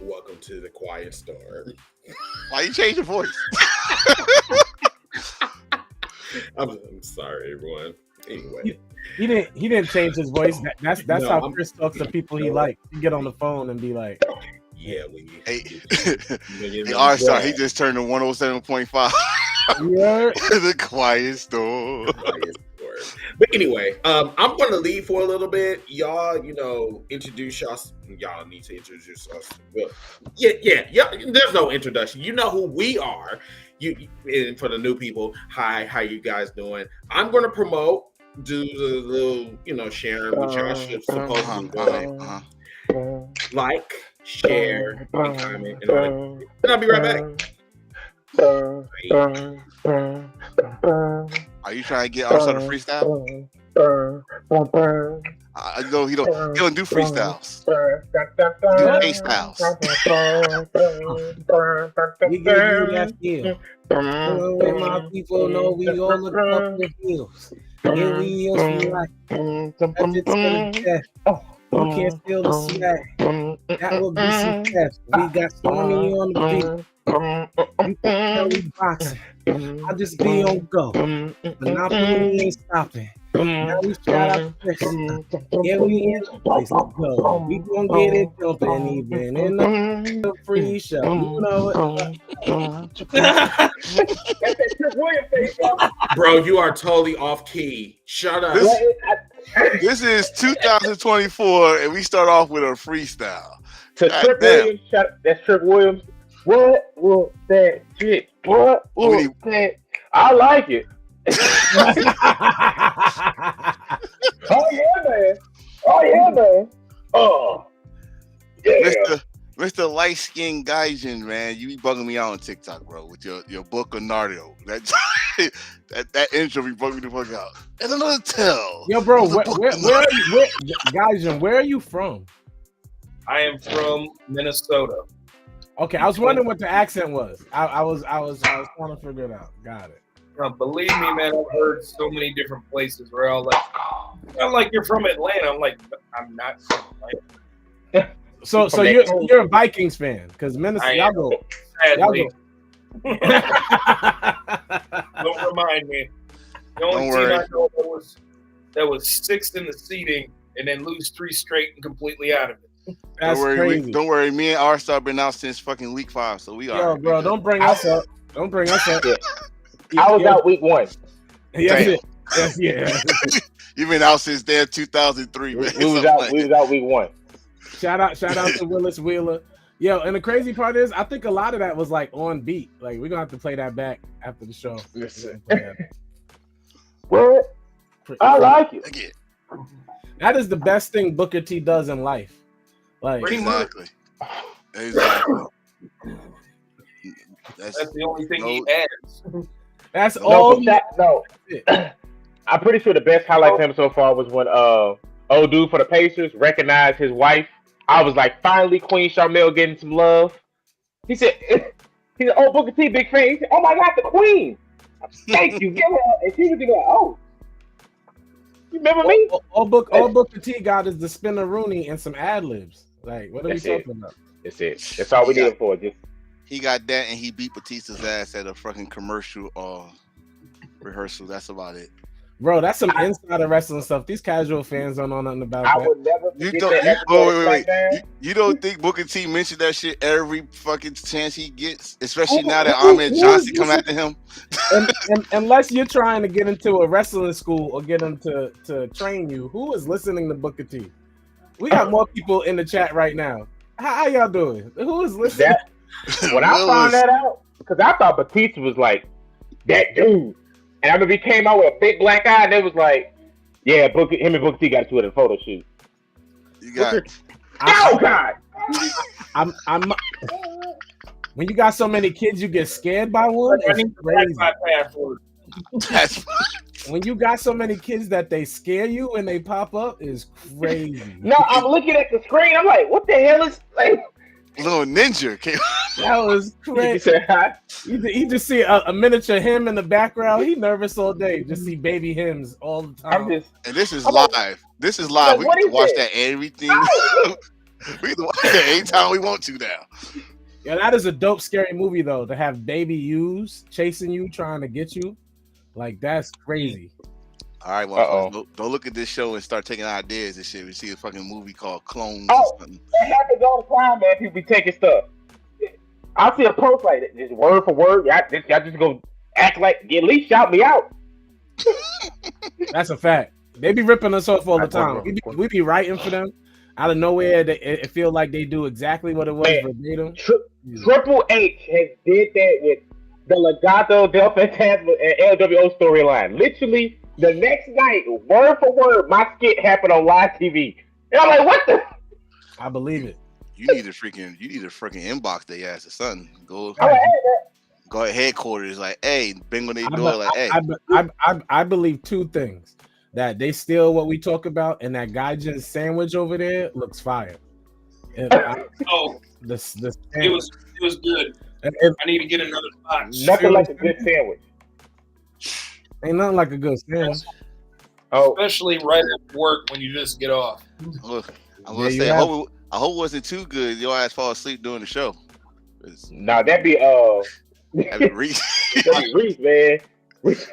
Welcome to the Quiet Storm. Why you change your voice? I'm sorry, everyone. Anyway, he didn't change his voice. That's No, how Chris talks to people he likes. He get on the phone and be like, yeah, when you The R-Star, he just turned to 107.5. yeah. The Quiet Storm. But anyway, I'm going to leave for a little bit. Y'all, introduce y'all. Y'all need to introduce us. Well, yeah. There's no introduction. You know who we are. And for the new people, hi, how you guys doing? I'm going to promote, do the little, sharing, which y'all should supposed to be doing. Like, share, and comment, and all that. And I'll be right back. Are you trying to get R-Star to freestyle? I know he don't do freestyles. Do A-styles. We give you that feel. When my people know we all look up the hills. Here we is like that's it to the death. You can't steal the swag. That will be some test. We got Stormy on the beat. You can tell we boxing. I'll just be on go. Monopoly ain't stopping. Now we shout out to Chris. Yeah, we in the place. Let's go. We gon' get it jumping even in the free show. You know it. Bro, you are totally off key. Shut up. This is 2024, and we start off with a freestyle. To Trick Williams, that's Trick Williams. What was that shit? What was that? I like it. Oh yeah, man. Oh yeah. Mr. Light Skin Gaijin, man, you be bugging me out on TikTok, bro, with your book of Naruto. That intro be bugging me the fuck out. And another tell. Yo, bro, where are you? Gaijin, where are you from? I am from Minnesota. Okay, I was wondering what the accent was. I was trying to figure it out. Got it. Believe me, man, I've heard so many different places where I'm like, you're from Atlanta. I'm like, I'm not from Atlanta. So you're a Vikings fan because Minnesota. Y'all go. Sadly. Don't remind me. The only team I know that was sixth in the seeding and then lose 3 straight and completely out of it. That's crazy. Don't worry. Me and R-Star been out since fucking week 5, so we are. Yo, bro, don't bring us up. Don't bring us up. I was out week 1. Yes, yeah. You've been out since there 2003, man. We was out week 1. Shout out to Willis Wheeler. Yo, and the crazy part is, I think a lot of that was like on beat. Like we're gonna have to play that back after the show. What? I like it. That is the best thing Booker T does in life. Like exactly. That's the only thing he adds. That's all. No. I'm pretty sure the best highlight for him so far was when old dude for the Pacers recognized his wife. I was like, finally, Queen Charmel getting some love. He said, oh, Booker T, big fan. He said, oh my God, the Queen. Thank you. Give her. And she was like, oh, you remember me? All Booker T got is the spinner Rooney and some ad libs. Like, what are we talking about? That's it. That's all we need him for. He got that, and he beat Batista's ass at a fucking commercial rehearsal. That's about it. Bro, that's some insider wrestling stuff. These casual fans don't know nothing about I that. would never wait. You don't think Booker T mentioned that shit every fucking chance he gets? Especially now that Ahmed Johnson come after him? and unless you're trying to get into a wrestling school or get them to train you, who is listening to Booker T? We got more people in the chat right now. How y'all doing? Who is listening? When I found that out, because I thought Batista was like that dude. And I remember he came out with a big black eye, and it was like, yeah, him and Booker T got to it in a photo shoot. You got oh God! I'm when you got so many kids, you get scared by one. It's crazy. My password. When you got so many kids that they scare you when they pop up, is crazy. No, I'm looking at the screen. I'm like, what the hell is like? Little ninja came. That was crazy. You just see a miniature him in the background. He nervous all day. Just see baby hymns all the time. And this is live. This is live. We can watch that everything. Anytime we want to now. Yeah, that is a dope, scary movie though. To have baby U's chasing you, trying to get you, like that's crazy. All right, well, don't look at this show and start taking ideas and shit. We see a fucking movie called Clones. Oh, or something. that happens all the time, man. People be taking stuff. I'll see a post like that, just word for word. Y'all just go act like, at least shout me out. That's a fact. They be ripping us off all the time. We be writing for them out of nowhere. It feel like they do exactly what it was verbatim. Triple H has did that with the Legado del Fantasma and LWO storyline. Literally, the next night, word for word, my skit happened on live TV. And I'm like, what the? I believe it. You need to freaking inbox their ass or something. Go at headquarters, like, hey, bang on their door, like, hey. I believe two things: that they steal what we talk about, and that Gaijin's sandwich over there looks fire. It was good. I need to get another box. Nothing like a good sandwich. Ain't nothing like a good sandwich. Especially right at work when you just get off. Look, I'm gonna say, I hope it wasn't too good. Your ass fall asleep during the show. Nah, that'd be Reese. Reese, man. Reese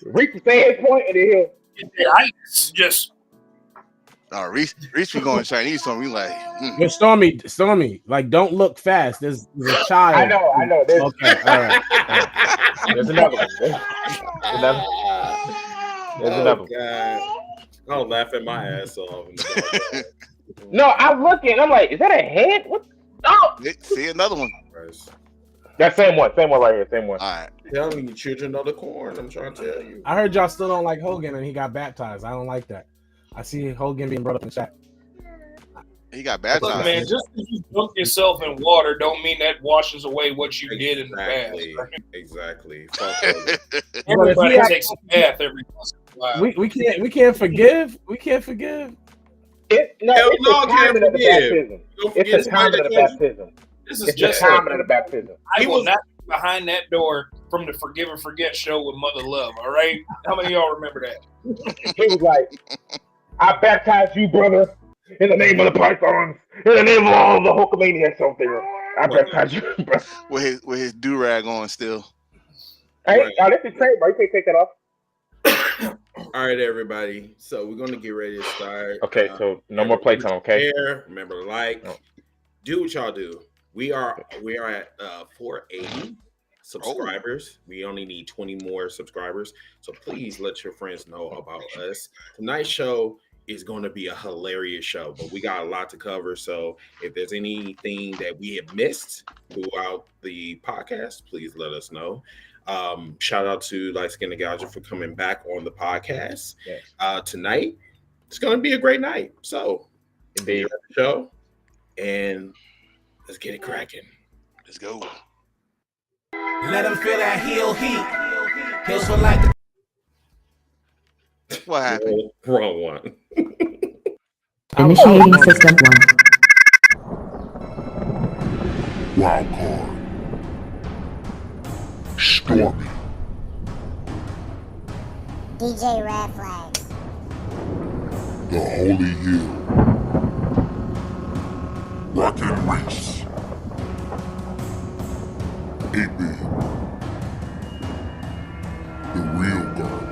the same point in the hill. I just. Reese be going Chinese on me like. Yo, Stormy, like don't look fast. There's a child. I know. Okay, all right. There's another one. There's another one. God. I'll laugh at my ass off. No, I'm looking. I'm like, is that a head? What? Oh, see another one. That same one right here. Same one. All right. Telling you, children of the corn. I'm trying to tell you. I heard y'all still don't like Hogan, and he got baptized. I don't like that. I see Hogan being brought up in chat. He got baptized. Look, man, just because you dunk yourself in water don't mean that washes away what you did in the past. Right? Exactly. Everybody takes a bath every once in a while. We can't forgive. We can't forgive. It's the timing of the baptism. It's the timing of the baptism. This is just the timing of the baptism. I will not be behind that door from the Forgive and Forget show with Mother Love. All right, how many of y'all remember that? He was like, "I baptize you, brother, in the name of the pythons, in the name of all the Hulkamaniacs out there. I baptize you, brother." With his do rag on still. Hey, now this is trademark. You can't take that off. All right, everybody. So we're gonna get ready to start. Okay, so no more playtime. Okay. Remember to like, do what y'all do. We are at 480 subscribers. We only need 20 more subscribers. So please let your friends know about us. Tonight's show is going to be a hilarious show, but we got a lot to cover. So if there's anything that we have missed throughout the podcast, please let us know. Shout out to Light Skin Gouger for coming back on the podcast. Tonight. It's going to be a great night. So enjoy the show and let's get it cracking. Let's go. Let them feel that heel heat. Heels for like. What happened? Wrong one. Initiating system 1. Wild card. Stormy. DJ Red Flags. The Holy Hill. Rockin' Reese. 8-Bit. The Real Garden.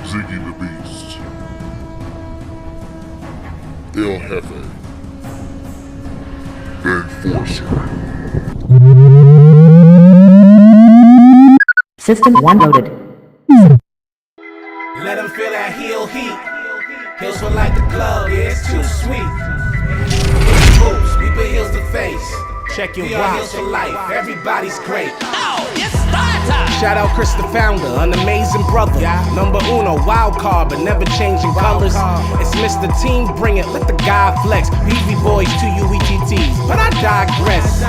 Ziggy the Beast. El Jefe. The Enforcer. System 1 loaded. Let them feel that heel heat. Heels for like the club, yeah, it's too sweet. Boots, we put heels to face. Check your heels for life, everybody's great. Oh, it's start time. Shout out Chris the founder, an amazing brother. Number uno, wild card, but never changing colors. It's Mr. Team, bring it, let the guy flex. BB boys to UEGT, tease, but I digress.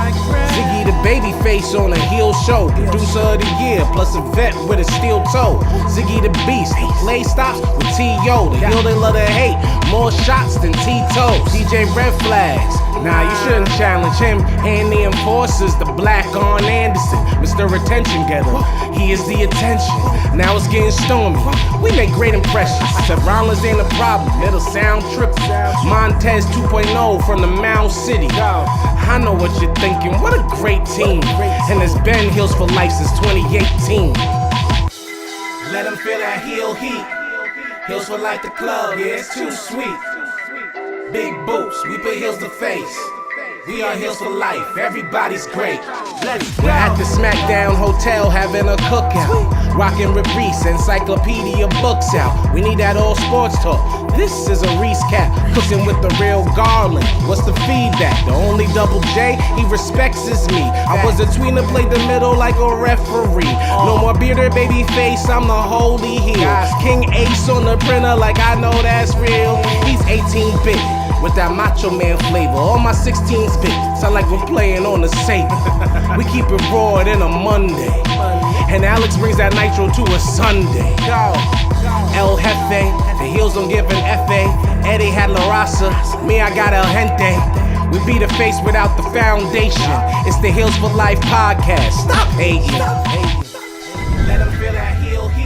Ziggy the babyface on a heel show, producer of the year, plus a vet with a steel toe. Ziggy the beast, play stops with T.O. The heel they love to hate, more shots than Tito. DJ Red Flags, nah, you shouldn't challenge him. And the enforcers, the black on Anderson, Mr. Attention Getter. He is the attention. Now it's getting stormy. We make great impressions. Said Rollins ain't a problem, it'll sound trippy. Montez 2.0 from the Mound City. I know what you're thinking. What a great team. And it's been Heels for Life since 2018. Let them feel that heel heat. Heels for Life the club, yeah, it's too sweet. Big boots, we put heels to face. We are Heels for Life, everybody's great. Let's go. We're at the SmackDown Hotel having a cookout. Rockin' with Reese, encyclopedia books out. We need that all sports talk. This is a Reese cap, cooking with the real Garland. What's the feedback? The only double J he respects is me. I was a tweener, played the middle like a referee. No more bearded baby face, I'm the holy heel. King Ace on the printer like I know that's real. He's 18-bit. With that Macho Man flavor, all my 16s bit sound like we're playing on the safe. We keep it raw in a Monday, and Alex brings that nitro to a Sunday. El Jefe, the heels don't give an FA. Eddie had La Raza, me I got El Gente. We be the face without the foundation. It's the Heels for Life podcast. Stop hating. Let them feel that heel heat.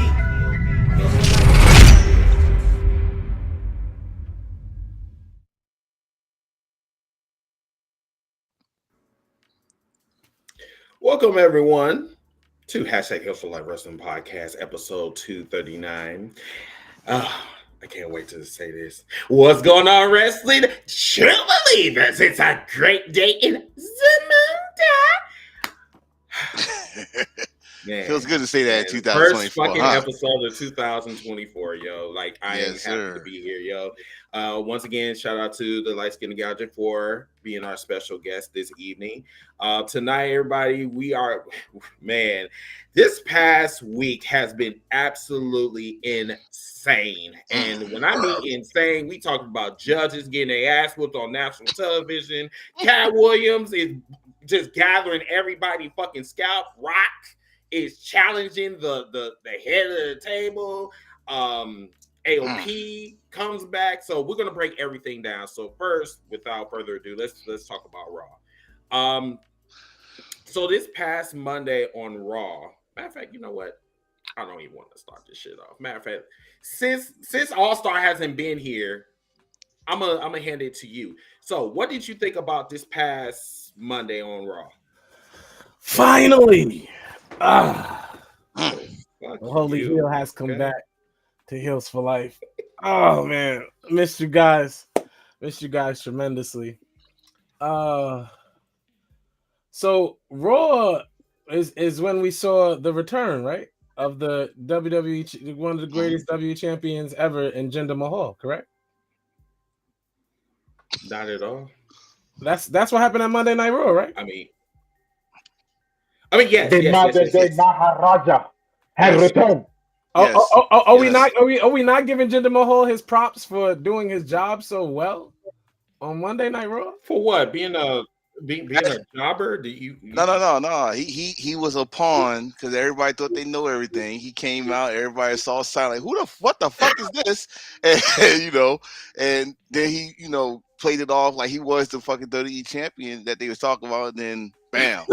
Welcome, everyone, to hashtag Heels for Life Wrestling Podcast, episode 239. I can't wait to say this. What's going on, wrestling? True believers, it's a great day in Zamunda. Man, Feels good to say that in 2024. First fucking episode of 2024, yo. Like, I am happy to be here, yo. Once again, shout out to the Light Skin Gadget for being our special guest this evening. Tonight, everybody, we are, man, this past week has been absolutely insane. And when I mean insane, we talking about judges getting their ass whooped on national television. Cat Williams is just gathering everybody fucking scalp. Rock is challenging the head of the table. AOP comes back, so we're gonna break everything down. So first, without further ado, let's talk about Raw. So this past Monday on Raw, matter of fact, you know what? I don't even want to start this shit off. Matter of fact, since All Star hasn't been here, I'm gonna hand it to you. So, what did you think about this past Monday on Raw? Finally, the Fuck Holy you. Heel has come Okay. back to Heels for Life. Oh man, missed you guys tremendously. So Raw is when we saw the return, right, of the WWE, one of the greatest WWE champions ever in Jinder Mahal, correct? Not at all. That's what happened at Monday Night Raw, right? I mean, yes. The yes. Maharaja has returned. Yes. Are we not giving Jinder Mahal his props for doing his job so well on Monday Night Raw? For what? Being a jobber? Do you? No. He was a pawn because everybody thought they know everything. He came out, everybody saw silent. What the fuck is this? And then he, played it off like he was the fucking WWE champion that they was talking about. And then bam,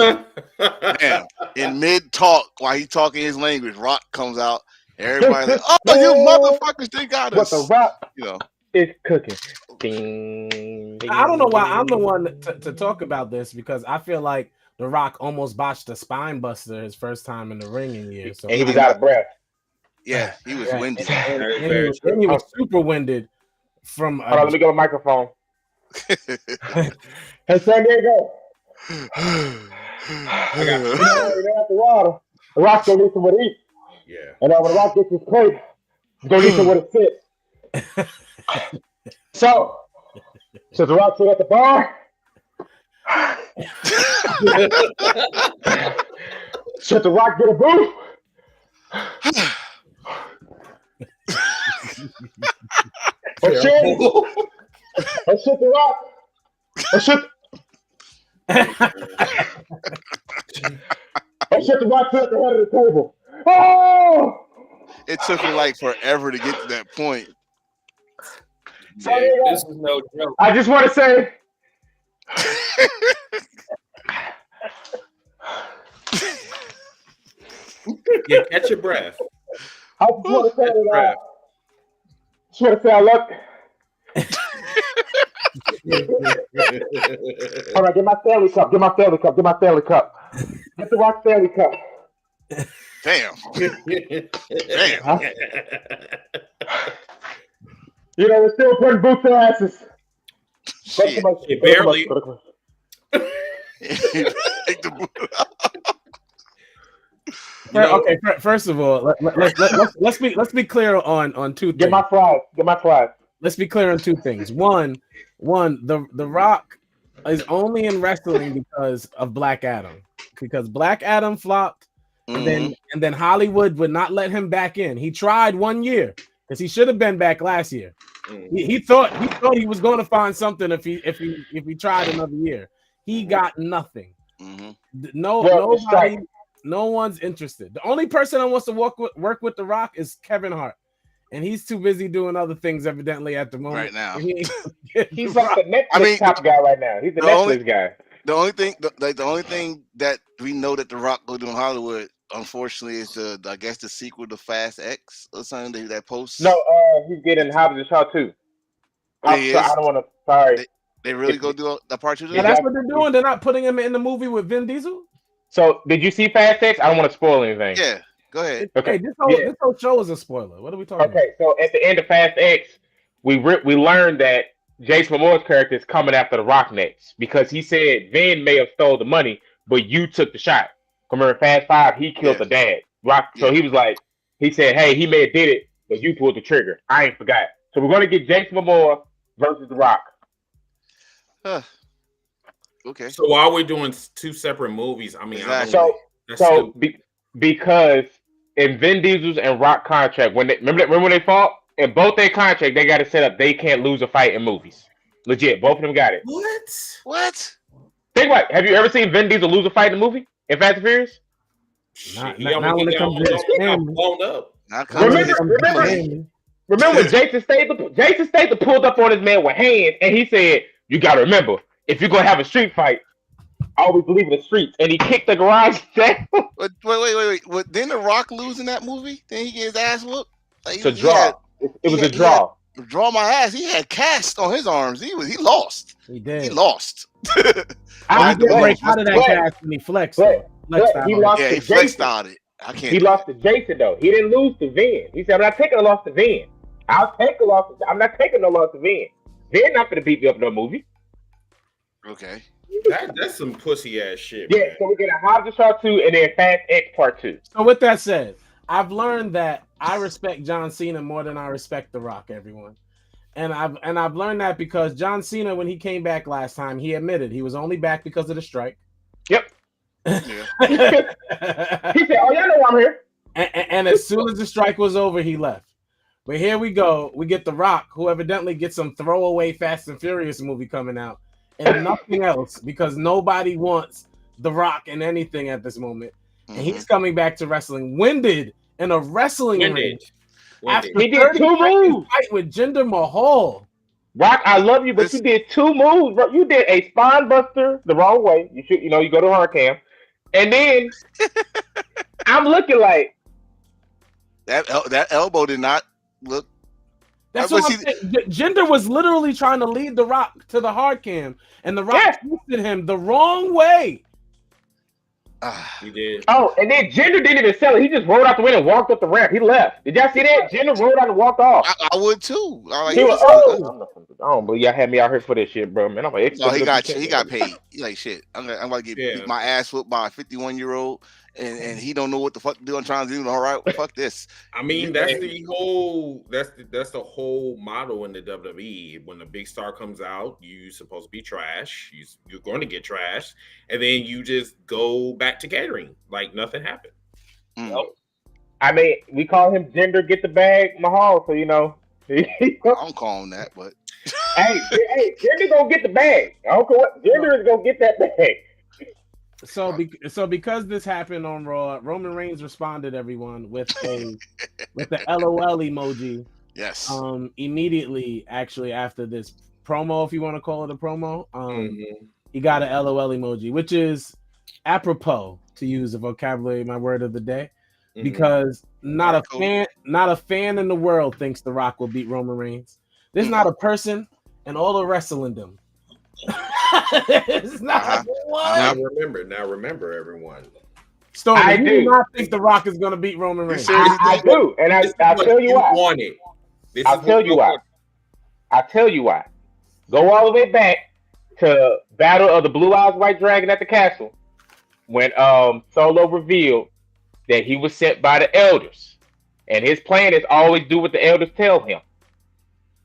in mid talk while he talking his language, Rock comes out. Everybody like, oh, you motherfuckers, they got us. What the Rock is cooking. Ding, ding, I don't know why I'm the one to talk about this, because I feel like The Rock almost botched a spine buster his first time in the ring in years. So and he was out of breath. Yeah, he was winded. And he was super winded from. Hold on, let me get a microphone. Hey, San Diego. I got the water. The Rock's gonna need somewhere to eat. Yeah. And when The Rock gets his plate, he's gonna need somewhere to sit. So The Rock sit at the bar. Should The Rock get a booth? Or should The Rock? shut the box at the head of the table. Oh! It took him like forever to get to that point. Yeah, this is no joke. I just want to say. Yeah, catch your breath. I just want to say that. Just want to say I love. All right, get my Stanley Cup. Get my Stanley Cup. Get my Stanley Cup. Get the Rock Stanley Cup. Damn. Damn. Huh? You know, we're still putting boots in asses. Shit. Barely. Take the boot out. Okay, first of all, let's be clear on two things. Get my fries. Get my fries. Let's be clear on two things. One, the Rock is only in wrestling because of Black Adam. Because Black Adam flopped, and then Hollywood would not let him back in. He tried 1 year because he should have been back last year. He thought he was going to find something if he tried another year. He got nothing. Nobody. No one's interested. The only person that wants to work with The Rock is Kevin Hart, and he's too busy doing other things evidently at the moment. Right now, he's like the Netflix top guy right now. He's the Netflix guy. The only thing that we know that The Rock will do in Hollywood, unfortunately, is I guess the sequel to Fast X or something that posts. No, he's getting Hobbs and Shaw too. I don't want to. Sorry, they really go do a part 2. Yeah, that's what they're doing. They're not putting him in the movie with Vin Diesel. So, did you see Fast X? I don't want to spoil anything. Yeah, go ahead. Okay, this whole show is a spoiler. What are we talking about? Okay, so at the end of Fast X, we learned that Jason Momoa's character is coming after The Rock next because he said Vin may have stole the money, but you took the shot. Remember Fast 5, he killed the dad. Rock. So he was like, he said, hey, he may have did it, but you pulled the trigger. I ain't forgot. So we're going to get Jason Momoa versus The Rock. Okay. So while we're doing two separate movies, I mean, because in Vin Diesel's and Rock contract, remember when they fought, in both their contract, they got to set up they can't lose a fight in movies. Legit, both of them got it. What? Think about it. Have you ever seen Vin Diesel lose a fight in a movie in Fast and Furious? Not when it comes to his family. Blown up. Remember when Jason Statham pulled up on his man with hands, and he said, "You got to remember, if you're gonna have a street fight, always believe in the streets." And he kicked the garage down. Wait. Didn't The Rock lose in that movie? Didn't he get his ass whooped? Like, it's a draw. It was a draw. Draw my ass. He had cast on his arms. He lost. He did. He lost. I did break out of that cast when he flexed. He flexed on it. He lost to Jason though. He didn't lose to Vin. He said, "I'm not taking a loss to Vin. I'll take a loss. I'm not taking no loss to Vin. Vin not gonna beat me up in no movie." Okay. That's some pussy ass shit. Yeah. Man. So we get a Hobbs and Shaw 2 and then Fast X Part 2. So with that said, I've learned that I respect John Cena more than I respect The Rock, everyone. And I've learned that because John Cena, when he came back last time, he admitted he was only back because of the strike. Yep. Yeah. He said, "Oh, y'all know I'm here." And as soon as the strike was over, he left. But here we go. We get The Rock, who evidently gets some throwaway Fast and Furious movie coming out, and nothing else because nobody wants The Rock in anything at this moment. And he's coming back to wrestling, winded in a wrestling ring. After he did 2 moves. Fight with Jinder Mahal. Rock, I love you, but you did 2 moves, bro. You did a spine buster the wrong way. You go to hard cam, and then I'm looking like that elbow did not look. That's what I'm saying. Jinder was literally trying to lead The Rock to the hard cam, and The Rock twisted him the wrong way. He did. Oh, and then Jinder didn't even sell it. He just rolled out the window and walked up the ramp. He left. Did y'all see that? Jinder rolled out and walked off. I would too. I don't believe y'all had me out here for this shit, bro. Man, I'm like, no, he got paid. He like shit. I'm gonna get my ass whooped by a 51-year-old, and he don't know what the fuck to do. I'm trying to do. All right, fuck this. I mean, that's the whole motto in the WWE. When a big star comes out, you're supposed to be trash. You're going to get trashed, and then you just go back to catering like nothing happened. Nope. I mean, we call him Jinder Get the Bag Mahal, so you know. I don't call him that, but Hey, Jinder gonna get the bag. I don't care what. Jinder is gonna get that bag. So because this happened on Raw, Roman Reigns responded everyone with the LOL emoji. Yes. Immediately, actually after this promo, if you want to call it a promo, he got an LOL emoji, which is apropos to use a vocabulary, my word of the day, because not a fan in the world thinks The Rock will beat Roman Reigns. There's not a person in all of wrestlingdom. It's not one. Now remember, everyone. Stormy, I do not think The Rock is going to beat Roman Reigns. I do, and I'll tell you why. I'll tell you why. I'll tell you why. Go all the way back to Battle of the Blue Eyes White Dragon at the castle when Solo revealed that he was sent by the elders, and his plan is always do what the elders tell him.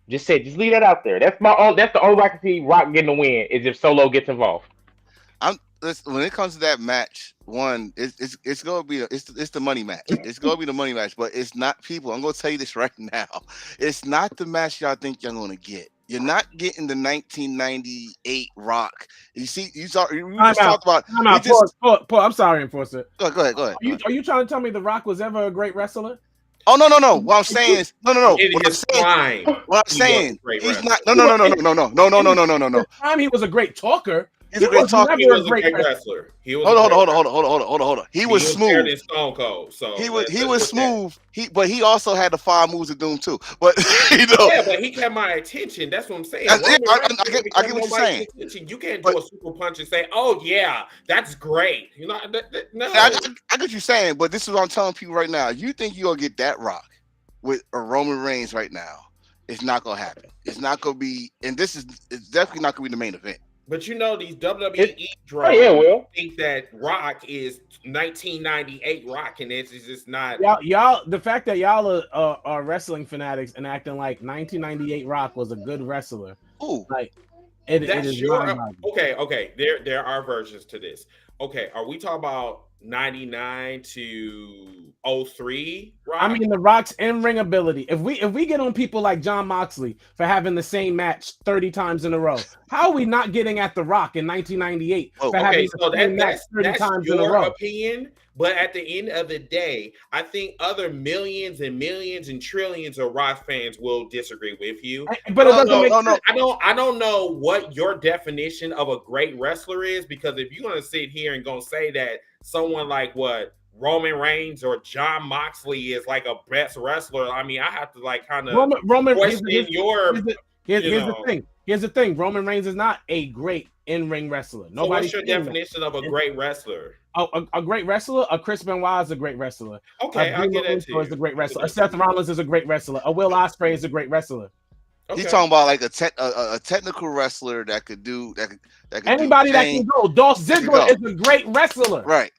Just leave that out there. That's the only way I can see Rock getting a win is if Solo gets involved. When it comes to that match, it's gonna be it's the money match. It's gonna be the money match, but it's not people. I'm gonna tell you this right now. It's not the match y'all think you're gonna get. You're not getting the 1998 Rock. You see, you just talked about. I'm sorry, Enforcer. Go ahead. Are you trying to tell me The Rock was ever a great wrestler? Oh no. What I'm saying is What I'm saying, he's not. No. Time he was a great talker. He's a great talker. He was a great wrestler. Hold on. He was smooth. Stone Cold. So he was smooth. But he also had the 5 moves of doom too. But yeah, but he kept my attention. That's what I'm saying. I get what you're saying. You can't do a super punch and say, "Oh yeah, that's great." You know, no. I get what you're saying. But this is what I'm telling people right now. You think you're gonna get that Rock with a Roman Reigns right now? It's not gonna happen. It's not gonna be. And it's definitely not gonna be the main event. But you know these WWE drones think that Rock is 1998 Rock, and it's just not. Y'all, the fact that y'all are wrestling fanatics and acting like 1998 Rock was a good wrestler. Ooh, like it is not. Okay. There are versions to this. Okay, are we talking about 99 to 03 Rock? I mean, The Rock's in-ring ability. If we get on people like Jon Moxley for having the same match 30 times in a row, how are we not getting at The Rock in 1998 for having the same match 30 times in a row? Opinion, but at the end of the day, I think other millions and millions and trillions of Rock fans will disagree with you. But it doesn't make sense. I don't know what your definition of a great wrestler is, because if you're gonna sit here and gonna say that someone like Roman Reigns or Jon Moxley is like a best wrestler, I mean, I have to like kind of Roman question your. Here's the thing. Here's the thing. Roman Reigns is not a great in-ring wrestler. So what's your definition of a great wrestler? A great wrestler. A Chris Benoit is a great wrestler. Okay, I'll get that too. Is a great wrestler. A Seth Rollins is a great wrestler. A Will Ospreay is a great wrestler. Okay. He's talking about like a technical wrestler that could do that could anybody that can go. Dolph Ziggler is a great wrestler. Right.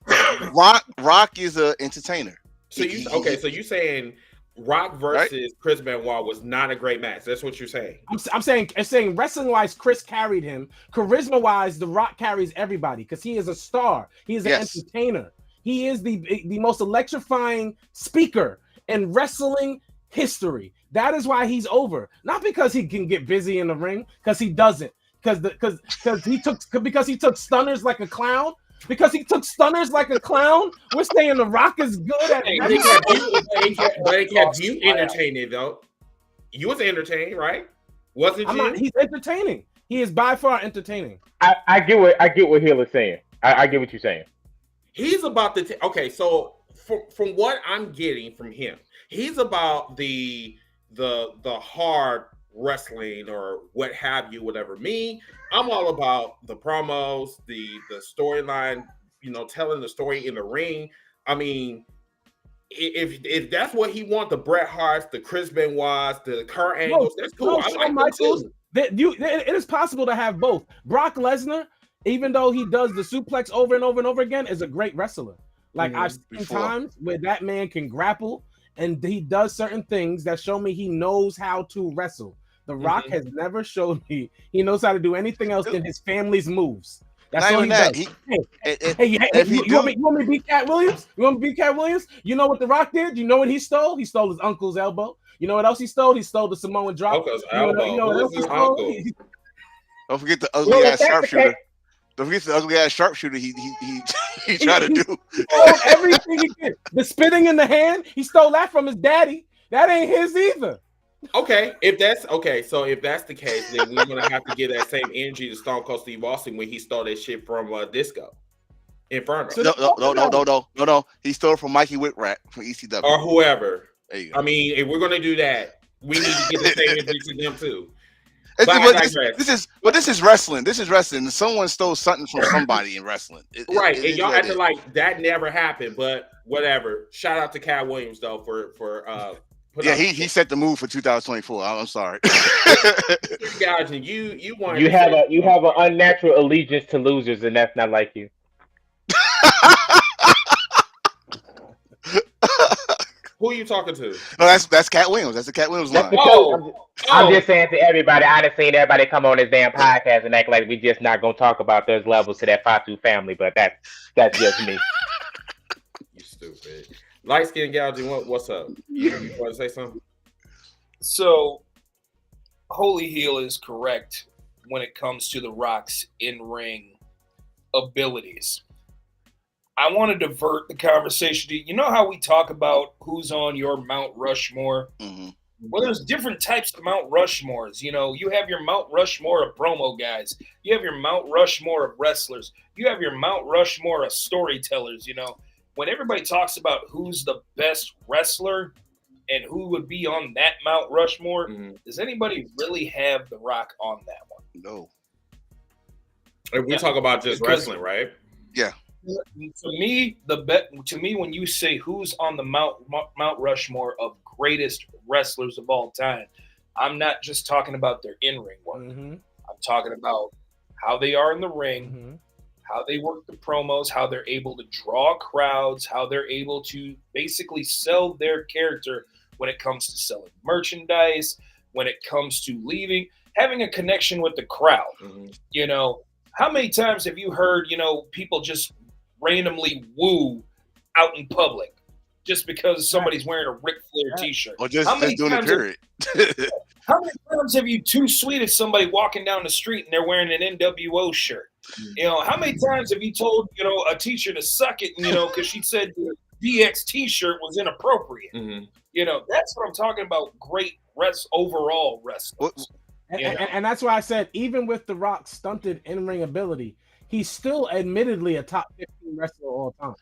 Rock is an entertainer. So you saying Rock versus Chris Benoit was not a great match? That's what you're saying. I'm saying wrestling wise, Chris carried him. Charisma wise, The Rock carries everybody because he is a star. He is an entertainer. He is the most electrifying speaker in wrestling history. That is why he's over. Not because he can get busy in the ring, because he doesn't. Because he took stunners like a clown. Because he took stunners like a clown. We're saying The Rock is good at it. But he kept you entertaining though. You was entertaining, right? Wasn't you? He's entertaining. He is by far entertaining. I get what Hill is saying. I get what you're saying. He's about to okay. So from what I'm getting from him, he's about the hard wrestling or what have you, whatever. Me, I'm all about the promos, the storyline, telling the story in the ring. I mean, if that's what he wants, the Bret Harts, the Chris Benoits, the Kurt Angles, that's cool. I like them too. It is possible to have both. Brock Lesnar, even though he does the suplex over and over and over again, is a great wrestler. Like I've seen times where that man can grapple and he does certain things that show me he knows how to wrestle. The Rock has never showed me he knows how to do anything else than his family's moves. That's Not all even he that. does. If You want me to beat Cat Williams? You want me to beat Cat Williams? You know what The Rock did? You know what he stole? He stole his uncle's elbow. You know what else he stole? He stole the Samoan drop. Uncle's You know elbow. what Who else is he his stole? uncle? Don't forget the Well, ugly if ass that's the sharpshooter. case, Don't forget the ugly ass sharpshooter he tried to He do. stole everything he did. The spitting in the hand, he stole that from his daddy. That ain't his either. Okay, if that's the case, then we're gonna have to give that same energy to Stone Cold Steve Austin when he stole that shit from Disco Inferno No. He stole from Mikey Whipwreck from ECW. or whoever. There you go. I mean, if we're gonna do that, we need to give the same energy to them too. This is wrestling. This is wrestling. Someone stole something from somebody in wrestling. Right, and y'all acting like that never happened, but whatever. Shout out to Cat Williams though for he set the move for 2024. I'm sorry. Gouging, you want you have an unnatural allegiance to losers, and that's not like you. Who are you talking to? No, that's Cat Williams. That's the Cat Williams line. I'm just saying to everybody. I done seen everybody come on this damn podcast and act like we just not gonna talk about those levels to that Fatu family, but that's just me. You stupid. Light skin gouging. What's up? You want to say something? So, Holy Heel is correct when it comes to The Rock's in-ring abilities. I want to divert the conversation to, you know how we talk about who's on your Mount Rushmore? Mm-hmm. Well, there's different types of Mount Rushmores. You know, you have your Mount Rushmore of promo guys. You have your Mount Rushmore of wrestlers. You have your Mount Rushmore of storytellers. You know, when everybody talks about who's the best wrestler and who would be on that Mount Rushmore, does anybody really have The Rock on that one? No. If we talk about just wrestling, right? Yeah. To me, when you say who's on the Mount Rushmore of greatest wrestlers of all time, I'm not just talking about their in-ring work. Mm-hmm. I'm talking about how they are in the ring, how they work the promos, how they're able to draw crowds, how they're able to basically sell their character when it comes to selling merchandise, when it comes to having a connection with the crowd. You know, how many times have you heard, people just randomly woo out in public just because somebody's wearing a Ric Flair t-shirt? Or just doing a period. How many times have you too sweet at somebody walking down the street and they're wearing an NWO shirt? How many times have you told, a teacher to suck it, because she said the DX t-shirt was inappropriate? That's what I'm talking about. Great overall wrestlers. And that's why I said, even with The Rock's stunted in-ring ability, he's still admittedly a top 15 wrestler of all time.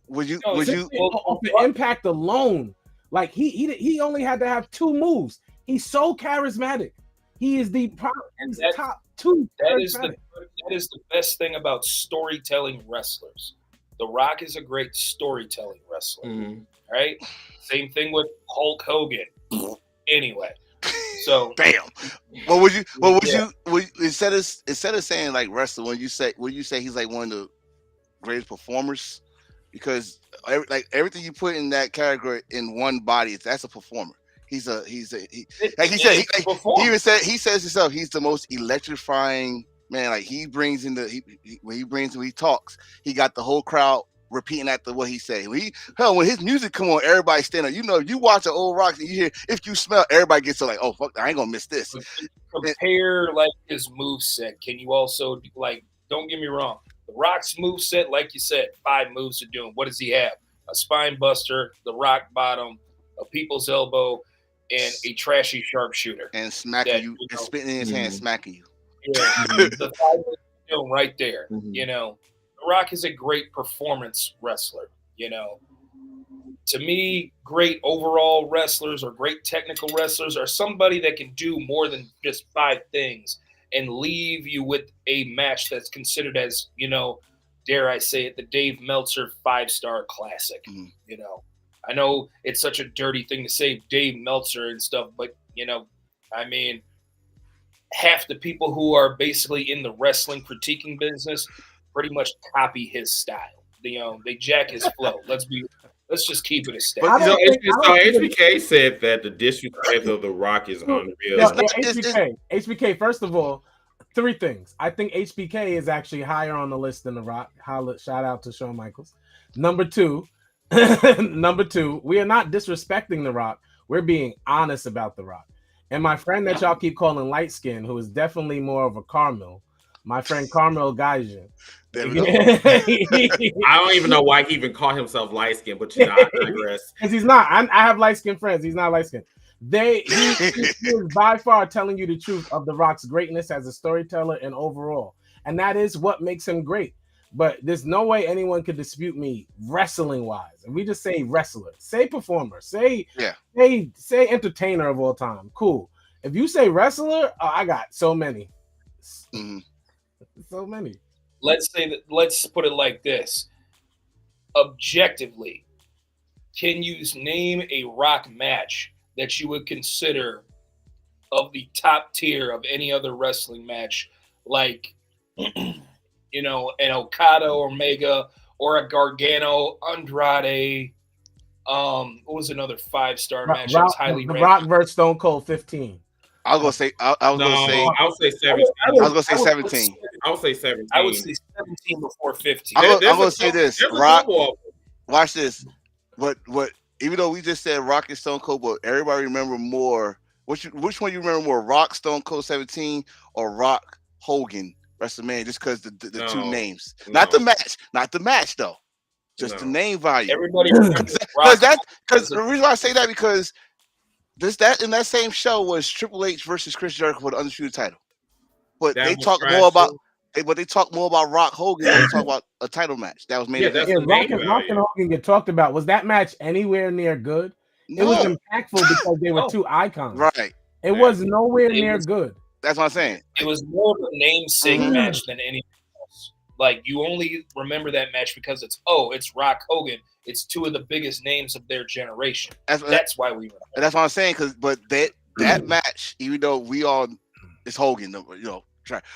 Would you off the impact alone, like he only had to have 2 moves. He's so charismatic. He is the top 2. That is the best thing about storytelling wrestlers. The Rock is a great storytelling wrestler. Right? Same thing with Hulk Hogan. Anyway. So damn. Would you instead of saying like wrestler, when you say he's like one of the greatest performers, because everything you put in that category in one body, that's a performer. He says himself, he's the most electrifying man. Like when he talks, he got the whole crowd repeating after what he said. When his music come on, everybody stand up. If you watch an old Rock and you hear "If You Smell," everybody gets to like, oh fuck, I ain't gonna miss this. Compare like his moveset. Can you also don't get me wrong, The Rock's moveset, like you said, 5 moves to do him. What does he have? A spine buster, the rock bottom, a people's elbow, and a trashy sharpshooter. And smacking you, and spitting in his hand, smacking you. Yeah, the 5 moves to do him right there. The Rock is a great performance wrestler. To me, great overall wrestlers or great technical wrestlers are somebody that can do more than just 5 things and leave you with a match that's considered as, dare I say it, the Dave Meltzer 5-star classic. I know it's such a dirty thing to say Dave Meltzer and stuff, but, half the people who are basically in the wrestling critiquing business pretty much copy his style. They jack his flow. Let's just keep it a step. HBK said that the disrespect of The Rock is unreal. HBK, first of all, three things. I think HBK is actually higher on the list than The Rock. Shout out to Shawn Michaels. Number two, we are not disrespecting The Rock. We're being honest about The Rock. And my friend that y'all keep calling light skin, who is definitely more of a Carmel, my friend Carmel Gaijin. I don't even know why he even call himself light skin, but I digress. Because he's not. I have light skin friends. He's not light skin. He is by far telling you the truth of The Rock's greatness as a storyteller and overall. And that is what makes him great. But there's no way anyone could dispute me wrestling wise. And we just say wrestler, say performer, say entertainer of all time. Cool. If you say wrestler, I got so many. So many. Let's put it like this. Objectively, can you name a Rock match that you would consider of the top tier of any other wrestling match, like an Okada or Omega or a Gargano, Andrade? What was another 5-star match that was highly ranked? Rock versus Stone Cold 15. I was gonna say 17. I was gonna say 17. I would say 17. I would say 17 before 15. I'm gonna say this. Rock. Watch this. What? Even though we just said Rock and Stone Cold, but everybody remember more. Which one you remember more? Rock Stone Cold 17 or Rock Hogan WrestleMania? Just because the two names, not the match though. Just the name value. Everybody because the reason why I say that because that in that same show was Triple H versus Chris Jericho for the Undisputed title, but they talk more about. But they talk more about Rock Hogan than they talk about a title match that was made. Rock and Hogan get talked about. Was that match anywhere near good? No. It was impactful because they were two icons. Right. It was nowhere near good. That's what I'm saying. It was more of a namesake match than anything else. Like, you only remember that match because it's Rock Hogan. It's two of the biggest names of their generation. That's why we remember. And that's what I'm saying. But that match, even though it's Hogan,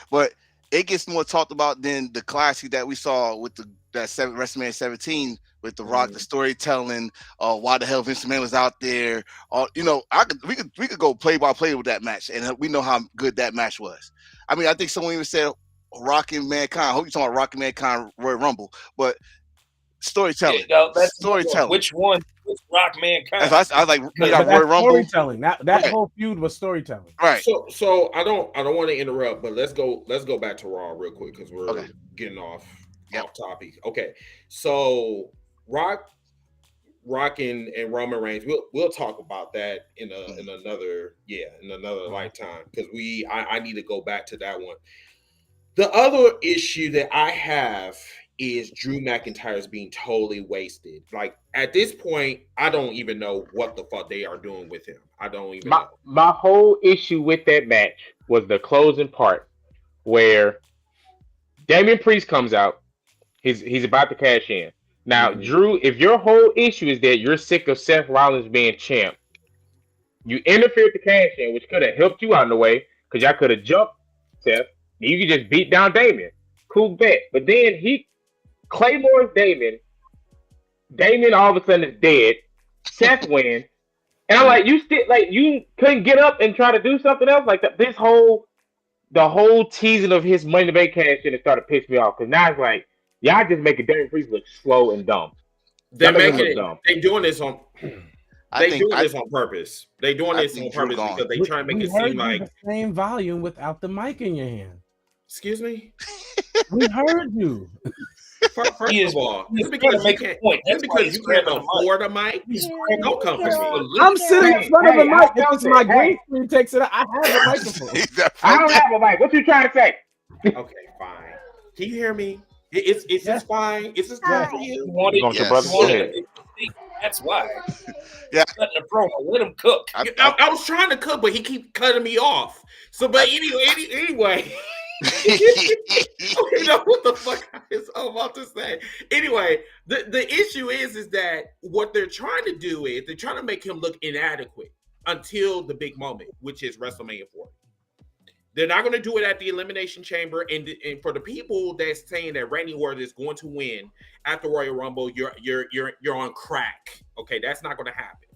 but it gets more talked about than the classic that we saw with WrestleMania 17 with The Rock, the storytelling, why the hell Vince McMahon was out there. We could go play by play with that match, and we know how good that match was. I mean, I think someone even said Rock and Mankind. I hope you're talking about Rock and Mankind Royal Rumble, but storytelling. Storytelling. Which one? Which Rock Mankind? I was like, we got Royal Rumble. Storytelling. That whole feud was storytelling. Right. So I don't want to interrupt, but let's go back to Raw real quick because we're getting off topic. Okay. So Rock and Roman Reigns, we'll talk about that in another lifetime because I need to go back to that one. The other issue that I have is Drew McIntyre's being totally wasted. Like, at this point, I don't even know what the fuck they are doing with him. I don't even know. My whole issue with that match was the closing part where Damian Priest comes out. He's about to cash in. Now, Drew, if your whole issue is that you're sick of Seth Rollins being champ, you interfered to cash in, which could have helped you out in the way because y'all could have jumped Seth. You could just beat down Damian. Cool bet. But then Claymore's Damon. Damon all of a sudden is dead. Seth wins. And I'm like, you couldn't get up and try to do something else like that. The whole teasing of his Money in the Bank cash in started to piss me off because now it's like y'all just making Damon Priest look slow and dumb. They're doing this on purpose. They're doing this on purpose because they try to make it seem like the same volume without the mic in your hand. Excuse me? We heard you. First of all, just because you can't afford a mic, don't come for me. I'm sitting in front of a mic. If it's my green screen takes it out, I have a microphone. I don't have a mic. What you trying to say? Okay, fine. Can you hear me? It's just fine. It's just good for you. That's why. Yeah. Let him cook. I was trying to cook, but he keep cutting me off. So, but anyway. You know what the fuck I was about to say. Anyway, the issue is that what they're trying to do is they're trying to make him look inadequate until the big moment, which is WrestleMania 40. They're not going to do it at the Elimination Chamber, and for the people that's saying that Randy Orton is going to win at the Royal Rumble, you're on crack. Okay, that's not going to happen.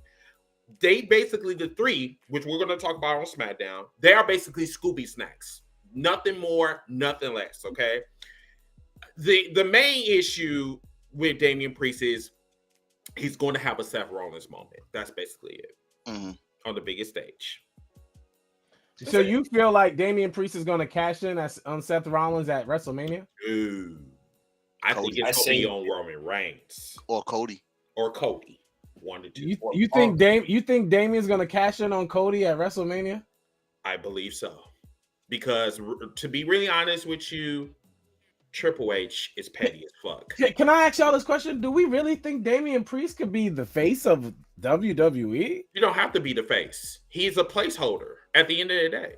They basically, the three, which we're going to talk about on SmackDown, they are basically Scooby snacks. Nothing more, nothing less. Okay. The main issue with Damian Priest is he's going to have a Seth Rollins moment. That's basically it on the biggest stage. So you feel like Damian Priest is going to cash in on Seth Rollins at WrestleMania? Ooh, I think it's going to be on Roman Reigns or Cody. One to two. You think Damian's going to cash in on Cody at WrestleMania? I believe so, because to be really honest with you, Triple H is petty as fuck. Can I ask y'all this question? Do we really think Damian Priest could be the face of WWE? You don't have to be the face. He's a placeholder at the end of the day.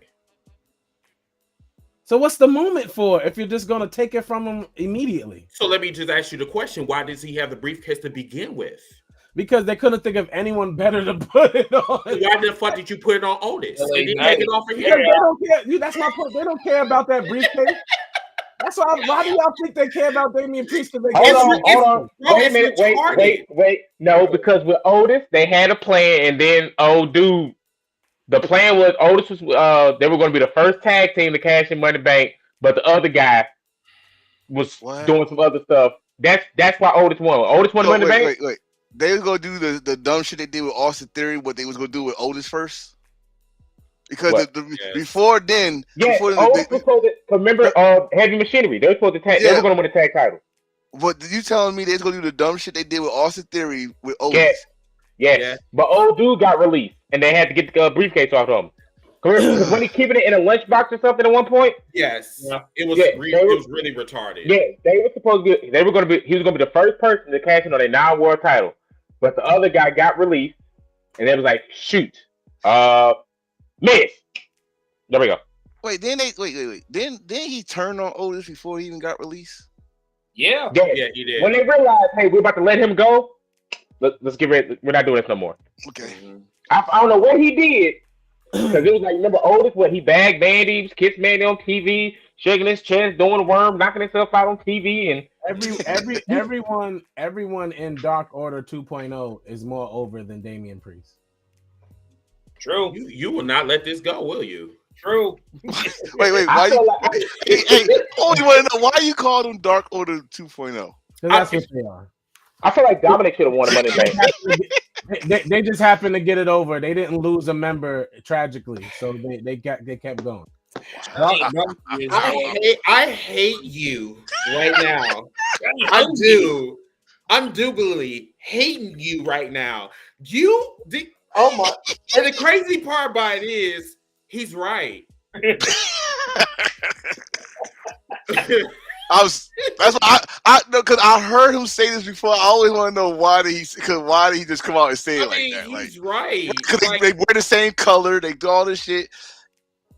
So what's the moment for if you're just going to take it from him immediately? So let me just ask you the question. Why does he have the briefcase to begin with? Because they couldn't think of anyone better to put it on. Why the fuck did you put it on Otis? They didn't take it off for him. They don't care. That's my point. They don't care about that briefcase. That's why do y'all think they care about Damian Priest? Hold on. Wait a minute. Wait. No, because with Otis, they had a plan, and then the plan was Otis was they were going to be the first tag team to cash in Money Bank, but the other guy was doing some other stuff. That's why Otis won. Otis won Money Bank. Wait. They were going to do the dumb shit they did with Austin Theory, what they was going to do with Otis first. Because before then, Otis was supposed to remember Heavy Machinery. They were supposed to they were going to win the tag title. But you telling me they was going to do the dumb shit they did with Austin Theory with Otis? Yes. But old dude got released, and they had to get the briefcase off of him. Because when he keeping it in a lunchbox or something at one point. Yes, it was really retarded. Yeah, they were supposed to be. He was going to be the first person to cash in on a non-world title, but the other guy got released, and they was like, shoot, miss. There we go. Wait. Then he turned on Otis before he even got released. Yeah, he did. When they realized, hey, we're about to let him go, let's get ready. We're not doing this no more. Okay. I don't know what he did. Because it was like, remember Otis, where he bagged Mandy, kissed Mandy on TV, shaking his chest, doing worm, knocking himself out on TV, and everyone in Dark Order 2.0 is more over than Damian Priest. True. You will not let this go, will you? True. Wait. Why? You want to know why you called him Dark Order 2.0? Because that's what they are. I feel like Dominic should have won Money Bank. They just happened to get it over. They didn't lose a member tragically, so they kept going. I hate you right now. I do. I'm doubly hating you right now. Oh my! And the crazy part about it is he's right. That's why I know, because I heard him say this before. I always want to know why did he just come out and say it like that? He's right. Because they wear the same color, they do all this shit.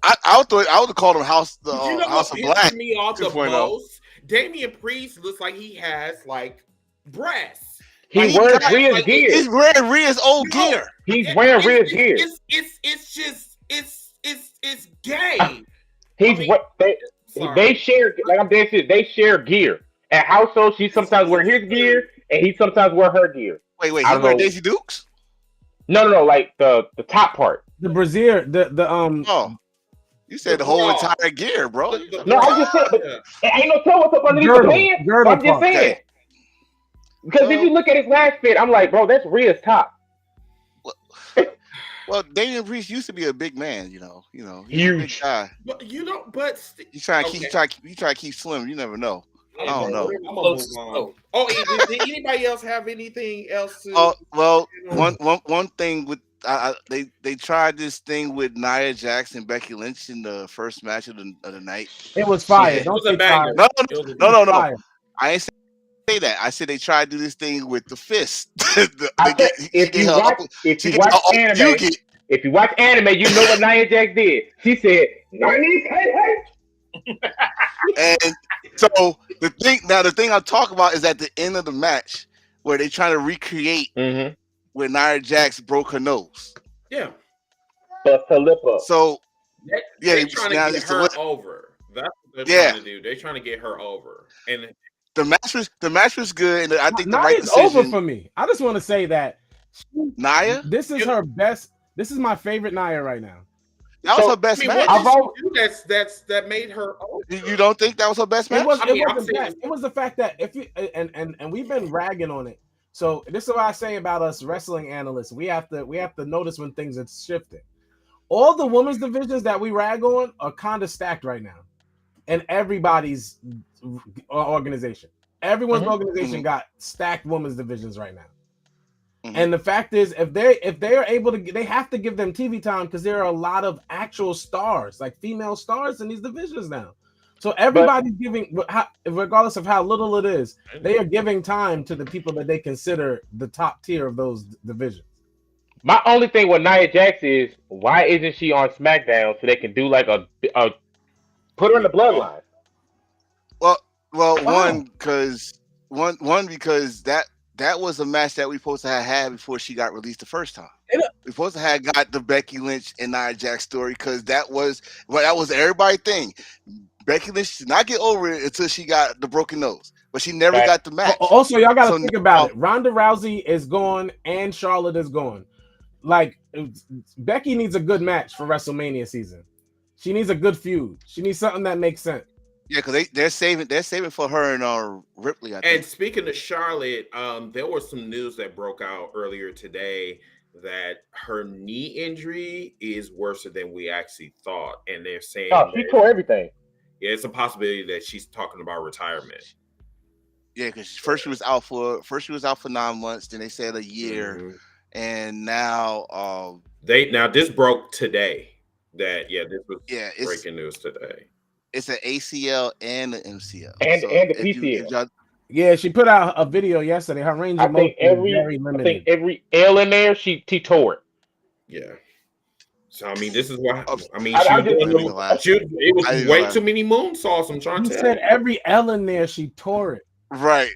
I would have called him House of Black. Me off the most. Damian Priest looks like he has like breasts. He's wearing Rhea's gear. He's wearing Rhea's old gear. He's wearing Rhea's gear. It's gay. They share, like I'm dead serious, they share gear. At household, she sometimes wear his gear, and he sometimes wear her gear. Wait, he wear Daisy Dukes? No, like the top part. The brassiere, Oh, you said the whole entire gear, bro. No, I'm just saying, but ain't no tell what's up underneath the pants. I'm just saying. Because if you look at his last fit, I'm like, bro, that's Rhea's top. Well, Damian Priest used to be a big man, you know, he's huge a big guy. But you try to keep slim. You never know. I don't know. I'm gonna move on. Oh, did anybody else have anything else to? Oh well, one thing with they tried this thing with Nia Jax and Becky Lynch in the first match of the night. It was fire. Yeah, don't say fire. No. I ain't say that. I said they tried to do this thing with the fist. If you watch anime, you know what Nia Jax did. She said, hey. And so the thing I'm talking about is at the end of the match where they trying to recreate where Nia Jax broke her nose. Yeah. But her lip up. So they're trying to get her over. That's what they're trying to do. They're trying to get her over. And the match was good, and I think the Nia's right decision. Over for me. I just want to say that Nia, this is her best. This is my favorite Nia right now. That was her best I mean, match. what did she do that made her? You don't think that was her best match? It was the fact that if you and we've been ragging on it. So this is what I say about us wrestling analysts. We have to notice when things are shifting. All the women's divisions that we rag on are kind of stacked right now, in everybody's organization. Everyone's organization got stacked women's divisions right now. And the fact is, if they are able to, they have to give them TV time because there are a lot of actual stars, like female stars, in these divisions now. So everybody's giving, regardless of how little it is, they are giving time to the people that they consider the top tier of those divisions. My only thing with Nia Jax is, why isn't she on SmackDown so they can do like a put her in the bloodline? Well, one because that was a match that we supposed to have had before she got released the first time. We supposed to have got the Becky Lynch and Nia Jax story because that was everybody's thing. Becky Lynch did not get over it until she got the broken nose, but she never got the match. Also, y'all got to think about it. Ronda Rousey is gone and Charlotte is gone. Like, Becky needs a good match for WrestleMania season. She needs a good feud. She needs something that makes sense. Yeah, because they're saving for her and Ripley. I think. And speaking of Charlotte, there was some news that broke out earlier today that her knee injury is worse than we actually thought, and they're saying she tore everything. Yeah, it's a possibility that she's talking about retirement. Yeah, because first she was out for 9 months, then they said a year, and now this broke today. This was breaking news today. It's an ACL and an MCL and the PCL. Yeah, she put out a video yesterday. Her range of motion is very limited. I think every L in there, she tore it. Yeah. So I mean, this is why it was way too many moonsaults. I'm trying to tell you. Said every L in there, she tore it. Right.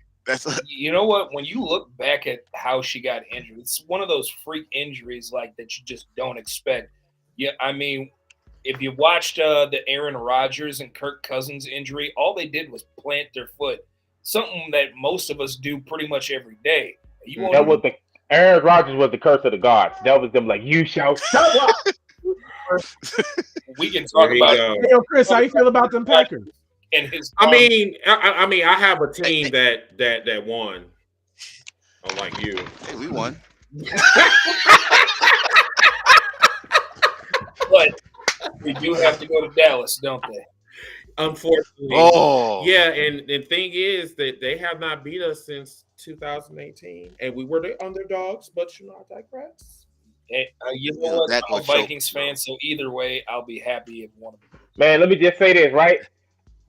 You know what? When you look back at how she got injured, it's one of those freak injuries like that you just don't expect. Yeah, I mean, if you watched the Aaron Rodgers and Kirk Cousins injury, all they did was plant their foot. Something that most of us do pretty much every day. Aaron Rodgers was the curse of the gods. That was them like, you shall shut up. We can talk about it. Hey, Chris, how you feel about them Packers? And his I mean, I have a team that won. Unlike you. Hey, we won. But we do have to go to Dallas, don't they? Unfortunately. Oh. Yeah, and the thing is that they have not beat us since 2018. And we were the underdogs, but I digress. Hey, you know what? I'm a Vikings fan, so either way, I'll be happy if one of them. Man, let me just say this, right?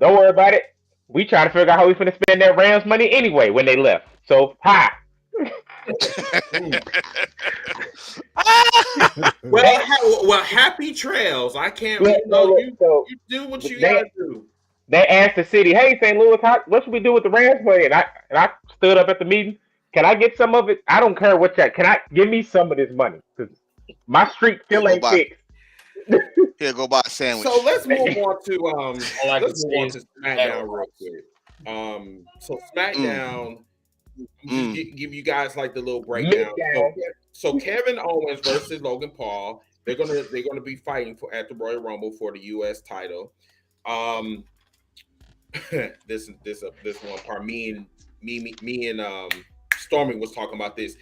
Don't worry about it. We trying to figure out how we finna spend that Rams money anyway when they left. So, hi. well, happy trails. I can't. You do what you gotta do. They asked the city, "Hey, St. Louis, what should we do with the Rams money?" And I stood up at the meeting. Can I get some of it? I don't care what can I give me some of this money because my streak still ain't fixed. Here, go buy a sandwich. So let's move on to SmackDown real quick. So SmackDown. Give you guys like the little breakdown. So Kevin Owens versus Logan Paul. They're gonna be fighting at the Royal Rumble for the U.S. title. This one part. Me and Stormy was talking about this.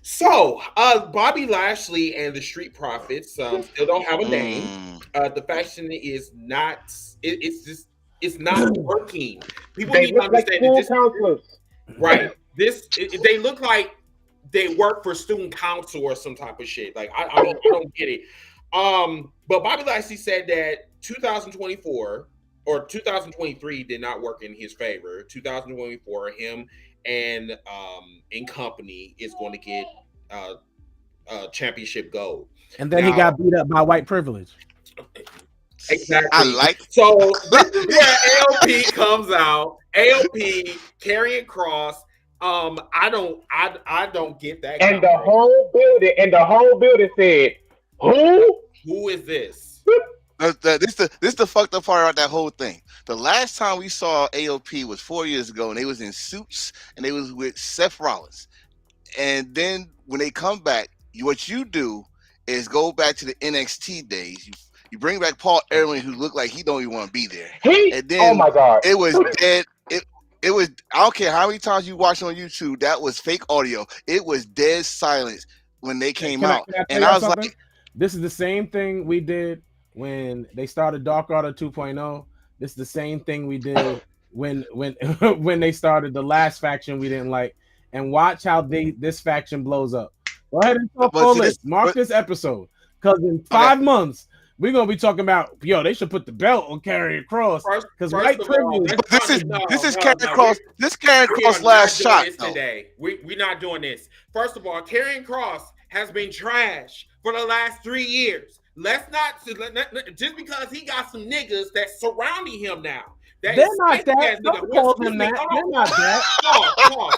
So Bobby Lashley and the Street Profits still don't have a name. The faction is not. It's not working. People need to understand that this. Right. They look like they work for student council or some type of shit. Like I mean, I don't get it. But Bobby Lashley said that 2024 or 2023 did not work in his favor. 2024, him and in company is going to get championship gold. And then he got beat up by white privilege. Exactly. I like so this is where AOP comes out. AOP carrying cross. I don't get that. And the whole building said, "Who is this?" This the fucked up part about that whole thing. The last time we saw AOP was 4 years ago, and they was in suits, and they was with Seth Rollins. And then when they come back, what you do is go back to the NXT days. You bring back Paul Ellering, who looked like he don't even want to be there. And then oh my god, it was dead. It was. I don't care how many times you watch on YouTube. That was fake audio. It was dead silence when they came out, and I was like, "This is the same thing we did when they started Dark Order 2.0. This is the same thing we did when when they started the last faction we didn't like. And watch how this faction blows up. Go ahead and talk all this. Mark this episode, because in 5 months." We're gonna be talking about they should put the belt on Karrion Kross because white privilege. This is Karrion Kross. This Karrion Kross last shot today. We're not doing this. First of all, Karrion Kross has been trash for the last 3 years. Let's not just because he got some niggas that's surrounding him now. They're not that. Don't call them that. They're not that.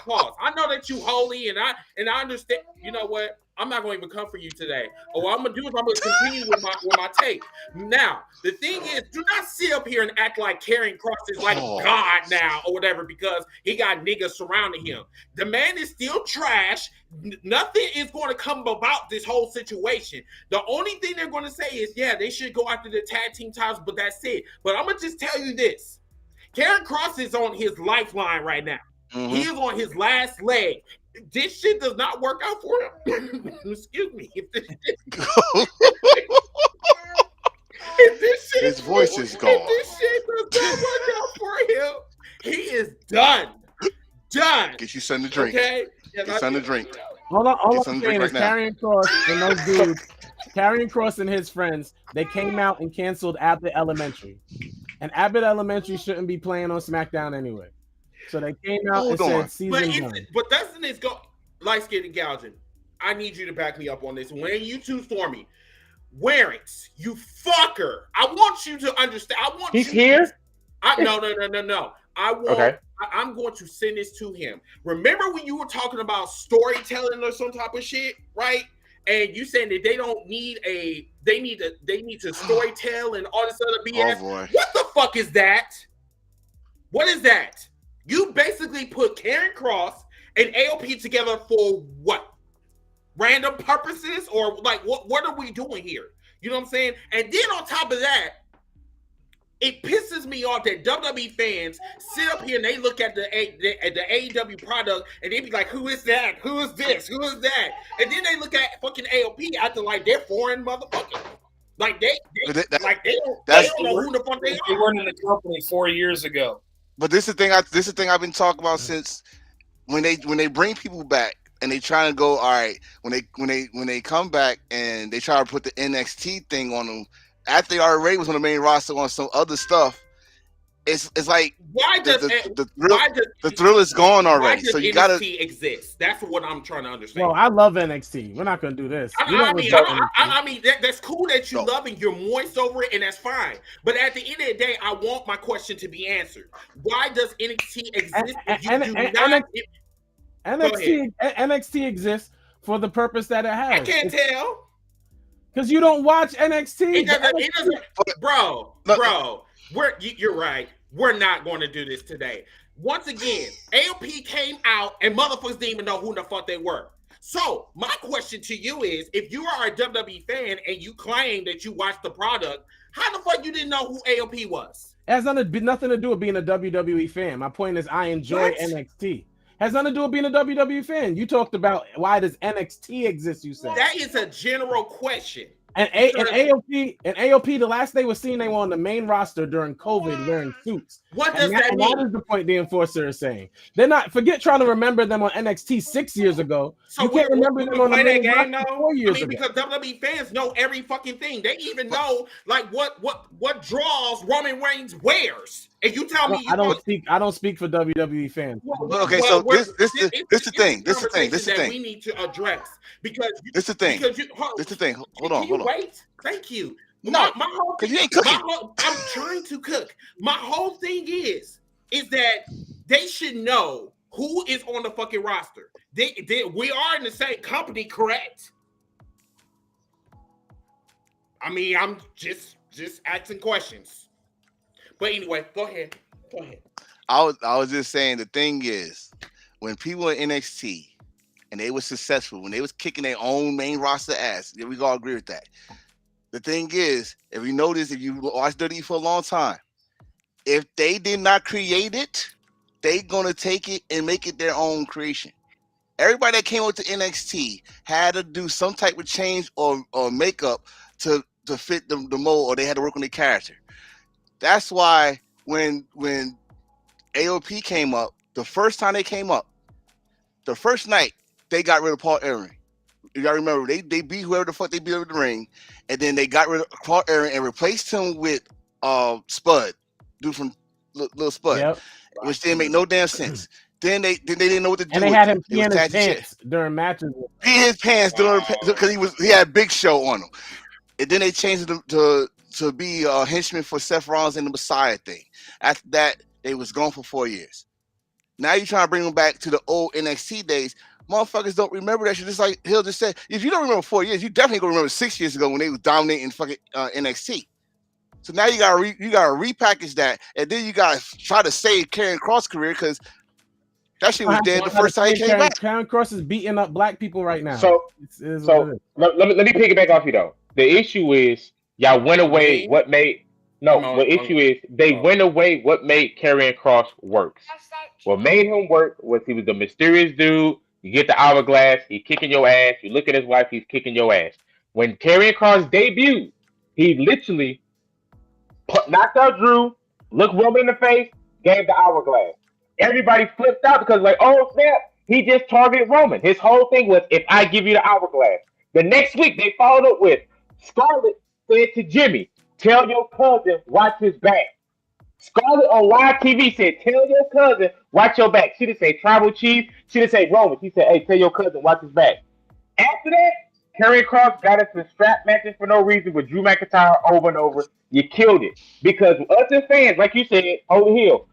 Pause. I know that you holy, and I understand. You know what? I'm not going to even come for you today. What I'm going to do is I'm going to continue with my take. Now, the thing is, do not sit up here and act like Karrion Kross is like God now or whatever because he got niggas surrounding him. The man is still trash. Nothing is going to come about this whole situation. The only thing they're going to say is, yeah, they should go after the tag team titles, but that's it. But I'm going to just tell you this. Karrion Kross is on his lifeline right now. Mm-hmm. He is on his last leg. This shit does not work out for him. Excuse me. If this shit, his voice is gone. If this shit does not work out for him, he is done. Done. Get you something to drink. Okay. Get something to drink. All I'm saying is Karrion Kross and those dudes, Karrion Kross and his friends, they came out and canceled Abbott Elementary. And Abbott Elementary shouldn't be playing on SmackDown anyway. So they came out and said season 1. But doesn't this go light skin and gouging? I need you to back me up on this. When you two for me, Warrants, you fucker. I want you to understand. He's here? No. I'm going to send this to him. Remember when you were talking about storytelling or some type of shit, right? And you saying that they need to storytell and all this other BS. Oh boy. What the fuck is that? What is that? You basically put Karrion Kross and AOP together for what? Random purposes? Or like what are we doing here? You know what I'm saying? And then on top of that, it pisses me off that WWE fans sit up here and they look at the AEW product and they be like, who is that? Who is this? Who is that? And then they look at fucking AOP acting like they're foreign motherfuckers. Like they don't know who the fuck they are. They weren't in the company 4 years ago. But this is the thing I've been talking about since when they bring people back and they try to go, all right, when they come back and they try to put the NXT thing on them after they already was on the main roster on some other stuff, it's like the thrill is gone already. So you gotta exist. That's what I'm trying to understand. Well, I love NXT. We're not gonna do this. I mean, that's cool that you love and you're moist over it, and that's fine. But at the end of the day, I want my question to be answered. Why does NXT exist? NXT exists for the purpose that it has. I can't tell. Because you don't watch NXT. It doesn't, bro. You're right. We're not going to do this today. Once again, AOP came out and motherfuckers didn't even know who the fuck they were. So my question to you is, if you are a WWE fan and you claim that you watched the product, how the fuck you didn't know who AOP was? It has nothing to do with being a WWE fan. My point is I enjoy NXT. Has nothing to do with being a WWE fan. You talked about why does NXT exist, you said. That is a general question. And AOP, the last they were seen, they were on the main roster during COVID wearing suits. What does that mean? That is the point the enforcer is saying. They're not, forget trying to remember them on NXT 6 years ago. So you can't remember them on the main roster 4 years ago. Because WWE fans know every fucking thing. They even know like what draws Roman Reigns wears. And you tell me I don't speak for WWE fans. Okay, so this the thing. This the thing we need to address because this the thing. Hold on. Wait. Thank you. No, because you ain't cooking. I'm trying to cook. My whole thing is that they should know who is on the fucking roster. We are in the same company, correct? I mean, I'm just asking questions. But anyway, go ahead. I was just saying the thing is when people in NXT and they were successful, when they was kicking their own main roster ass, we all agree with that. the thing is, if you notice, if you watch WWE for a long time, if they did not create it, they gonna take it and make it their own creation. Everybody that came over to NXT had to do some type of change or makeup to fit the mold, or they had to work on their character. That's why when AOP came up, the first time they came up, the first night they got rid of Paul Aaron. You gotta remember, they beat whoever the fuck they beat over the ring, and then they got rid of Paul Aaron and replaced him with Spud, dude from Little Spud, which didn't make no damn sense. Then they didn't know what to do. And they had him peeing his pants during matches. Peeing his pants because he had Big Show on him. And then they changed it to be a henchman for Seth Rollins and the Messiah thing. After that, they was gone for 4 years. Now you're trying to bring them back to the old NXT days. Motherfuckers don't remember that shit. Just like Hill just said, if you don't remember 4 years, you definitely gonna remember 6 years ago when they was dominating fucking NXT. So now you gotta repackage that, and then you gotta try to save Karrion Kross' career because that shit was dead the first time he came back. Karrion Kross is beating up black people right now. So let me piggyback off you though. The issue is y'all went away. What made the issue is they went away. What made Karrion Kross work? What made him work was he was the mysterious dude. You get the hourglass, he's kicking your ass. You look at his wife, he's kicking your ass. When Karrion Kross debuted, he literally knocked out Drew, looked Roman in the face, gave the hourglass. Everybody flipped out because like, oh snap, he just targeted Roman. His whole thing was, if I give you the hourglass. The next week, they followed up with, Scarlett said to Jimmy, tell your cousin, watch his back. Scarlett on live TV said, tell your cousin, watch your back. She didn't say Tribal Chief. She didn't say Roman. She said, hey, tell your cousin, watch his back. After that, Karrion Kross got us in strap matches for no reason with Drew McIntyre over and over. You killed it. Because us as fans, like you said, Holy Hill,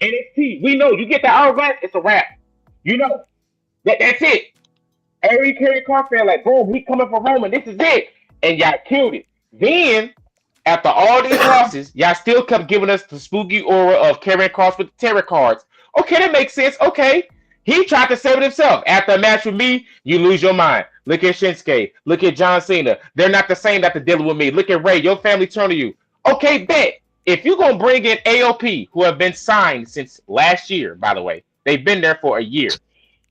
NXT, we know you get the hourglass, it's a wrap. You know, that's it. Every Karrion Kross fan, like, boom, he coming for Roman. This is it. And y'all killed it. Then, after all these losses, y'all still kept giving us the spooky aura of Karrion Kross with the tarot cards. Okay, that makes sense. Okay. He tried to save it himself. After a match with me, you lose your mind. Look at Shinsuke. Look at John Cena. They're not the same after dealing with me. Look at Ray. Your family turned to you. Okay, bet. If you're going to bring in AOP, who have been signed since last year, by the way, they've been there for a year.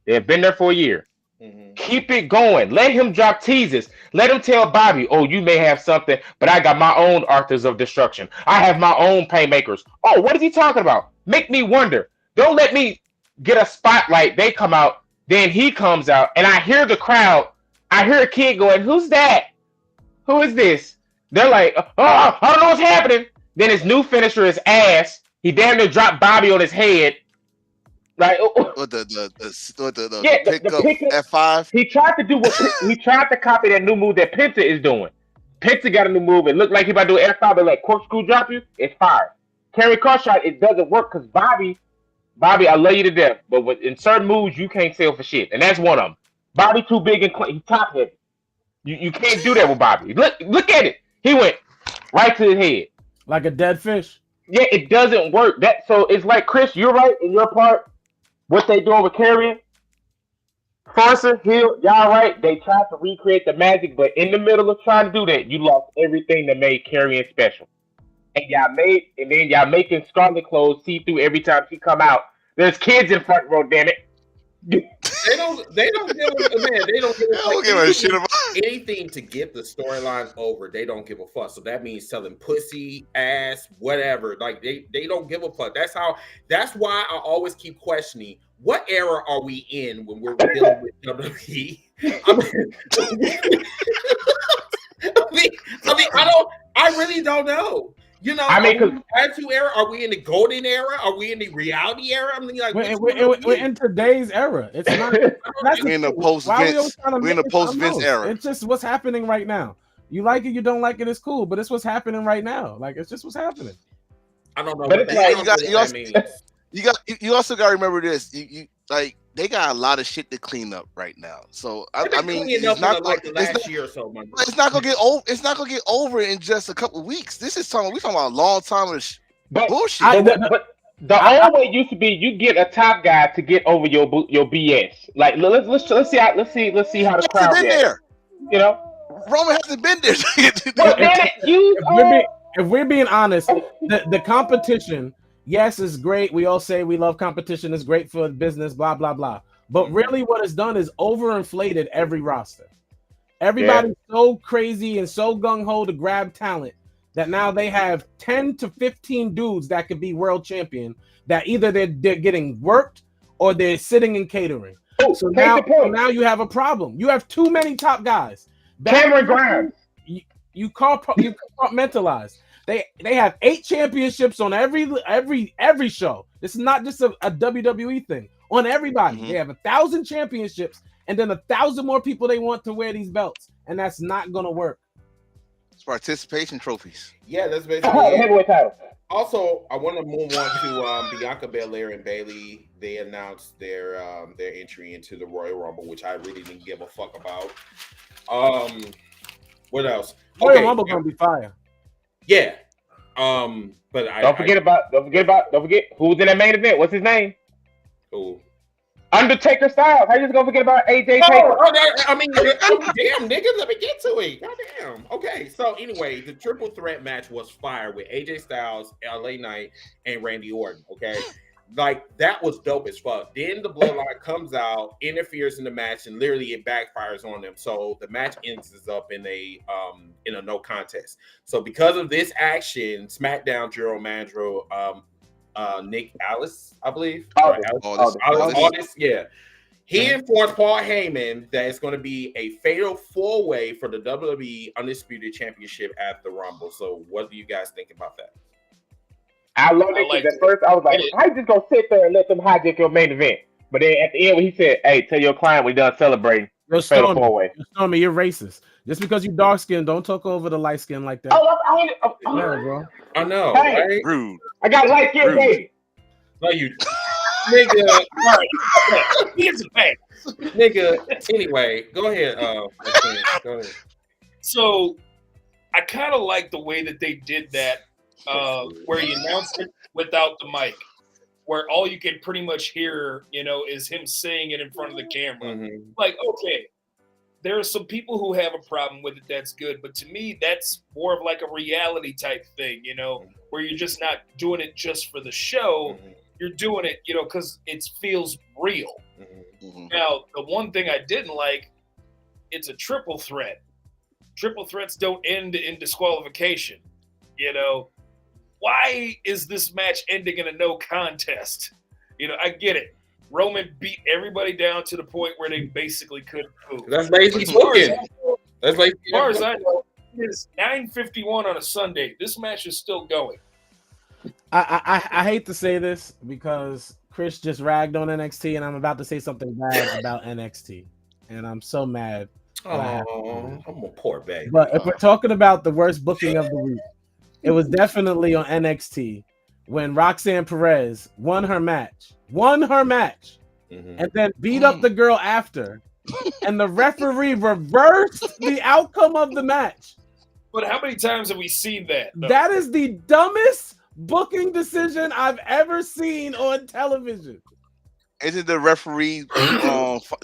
They have been there for a year. Mm-hmm. Keep it going. Let him drop teases. Let him tell Bobby, oh, you may have something, but I got my own Authors of Destruction. I have my own Paymakers. Oh, what is he talking about? Make me wonder. Don't let me get a spotlight. They come out, then he comes out, and I hear the crowd. I hear a kid going, who's that? Who is this? They're like, oh, I don't know what's happening. Then his new finisher is ass. He damn near dropped Bobby on his head. Like the pickup F5. He tried to do he tried to copy that new move that Penta is doing. Penta got a new move. It looked like he about to do F5, but like corkscrew drop you. It's fire. Karrion Kross shot, it doesn't work because Bobby, I love you to death, but in certain moves you can't sell for shit, and that's one of them. Bobby too big and he's top heavy. You can't do that with Bobby. Look at it. He went right to his head like a dead fish. Yeah, it doesn't work. So it's like, Chris, you're right in your part. What they doing with Karrion, Forcer, Hill, y'all right. They tried to recreate the magic, but in the middle of trying to do that, you lost everything that made Karrion special. And y'all making Scarlet clothes see through every time she come out. There's kids in front row, damn it. They don't give a shit about anything to get the storyline over. They don't give a fuck. So that means selling pussy, ass, whatever. Like they don't give a fuck. That's why I always keep questioning, what era are we in when we're dealing with WWE? I really don't know. You know, attitude era? Are we in the golden era? Are we in the reality era? I mean, like we're in today's era. It's not. We're in the post Vince. We're in the post Vince era. It's just what's happening right now. You like it, you don't like it. It's cool, but it's what's happening right now. Like it's just what's happening. I don't know. But you also got to remember this. You like they got a lot of shit to clean up right now. So I mean, it's not like the last year or so. It's not gonna get over. It's not gonna get over in just a couple of weeks. We're talking about a long time of bullshit. But the old way used to be you get a top guy to get over your BS. Like let's see how the crowd in there. You know, Roman hasn't been there. Well, damn it, you. If we're being honest, the competition, yes, is great. We all say we love competition. It's great for business, blah, blah, blah. But really what it's done is overinflated every roster. Everybody's so crazy and so gung-ho to grab talent that now they have 10 to 15 dudes that could be world champion that either they're getting worked or they're sitting in catering. Oh, so now you have a problem. You have too many top guys. Cameron Grimes. You compartmentalize. They have 8 championships on every show. This is not just a WWE thing. On everybody, they have 1,000 championships and then 1,000 more people they want to wear these belts, and that's not gonna work. It's participation trophies. Yeah, that's basically heavyweight title. Also, I want to move on to Bianca Belair and Bayley. They announced their entry into the Royal Rumble, which I really didn't give a fuck about. What else? Royal Rumble gonna be fire. Yeah. But don't forget who's in that main event. What's his name? Who? Undertaker Styles. How you just gonna forget about AJ Taker? Damn, nigga, let me get to it. Goddamn. Okay, so anyway, the triple threat match was fire with AJ Styles, LA Knight, and Randy Orton. Okay, like that was dope as fuck. Then the Bloodline comes out, interferes in the match, and literally it backfires on them. So the match ends up in a no contest. So because of this action, SmackDown General Manager Nick Aldis, I believe. Aldis, yeah. He informed Paul Heyman that it's going to be a fatal 4-way for the WWE Undisputed Championship at the Rumble. So what do you guys think about that? I love it because at first I was like, how you just going to sit there and let them hijack your main event? But then at the end when he said, hey, tell your client we done celebrating. Fatal 4-way. Stormy, you're racist. Just because you dark skinned, don't talk over the light skin like that. Yeah, bro. I know. Hey, right? Rude. I got light skin, baby. No, you nigga. Here's a fact. Nigga. Anyway, go ahead. Go ahead. So I kind of like the way that they did that, where he announced it without the mic, where all you can pretty much hear, is him saying it in front of the camera. Mm-hmm. Like, okay, there are some people who have a problem with it. That's good. But to me, that's more of like a reality type thing, where you're just not doing it just for the show. Mm-hmm. You're doing it, because it feels real. Mm-hmm. Now, the one thing I didn't like, it's a triple threat. Triple threats don't end in disqualification. Why is this match ending in a no contest? I get it. Roman beat everybody down to the point where they basically couldn't move. That's lazy booking. That's like as far as I know, it's 9:51 on a Sunday. This match is still going. I hate to say this because Chris just ragged on NXT, and I'm about to say something bad about NXT, and I'm so mad. Oh, I'm a poor baby. But if we're talking about the worst booking of the week, it was definitely on NXT when Roxanne Perez won her match, and then beat up the girl after, and the referee reversed the outcome of the match. But how many times have we seen that? Though? That is the dumbest booking decision I've ever seen on television. Isn't the referee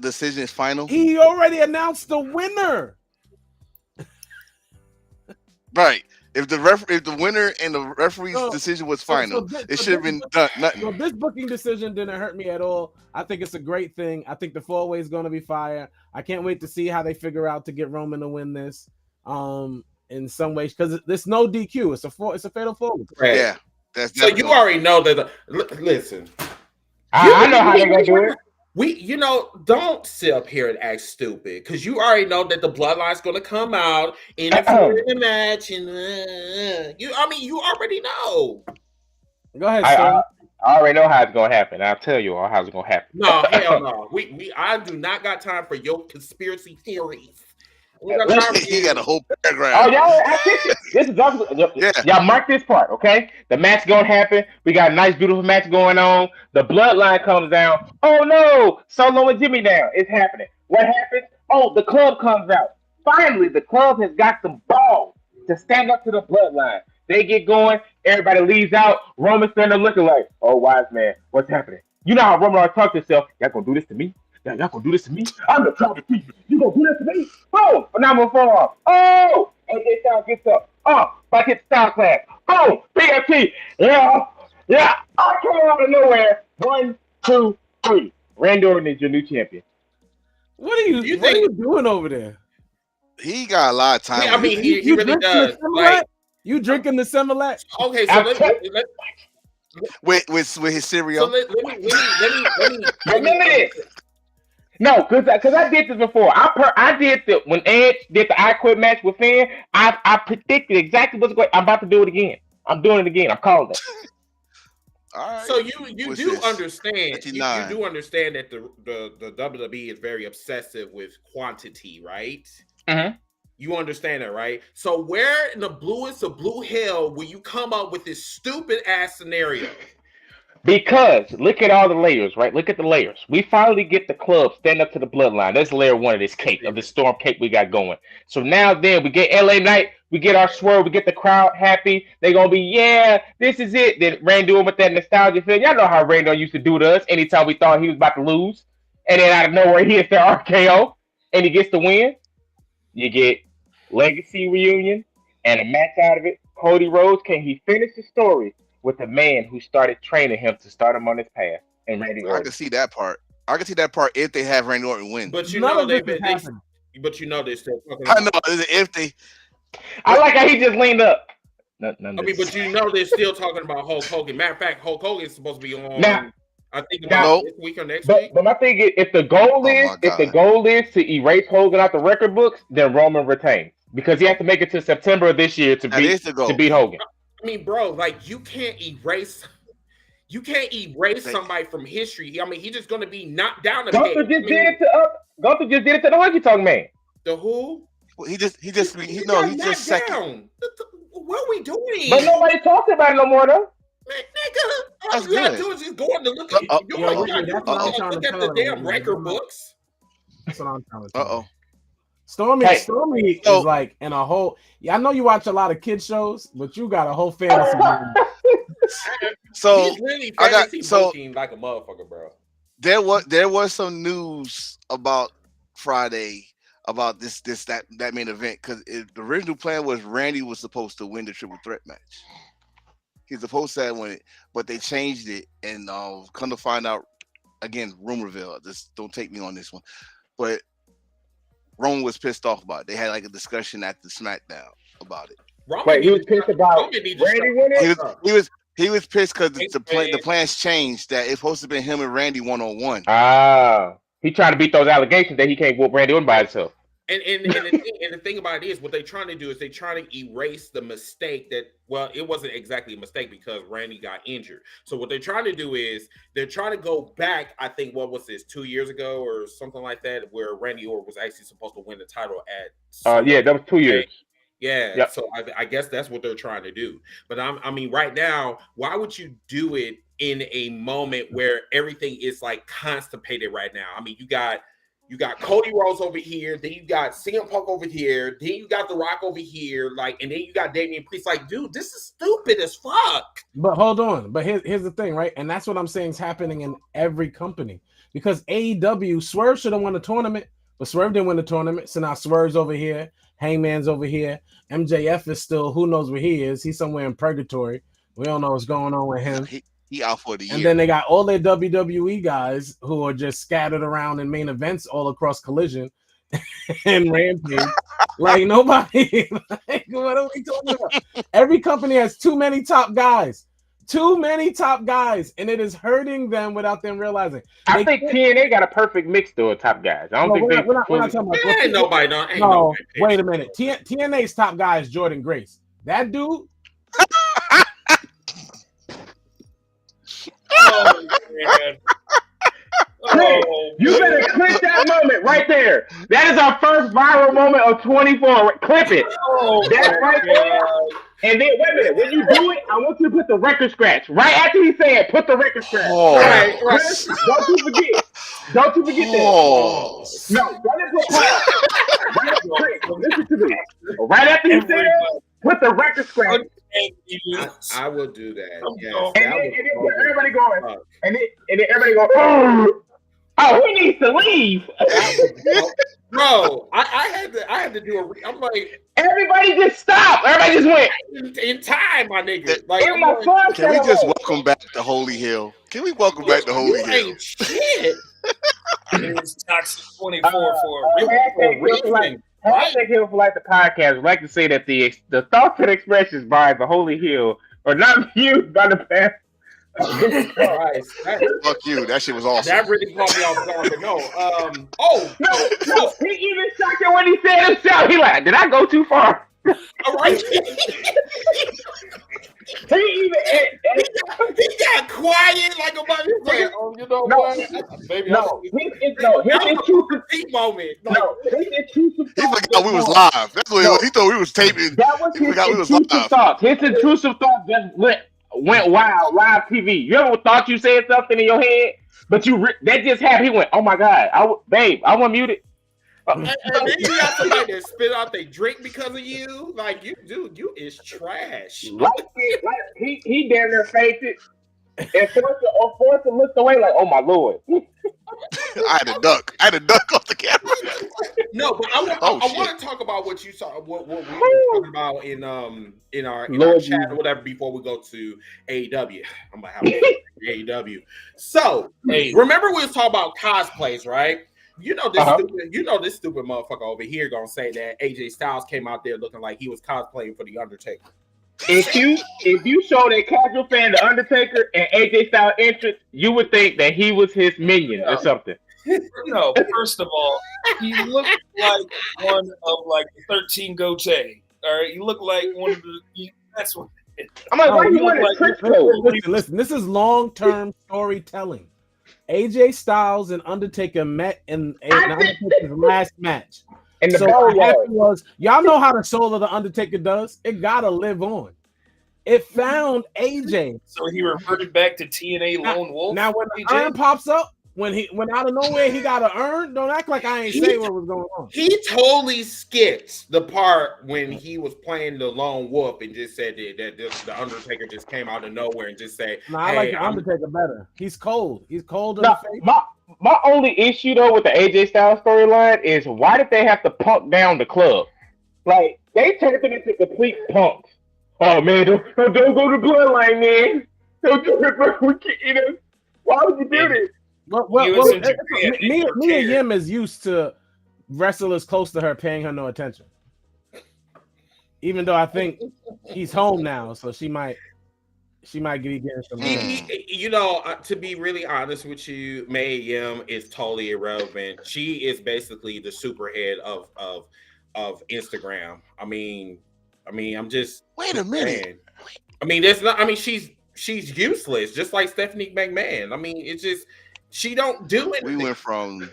decision final? He already announced the winner. Right. If the winner and the referee's decision was final, it should have been done. Nothing. So this booking decision didn't hurt me at all. I think it's a great thing. I think the 4-way is going to be fire. I can't wait to see how they figure out to get Roman to win this. In some ways, because there's no DQ. It's a fatal 4-way. Right. Yeah. That's so you already know that. Listen, I know how they're gonna do it. Don't sit up here and act stupid because you already know that the Bloodline's going to come out interfere in the match, and you already know. Go ahead, I already know how it's gonna happen. I'll tell you all how it's gonna happen. No, hell no. I do not got time for your conspiracy theories. He got a whole paragraph. Oh, y'all, this is y'all mark this part, okay? The match gonna happen. We got a nice, beautiful match going on. The Bloodline comes down. Oh no, Solo and Jimmy down. It's happening. What happens? Oh, the club comes out. Finally, the club has got some balls to stand up to the Bloodline. They get going. Everybody leaves out. Roman's standing there looking like, oh, wise man, what's happening? You know how Roman always talks to himself. Y'all gonna do this to me? y'all gonna do this to me? I'm the top of the people. You gonna do this to me? Boom! Phenomenal forearm. Oh! AJ Styles gets up. Oh! Back hit Styles class. Boom! PFT. Yeah. Yeah. I came out of nowhere. 1, 2, 3. Randy Orton is your new champion. What are you doing over there? He got a lot of time. I mean, he really does. Like, you drinking the Similac? Okay, so with his cereal. So let me remember this. No, because I did this before. I did when Edge did the I Quit match with Finn. I predicted exactly what's going. I'm about to do it again. I'm doing it again. I'm calling it. All right. So you do understand. You do understand that the WWE is very obsessive with quantity, right? Mm-hmm. You understand that, right? So where in the bluest of blue hell will you come up with this stupid ass scenario? Because look at all the layers, right? Look at the layers. We finally get the club stand up to the bloodline. That's layer 1 of this cake, of the storm cake we got going. So now then we get LA Knight, we get our swerve, we get the crowd happy. They're gonna be, yeah, this is it. Then Randy Orton with that nostalgia feel. Y'all know how Randy Orton used to do to us anytime we thought he was about to lose. And then out of nowhere he hits the RKO and he gets the win. You get legacy reunion and a match out of it. Cody Rhodes, can he finish the story with the man who started training him to start him on his path? And Randy Orton. I can see that part. I can see that part if they have Randy Orton win. But you know they're still talking about. I know if they. I like how he just leaned up. But you know they're still talking about Hulk Hogan. Matter of fact, Hulk Hogan is supposed to be on. Now, I think about this week or next week. But my thing is, if the goal is to erase Hogan out the record books, then Roman retains because he has to make it to September of this year to beat Hogan. I mean, bro, like you can't erase somebody from history. I mean, he's just going to be knocked down a Gunther bit. Gunther just did it to the Honky Tonk Man. The who? He just knocked down. What are we doing? But nobody talks about it no more though. Man, nigga, all you gotta do is just go on to look at the damn record books. That's what I'm trying to tell you. Stormy is like in a whole. Yeah, I know you watch a lot of kid shows, but you got a whole fantasy. So he's really fantasy booking like a motherfucker, bro. There was some news about Friday about that main event because the original plan was Randy was supposed to win the triple threat match. He's supposed to win it, but they changed it and come to find out again, rumorville. Just don't take me on this one, but Roman was pissed off about it. They had like a discussion at the SmackDown about it. Wait, he was pissed about Randy winning? He was pissed because the plans changed. That it's supposed to be him and Randy 1-on-1. Ah, he trying to beat those allegations that he can't whoop Randy Orton by himself. And the thing about it is, what they're trying to do is they're trying to erase the mistake that, well, it wasn't exactly a mistake because Randy got injured. So what they're trying to do is they're trying to go back, I think, what was this, 2 years ago or something like that, where Randy Orton was actually supposed to win the title at. Yeah, that was 2 years. Yeah, yep. So I guess that's what they're trying to do. But I mean, right now, why would you do it in a moment where everything is like constipated right now? I mean, you got Cody Rhodes over here, then you got CM Punk over here, then you got The Rock over here, like, and then you got Damian Priest. Like, dude, this is stupid as fuck. But hold on. But here's the thing, right? And that's what I'm saying is happening in every company. Because AEW, Swerve should have won the tournament, but Swerve didn't win the tournament. So now Swerve's over here, Hangman's over here. MJF is still, who knows where he is. He's somewhere in purgatory. We don't know what's going on with him. He out for the year. And then they got all their WWE guys who are just scattered around in main events all across Collision and Rampage. Like nobody. Like, what are we talking about? Every company has too many top guys. Too many top guys, and it is hurting them without them realizing. I think TNA got a perfect mix though of top guys. I don't think we're not talking about. Ain't nobody. No, wait a minute. TNA's top guy is Jordan Grace. That dude. Oh, man. Oh, you better clip that moment right there. That is our first viral moment of 24. Clip it. That's right there. And then, wait a minute. When you do it, I want you to put the record scratch. Right after he said, put the record scratch. Oh. Right. Don't you forget. Don't you forget that. Oh. No, don't put pause. Listen to me. Right after he said, put the record scratch. I will do that. Yes. And then everybody going. And then everybody going, Oh, he needs to leave. Bro, I had to do I'm like, everybody just stopped. Everybody just went in time, my nigga. Like, can we just welcome back to Holy Hill? Can we welcome back to Holy Hill? Ain't shit. It's Toxic 24 for a reason. Hashtag Hill for Life, the podcast. I'd like to say that the thoughts and expressions by the Holy Hill are not viewed by the past. Christ. Fuck you. That shit was awesome. That really caught me off guard, but no. No, he even shocked it when he said himself. He like, did I go too far? All right. He got quiet like a bunch of like, oh, you know what? Maybe his intrusive moment. He forgot we was live. That's what he thought we was taping. That was his intrusive thoughts. His intrusive thoughts just went wild, live TV. You ever thought you said something in your head, but that just happened? He went, oh my God, babe, I want muted. And then you got somebody that spit out their drink because of you. Like, you is trash. He damn near faked it and forced to look away like, oh my Lord. I had to duck off the camera. No, but I want to talk about what you saw, what we were talking about in our chat or whatever before we go to AEW. I'm gonna have AEW. So remember we was talking about cosplays, right? You know this stupid motherfucker over here gonna say that AJ Styles came out there looking like he was cosplaying for the Undertaker. If you show that casual fan the Undertaker and AJ Styles entrance, you would think that he was his minion or something. No, first of all, he looked like one of like the 13 Gote. All right, you look like one of the. That's what. I'm like, why you want a trench coat? Listen, this is long-term storytelling. AJ Styles and Undertaker met in Undertaker's last match. And so what happened was, y'all know how the soul of the Undertaker does. It gotta live on. It found AJ. So he reverted back to TNA Lone Wolf. Now when the urn pops up, when out of nowhere he got an urn, don't act like I ain't say what was going on. He totally skipped the part when he was playing the Lone Wolf and just said that the Undertaker just came out of nowhere and just said, "No, I like the Undertaker better. He's cold. He's cold." My only issue though with the AJ Styles storyline is why did they have to punk down the club? Like they turned them into complete punks. Oh man, don't go to Bloodline, man. Don't do it, bro. We can't, why would you do this? Mia Yim is used to wrestlers close to her paying her no attention. Even though I think he's home now, so she might get getting some. You know, to be really honest with you, Mia Yim is totally irrelevant. She is basically the superhead of Instagram. I mean, I'm just wait a minute. Man. I mean, there's not. I mean, she's useless, just like Stephanie McMahon. I mean, it's just. She don't do it. We went from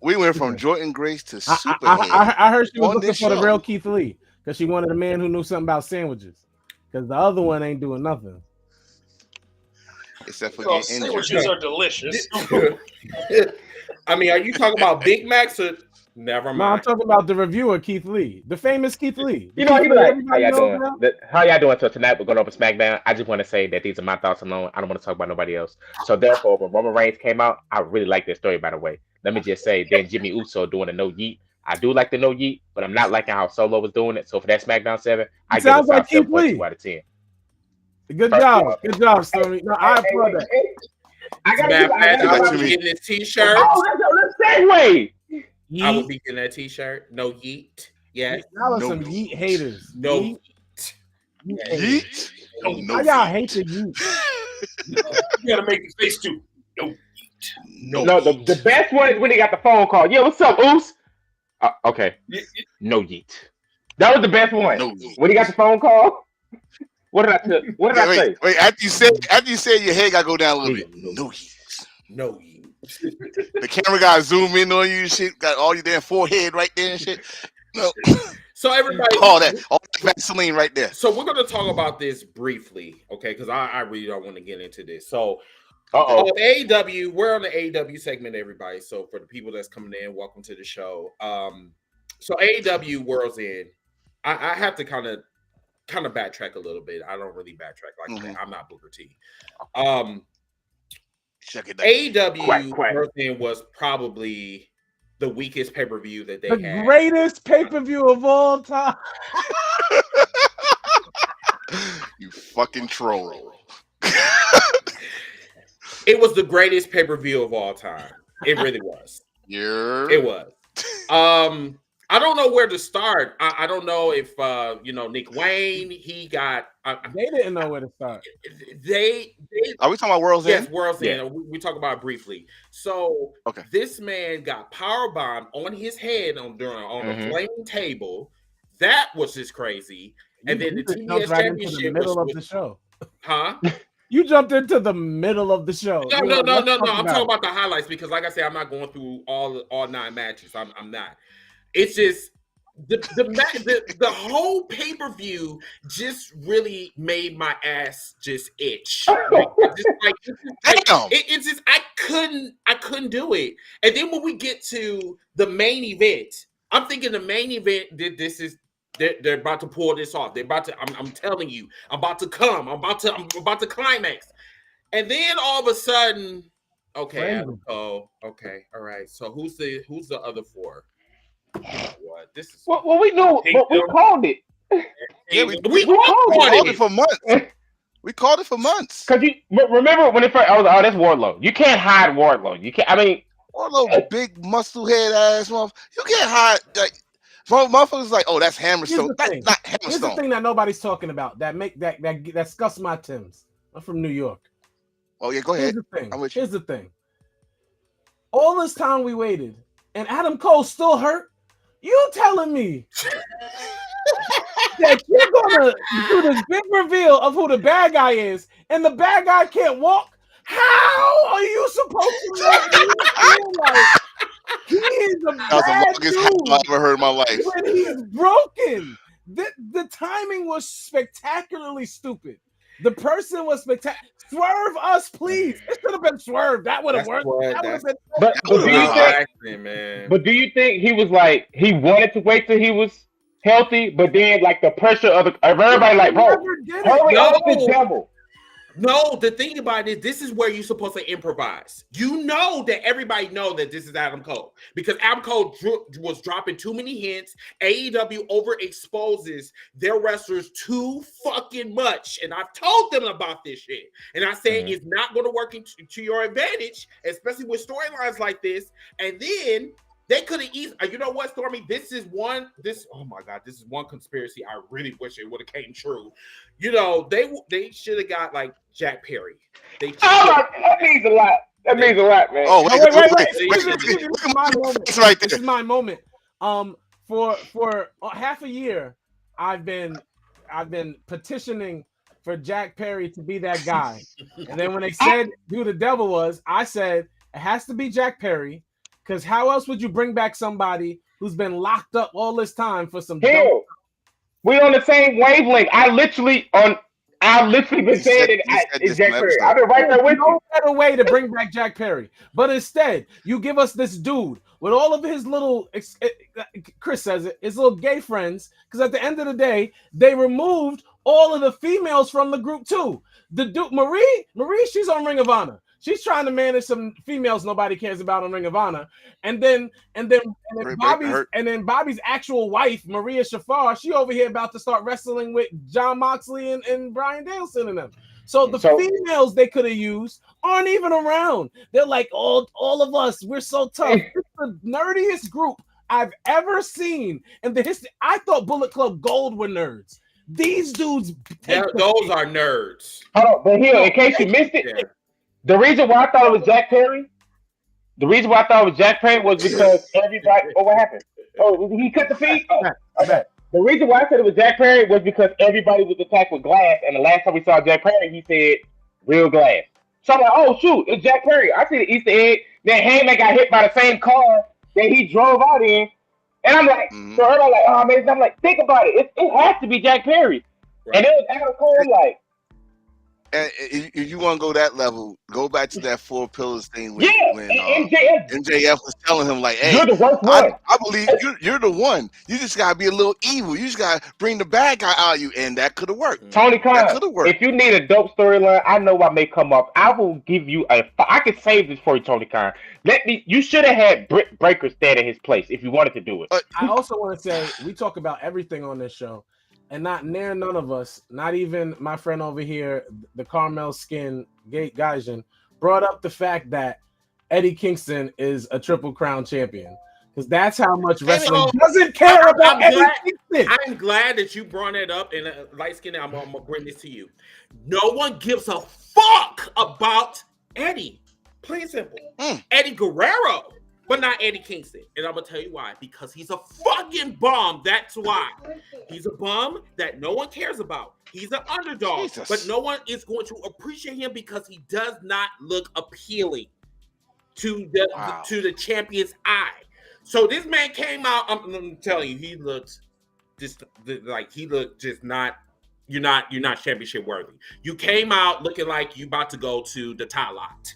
we went from Jordan Grace to Superhead. I heard she was looking for the real Keith Lee because she wanted a man who knew something about sandwiches. Because the other one ain't doing nothing. Except for getting sandwiches are delicious. I mean, are you talking about Big Macs or never mind? No, I'm talking about the reviewer Keith Lee, the famous Keith Lee. You know, he be like, how y'all doing? How y'all doing? So tonight we're going over SmackDown. I just want to say that these are my thoughts alone. I don't want to talk about nobody else. So therefore, when Roman Reigns came out, I really like this story, by the way. Let me just say, then Jimmy Uso doing a no yeet. I do like the no yeet, but I'm not liking how Solo was doing it. So for that SmackDown 7, I give it like 7.2 out of 10. Good job, Stormy. No, I applaud that. I got to get this T-shirt. Oh, that's a segue. I will be getting that T-shirt. No yeet. Yes. Y'all are some yeet haters. No yeet. How y'all hate the yeet? You gotta make the face too. No yeet. No, the best one is when they got the phone call. Yeah, what's up, Oos? Okay. No yeet. That was the best one. No yeet. When he got the phone call. What did I say? Wait, after you said your head gotta go down a little bit. No yeet. No yeet. The camera got zoom in on you and shit. Got all your damn forehead right there and shit. No. So everybody, all that Vaseline right there. So we're gonna talk about this briefly, okay? Because I really don't want to get into this. So, AEW, we're on the AEW segment, everybody. So for the people that's coming in, welcome to the show. So AEW World's End. I have to kind of backtrack a little bit. I don't really backtrack like that. I'm not Booker T. Check it out. AEW Quack. version was probably the weakest pay-per-view that they The had. greatest pay-per-view of all time. You fucking troll. It was the greatest pay-per-view of all time. It really was. Yeah. It was. I don't know where to start. I don't know if Nick Wayne, he got They didn't know where to start. They Are we talking about World's End? Yes, World's End. We talk about it briefly. So this man got powerbombed on his head on a flaming table. That was just crazy. And then the TBS Championship into the middle of the show. Huh? You jumped into the middle of the show. No. I'm talking about the highlights because, like I said, I'm not going through all 9 matches. I'm not. It's just the whole pay-per-view just really made my ass just itch. It's just I couldn't do it. And then when we get to the main event, I'm thinking the main event they're about to pull this off. They're about to. I'm telling you, I'm about to come. I'm about to climax. And then all of a sudden, okay, Adam Cole. Okay, all right. So who's the other 4? What? This is well, we knew, but we called it. Yeah, we called it for months. We called it for months. Cause you remember when it first, I was like, oh, that's Wardlow. You can't hide Wardlow. You can't. I mean, Wardlow, big muscle head ass motherfucker. You can't hide. Like, motherfuckers like, oh, that's Hammerstone. That's not Hammerstone. Here's the thing that nobody's talking about that scuffs my Timbs. I'm from New York. Oh yeah, go ahead. Here's the thing. All this time we waited, and Adam Cole's still hurt. You telling me that you're gonna do this big reveal of who the bad guy is, and the bad guy can't walk? How are you supposed to make me feel like he is a bad dude? I've ever heard in my life. When he's broken, the timing was spectacularly stupid. The person was spectacular. Swerve us, please. It should have been Swerve. That would have worked. But do you think he was like he wanted to wait till he was healthy, but then like the pressure of everybody like, bro, hurry up the devil. No, the thing about it is this is where you're supposed to improvise. You know that everybody know that this is Adam Cole because Adam Cole was dropping too many hints. AEW overexposes their wrestlers too fucking much. And I've told them about this shit. And I said it's not going to work to your advantage, especially with storylines like this. And then they could have easily, you know what, Stormy? This is one conspiracy I really wish it would have came true. You know, they should have got like Jack Perry. That means a lot. That means a lot, man. Oh, wait. This is my moment. For half a year, I've been petitioning for Jack Perry to be that guy. And then when they said who the devil was, I said it has to be Jack Perry. Because how else would you bring back somebody who's been locked up all this time for some? Hell, we on the same wavelength. I literally been saying it's Jack Perry. I've been right there with you. No better way to bring back Jack Perry, but instead you give us this dude with all of his little, Chris says it, his little gay friends. Because at the end of the day, they removed all of the females from the group too. The dude Marie, she's on Ring of Honor. She's trying to manage some females nobody cares about on Ring of Honor, and then Bobby's actual wife, Maria Shafar, she over here about to start wrestling with John Moxley and Bryan Danielson and them. So the females they could have used aren't even around. They're like all of us. We're so tough. It's the nerdiest group I've ever seen in the history. I thought Bullet Club Gold were nerds. Those are nerds. Hold on, but here, in case you missed it. Yeah. The reason why I thought it was Jack Perry was because everybody. Oh, what happened? Oh, he cut the feed. Oh, okay. The reason why I said it was Jack Perry was because everybody was attacked with glass, and the last time we saw Jack Perry, he said real glass. So I'm like, oh shoot, it's Jack Perry. I see the Easter egg. Then Heyman got hit by the same car that he drove out in, and I'm like, so everybody like, oh man, I'm like, think about it. It has to be Jack Perry, right. And then Adam Cole like. if you want to go that level, go back to that 4 pillars thing when MJF was telling him like, "Hey, you're the worst one. I believe you're the one. You just gotta be a little evil. You just gotta bring the bad guy out of you," and that could have worked. Tony Khan, that could have worked. If you need a dope storyline, I know I may come up. I will give you I can save this for you, Tony Khan. You should have had Britt Breaker stand in his place if you wanted to do it. I also want to say we talk about everything on this show, and not near none of us, not even my friend over here, the Carmel Skin Gaijin, brought up the fact that Eddie Kingston is a Triple Crown champion. Because that's how much wrestling doesn't care about Eddie Kingston. I'm glad that you brought it up, and light skin, I'm going to bring this to you. No one gives a fuck about Eddie. Plain and simple. Eddie Guerrero, but not Eddie Kingston. And I'm going to tell you why. Because he's a fucking bum. That's why. He's a bum that no one cares about. He's an underdog, but no one is going to appreciate him because he does not look appealing to the champion's eye. So this man came out. I'm telling you, he looked just not. You're not championship worthy. You came out looking like you about to go to the tie lot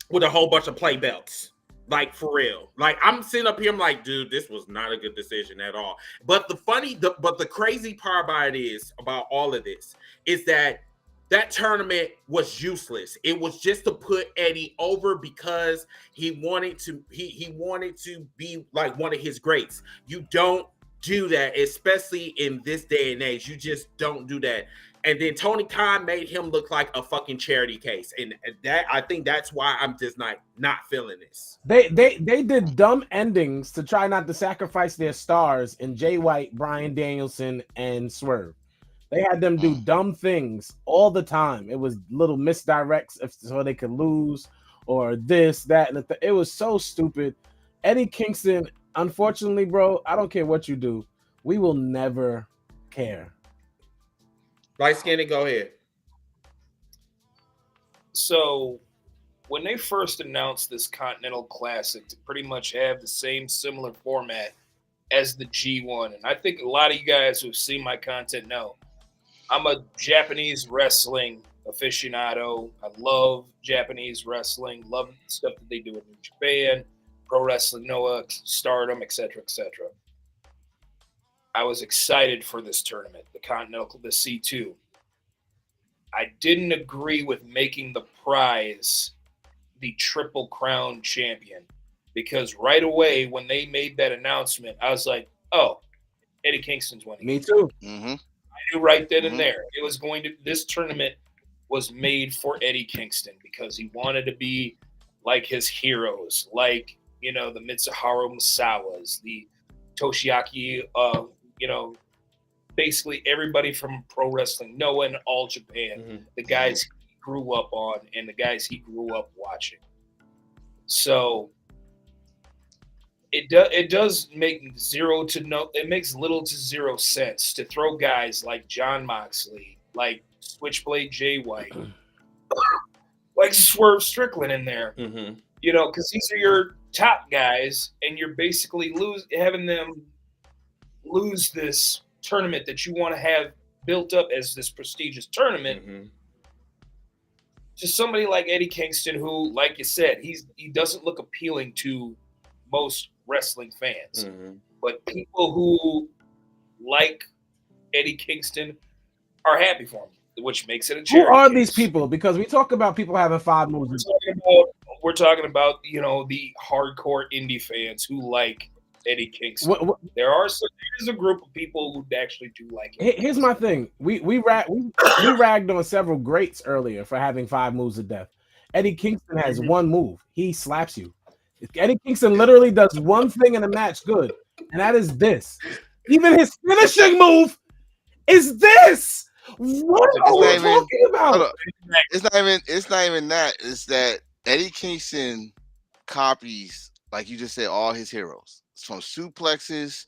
with a whole bunch of play belts. Like, for real. Like, I'm sitting up here, I'm like, dude, this was not a good decision at all. But the crazy part about it is, about all of this, is that tournament was useless. It was just to put Eddie over because he wanted to be like one of his greats. You don't do that, especially in this day and age. You just don't do that. And then Tony Khan made him look like a fucking charity case. And that, I think that's why I'm just not feeling this. They did dumb endings to try not to sacrifice their stars in Jay White, Bryan Danielson, and Swerve. They had them do dumb things all the time. It was little misdirects so they could lose, or this, that, and it was so stupid. Eddie Kingston, unfortunately, bro, I don't care what you do. We will never care. Light skin, go ahead. So when they first announced this Continental Classic to pretty much have the same similar format as the G1, and I think a lot of you guys who've seen my content know, I'm a Japanese wrestling aficionado. I love Japanese wrestling, love the stuff that they do in Japan, Pro Wrestling Noah, Stardom, etc., etc. I was excited for this tournament, the Continental, the C2. I didn't agree with making the prize the Triple Crown champion, because right away when they made that announcement, I was like, oh, Eddie Kingston's winning. Me too. Mm-hmm. I knew right then and there. It was this tournament was made for Eddie Kingston because he wanted to be like his heroes, like, the Mitsuharu Musawas, the Toshiaki, basically everybody from Pro Wrestling Noah and All Japan, the guys he grew up on and the guys he grew up watching. So it does make it makes little to zero sense to throw guys like Jon Moxley, like Switchblade Jay White, like Swerve Strickland in there, because these are your top guys, and you're basically having them lose this tournament that you want to have built up as this prestigious tournament to somebody like Eddie Kingston, who, like you said, he doesn't look appealing to most wrestling fans, but people who like Eddie Kingston are happy for him, which makes it a charity. Who are case. these people? Because we talk about people having 5 moves. We're talking about the hardcore indie fans who like Eddie Kingston. There's a group of people who actually do like it. Here's my thing. We ragged on several greats earlier for having 5 moves of death. Eddie Kingston has 1 move. He slaps you. Eddie Kingston literally does one thing in a match good, and that is this. Even his finishing move is this. What are we talking about? It's not even that. It's that Eddie Kingston copies, like you just said, all his heroes. From suplexes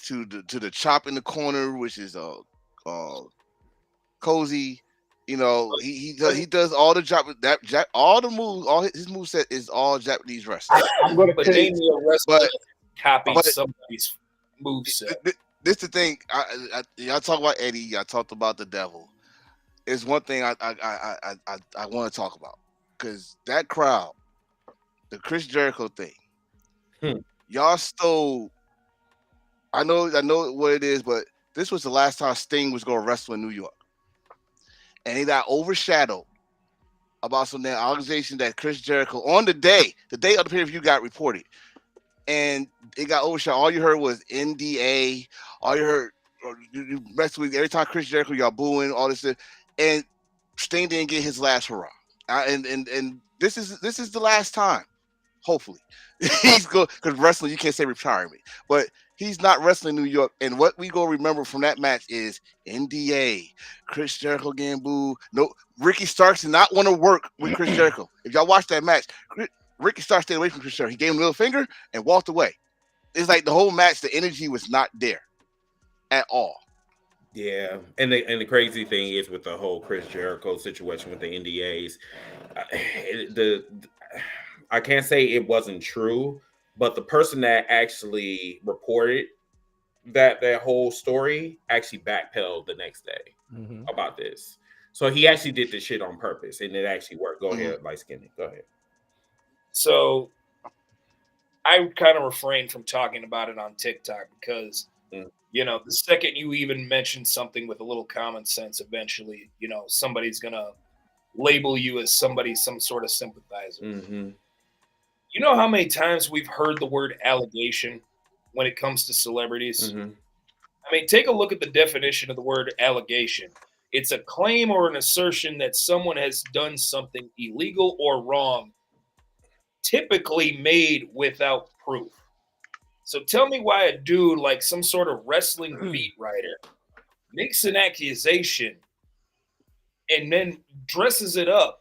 to the chop in the corner, which is cozy. He does all the all the moves, all his moveset is all Japanese wrestling. But name me a wrestler copy somebody's moveset. This the thing. Y'all talk about Eddie. Y'all talked about the devil. is one thing I want to talk about, because that crowd, the Chris Jericho thing, y'all stole. I know what it is, but this was the last time Sting was going to wrestle in New York, and he got overshadowed about some damn accusation that Chris Jericho on the day of the pay-per-view got reported, and it got overshadowed. All you heard was NDA. All you heard, you messed with every time Chris Jericho, y'all booing all this stuff, and Sting didn't get his last hurrah. And this is the last time. Hopefully, he's good, because wrestling, you can't say retirement, but he's not wrestling New York. And what we gonna remember from that match is NDA, Chris Jericho getting booed. No, Ricky Starks did not want to work with Chris Jericho. If y'all watch that match, Ricky Starks stayed away from Chris Jericho. He gave him a little finger and walked away. It's like the whole match, the energy was not there at all. Yeah, and the crazy thing is with the whole Chris Jericho situation with the NDAs, I can't say it wasn't true, but the person that actually reported that whole story actually backpedaled the next day about this. So he actually did this shit on purpose, and it actually worked. Go ahead, Light Skinny. Go ahead. So I kind of refrained from talking about it on TikTok because, you know, the second you even mention something with a little common sense, eventually, you know, somebody's going to label you as somebody, some sort of sympathizer. You know how many times we've heard the word allegation when it comes to celebrities? I mean, take a look at the definition of the word allegation. It's a claim or an assertion that someone has done something illegal or wrong, typically made without proof. So tell me why a dude like some sort of wrestling beat writer makes an accusation and then dresses it up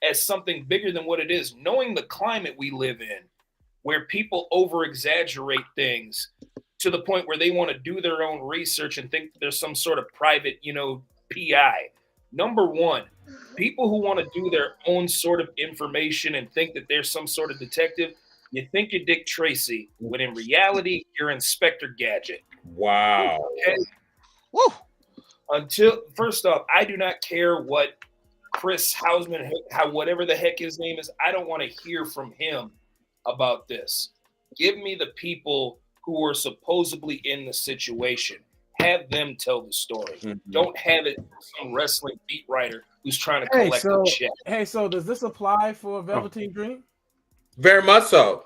as something bigger than what it is, knowing the climate we live in, where people over-exaggerate things to the point where they want to do their own research and think there's some sort of private, you know, PI. Number one, people who want to do their own sort of information and think that there's some sort of detective, you think you're Dick Tracy, when in reality, you're Inspector Gadget. Wow. Okay? Woo! First off, I do not care what Chris Hausman, whatever the heck his name is, I don't want to hear from him about this. Give me the people who are supposedly in the situation. Have them tell the story. Don't have it some wrestling beat writer who's trying to collect a check. Hey, so does this apply for Velveteen Dream? Very much so.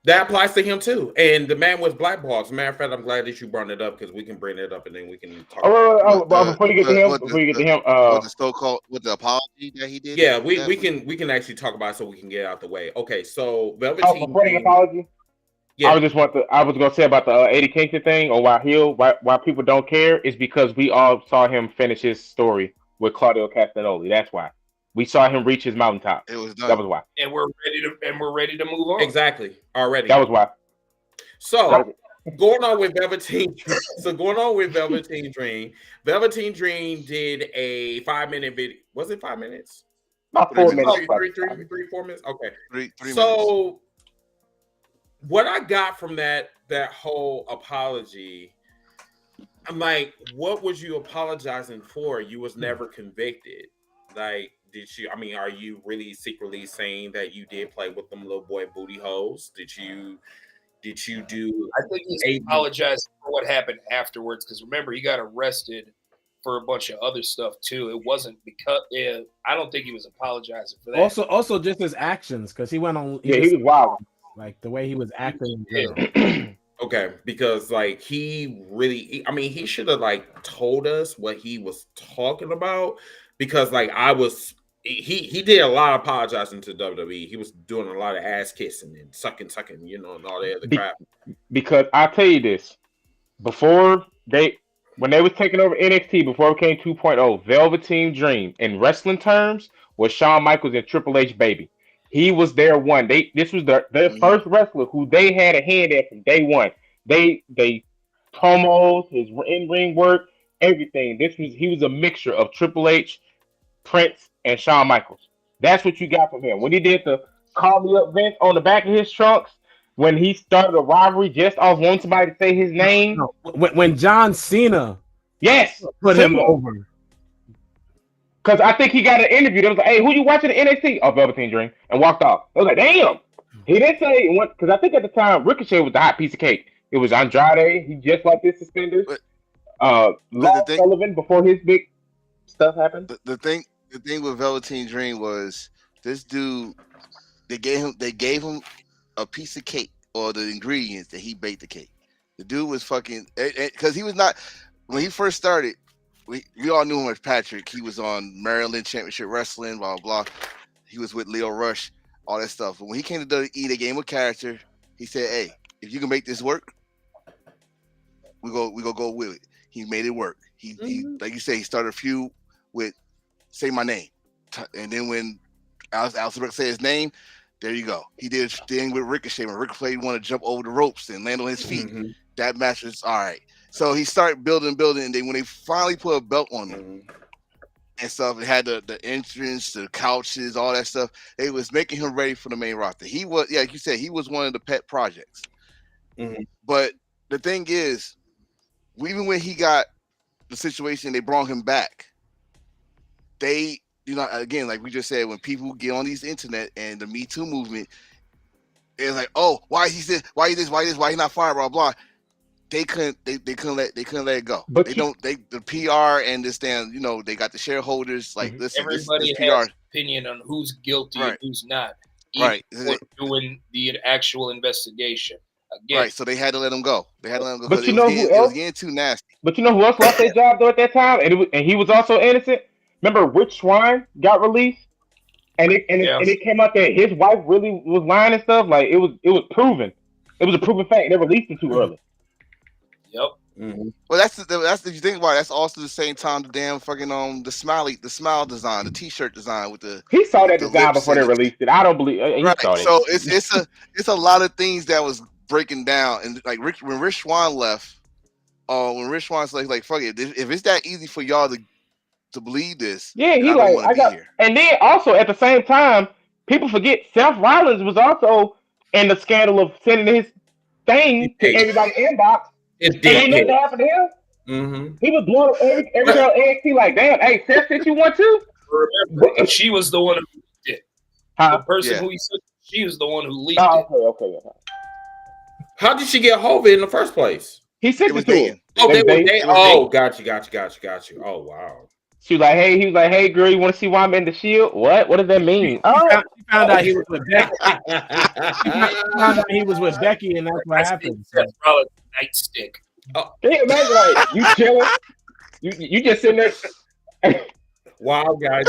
That applies to him too. And the man was blackballed. As a matter of fact, I'm glad that you brought it up because we can bring it up and then we can talk. Before you get to him, the so-called with the apology that he did. Yeah, we can actually talk about it so we can get out the way. Okay, so Velveteen before the apology. Yeah, I was gonna say about the Eddie Kingston thing, or why people don't care is because we all saw him finish his story with Claudio Castagnoli. That's why. We saw him reach his mountaintop. It was done. That was why. And we're ready to move on. Exactly. Already. That was why. So going on with Velveteen Dream. Velveteen Dream did a 5-minute video. Was it 5 minutes? About 4 minutes. 4 minutes. Okay. 3 minutes. So what I got from that whole apology, I'm like, what was you apologizing for? You was never convicted. Like, are you really secretly saying that you did play with them little boy booty holes? Did you do? I think he's apologized for what happened afterwards, because remember, he got arrested for a bunch of other stuff too. It wasn't because I don't think he was apologizing for that. Also just his actions, because he went on. He was wild. Like the way he was acting in general. Okay, because like he should have like told us what he was talking about, because like he did a lot of apologizing to WWE. He was doing a lot of ass kissing and sucking, you know, and all that other crap. Because I'll tell you this, when they was taking over NXT before it became 2.0, Velveteen Dream in wrestling terms was Shawn Michaels and Triple H baby. He was their one. This was their first wrestler who they had a hand at from day one. They promos, his in-ring work, everything. He was a mixture of Triple H, Prince, and Shawn Michaels. That's what you got from him. When he did the call me up Vince on the back of his trunks, when he started a rivalry just off wanting somebody to say his name. When John Cena put him over. Because I think he got an interview. They was like, "Hey, who you watching the NXT?" Oh, Velveteen Dream, and walked off. I was like, "Damn." He didn't say what because I think at the time Ricochet was the hot piece of cake. It was Andrade. He just like his suspenders. Lars Sullivan before his big stuff happened. The thing with Velveteen Dream was this dude. They gave him a piece of cake or the ingredients that he baked the cake. The dude was fucking because he was not when he first started. We all knew him as Patrick. He was on Maryland Championship Wrestling, blah blah blah. He was with Leo Rush, all that stuff. But when he came to WWE, they gave him a character. He said, "Hey, if you can make this work, we go with it." He made it work. He like you say, he started a feud with Say My Name, and then when Alistair Black said his name, there you go. He did a thing with Ricochet when Ricochet wanted to jump over the ropes and land on his feet. That match was all right. So he started building, and then when they finally put a belt on him and stuff, it had the entrance, the couches, all that stuff. It was making him ready for the main roster. He was, yeah, like you said, he was one of the pet projects. But the thing is, even when he got the situation, they brought him back. They, again, like we just said, when people get on these internet and the Me Too movement, it's like, oh, why is he this? Why he this? Why he not fired? Blah blah. They couldn't let it go. But the PR and this damn, they got the shareholders. Like, listen, everybody this has PR opinion on who's guilty and who's not. Right. Doing the actual investigation. Again. Right. So they had to let him go. But you know who else? It was getting too nasty. But you know who else lost their job though at that time, and he was also innocent. Remember, Rich Swann got released, and it came out that his wife really was lying and stuff. Like it was proven. It was a proven fact. They released him too early. Yep. Well, that's if you think about it, that's also the same time the damn fucking the smile design, the T-shirt design with the he saw that design before they released it. I don't believe he saw it. So it's a lot of things that was breaking down, and like when Rich Swann left, when Rich Swann's like fuck it, if it's that easy for y'all to believe this, yeah, he like I got here. And then also at the same time, people forget Seth Rollins was also in the scandal of sending his thing to everybody's inbox. It did. And nothing happened to him. He was blowing every girl NXT like, damn, hey, Seth sent you one too? Remember, she was the one who leaked it. The person who he said, she was the one who leaked it. Okay. How did she get Hova in the first place? He sent it to him. Oh, they were dating. Oh, got you. Oh, wow. He was like, hey, girl, you want to see why I'm in the Shield? What does that mean? She found out he was with Becky. He was with Becky, and that's what happened. That's probably nightstick. Oh. Can you imagine, like, you chilling? You just sitting there. Wow, guys.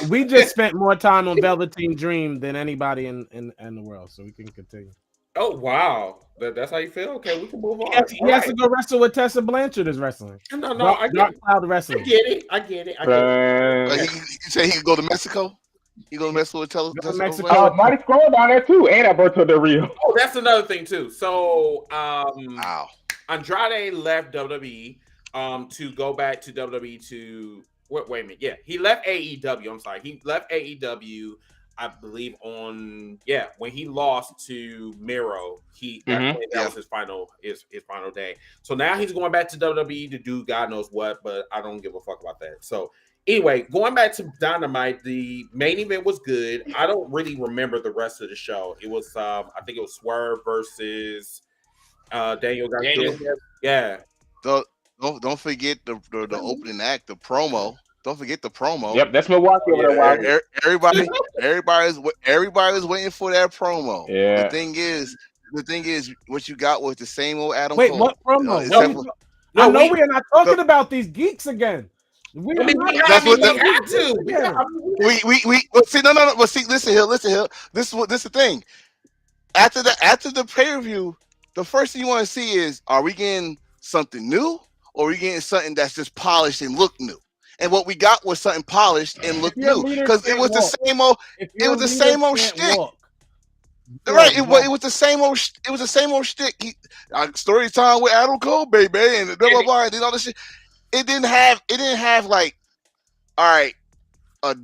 We just spent more time on Velveteen Dream than anybody in the world, so we can continue. Oh, wow. That's how you feel? Okay, we can move on. He has to go wrestle with Tessa Blanchard is wrestling. No, Dark Cloud wrestling. I get it. You say he can go to Mexico? He go to Mexico with Tessa? Mexico. Mighty Scroll down there too, and Alberto Del Rio. Oh, that's another thing too. So, Andrade left WWE to go back to WWE to wait a minute. Yeah, he left AEW. I'm sorry. He left AEW. I believe when he lost to Miro, that was his final day. So now he's going back to WWE to do God knows what, but I don't give a fuck about that. So anyway, going back to Dynamite, the main event was good. I don't really remember the rest of the show. It was I think it was Swerve versus Daniel Garcia. Yeah. Don't forget the opening act, the promo. Don't forget the promo. Yep, that's Milwaukee over there. Everybody was waiting for that promo. Yeah. The thing is, what you got was the same old Adam Wait, Cole. what promo? I know we are not talking about these geeks again. We have to. See, no. But see, listen here. This is the thing. After the pay-per-view, the first thing you want to see is, are we getting something new, or are we getting something that's just polished and look new? And what we got was something polished and looked new, because it was the same old. It was the same old shtick. Right, it was the same old. It was the same old shtick. Story time with Adam Cole, baby, and blah blah blah, and did all this shit. It didn't have like, all right, a